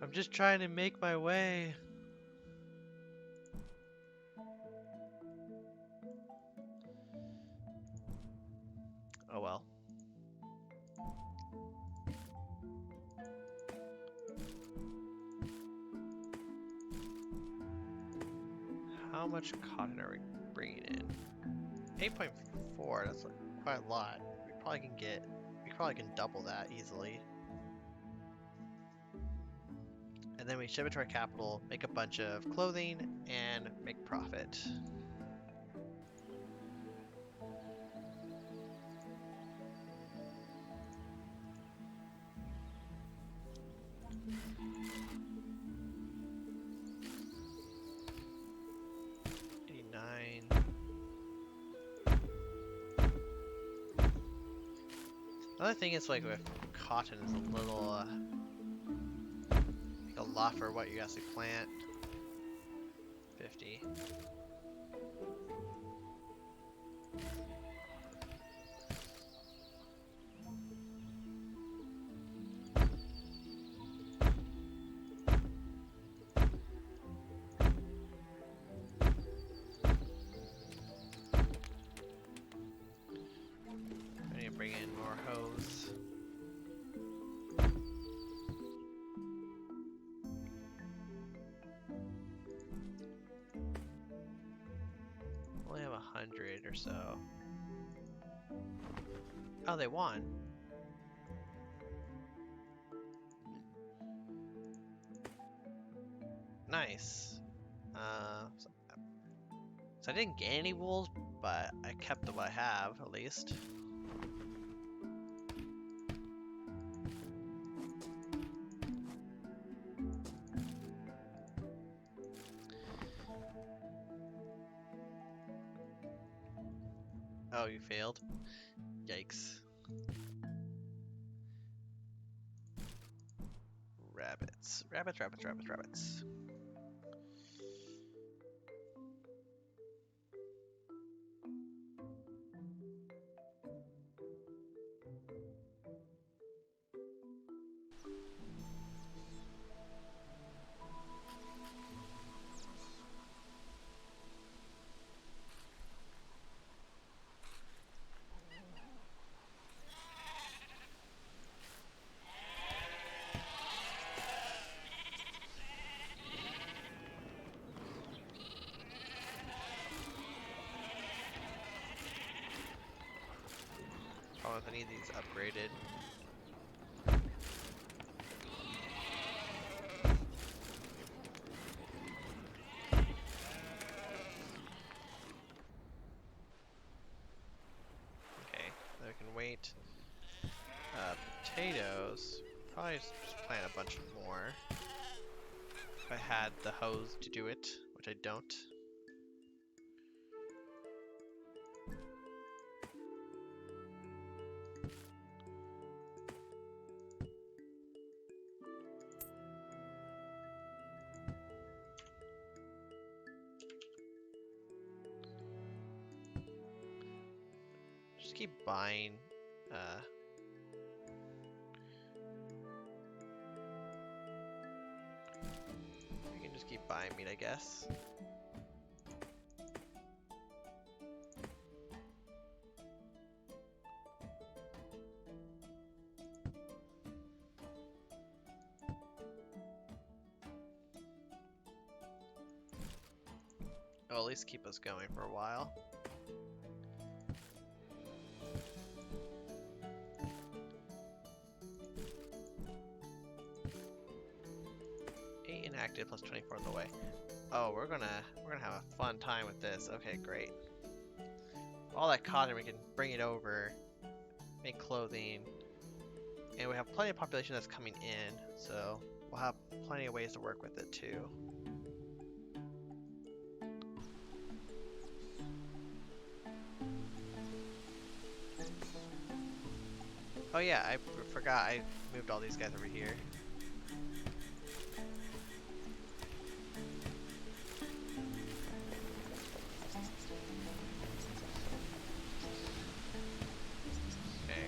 A: I'm just trying to make my way. Oh well. How much cotton are we bringing in? 8.4, that's like quite a lot. We probably can double that easily. And then we ship it to our capital, make a bunch of clothing, and make profit. $89. Another thing is like with cotton is a little like a lot for what you actually plant. 50. I need to bring in more hose. Only have 100 or so. Oh, they won. Nice. So I didn't get any wolves, but I kept what I have at least. Oh, you failed? Yikes. Rabbits. Rabbits, rabbits, rabbits, rabbits. Problem is I need these upgraded. Okay, I can wait. Potatoes. Probably just plant a bunch more. If I had the hose to do it, which I don't. Just keep buying. We can just keep buying meat, I guess. Oh, at least keep us going for a while. Inactive plus 24 on the way. Oh, we're gonna have a fun time with this. Okay, great. All that cotton, we can bring it over, make clothing, and we have plenty of population that's coming in, so we'll have plenty of ways to work with it too. Oh yeah, I forgot I moved all these guys over here. Okay.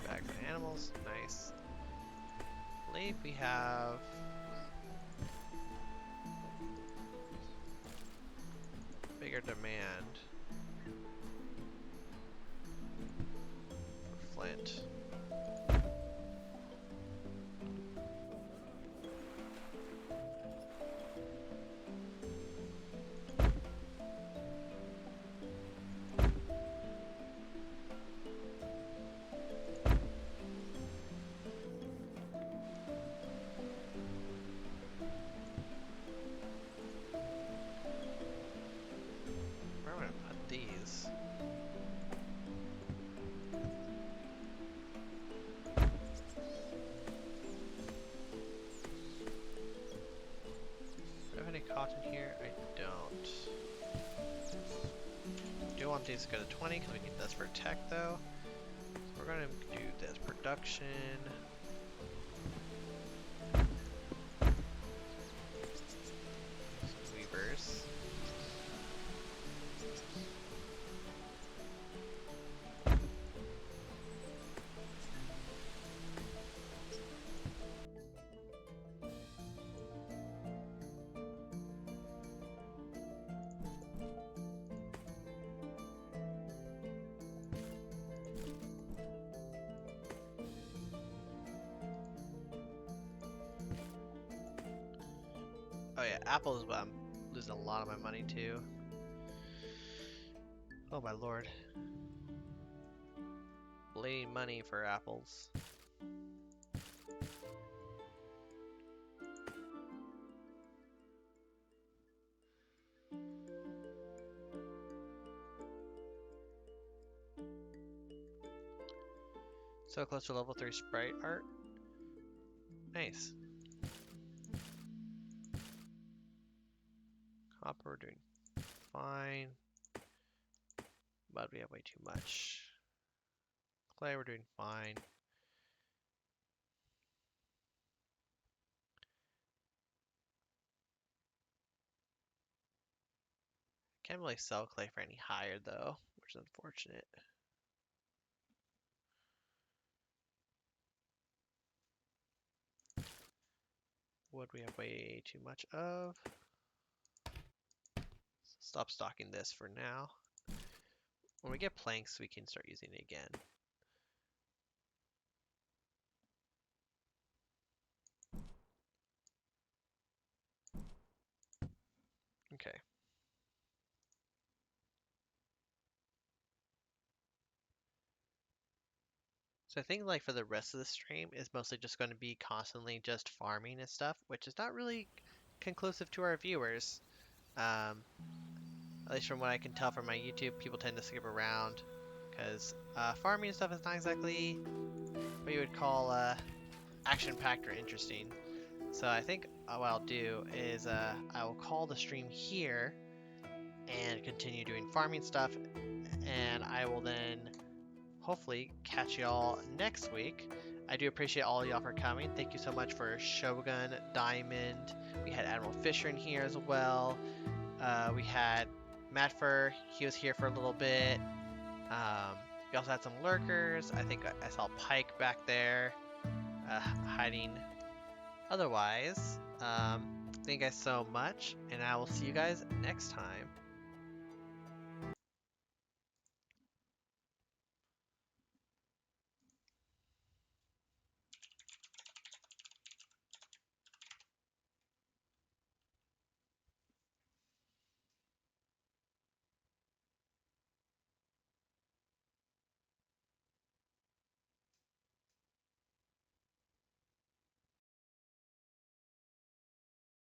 A: Bag for animals, nice. I believe we have bigger demand for flint. difficulties go to 20 because we need this for tech though. So we're gonna do this production. Some weavers. Oh yeah, apples is what I'm losing a lot of my money to. Oh my lord. Bleeding money for apples. So close to level 3 sprite art. Nice. Copper, we're doing fine. But we have way too much. Clay, we're doing fine. Can't really sell clay for any higher though, which is unfortunate. Wood we have way too much of. Stop stocking this for now. When we get planks, we can start using it again. Okay. So I think like for the rest of the stream is mostly just going to be constantly just farming and stuff, which is not really conclusive to our viewers. At least from what I can tell from my YouTube, people tend to skip around because farming and stuff is not exactly what you would call action-packed or interesting. So I think what I'll do is I will call the stream here and continue doing farming stuff, and I will then hopefully catch y'all next week. I do appreciate all y'all for coming. Thank you so much for Shogun, Diamond. We had Admiral Fisher in here as well. We had Matfer. He was here for a little bit. We also had some lurkers. I think I saw Pike back there hiding. Otherwise, thank you guys so much, and I will see you guys next time.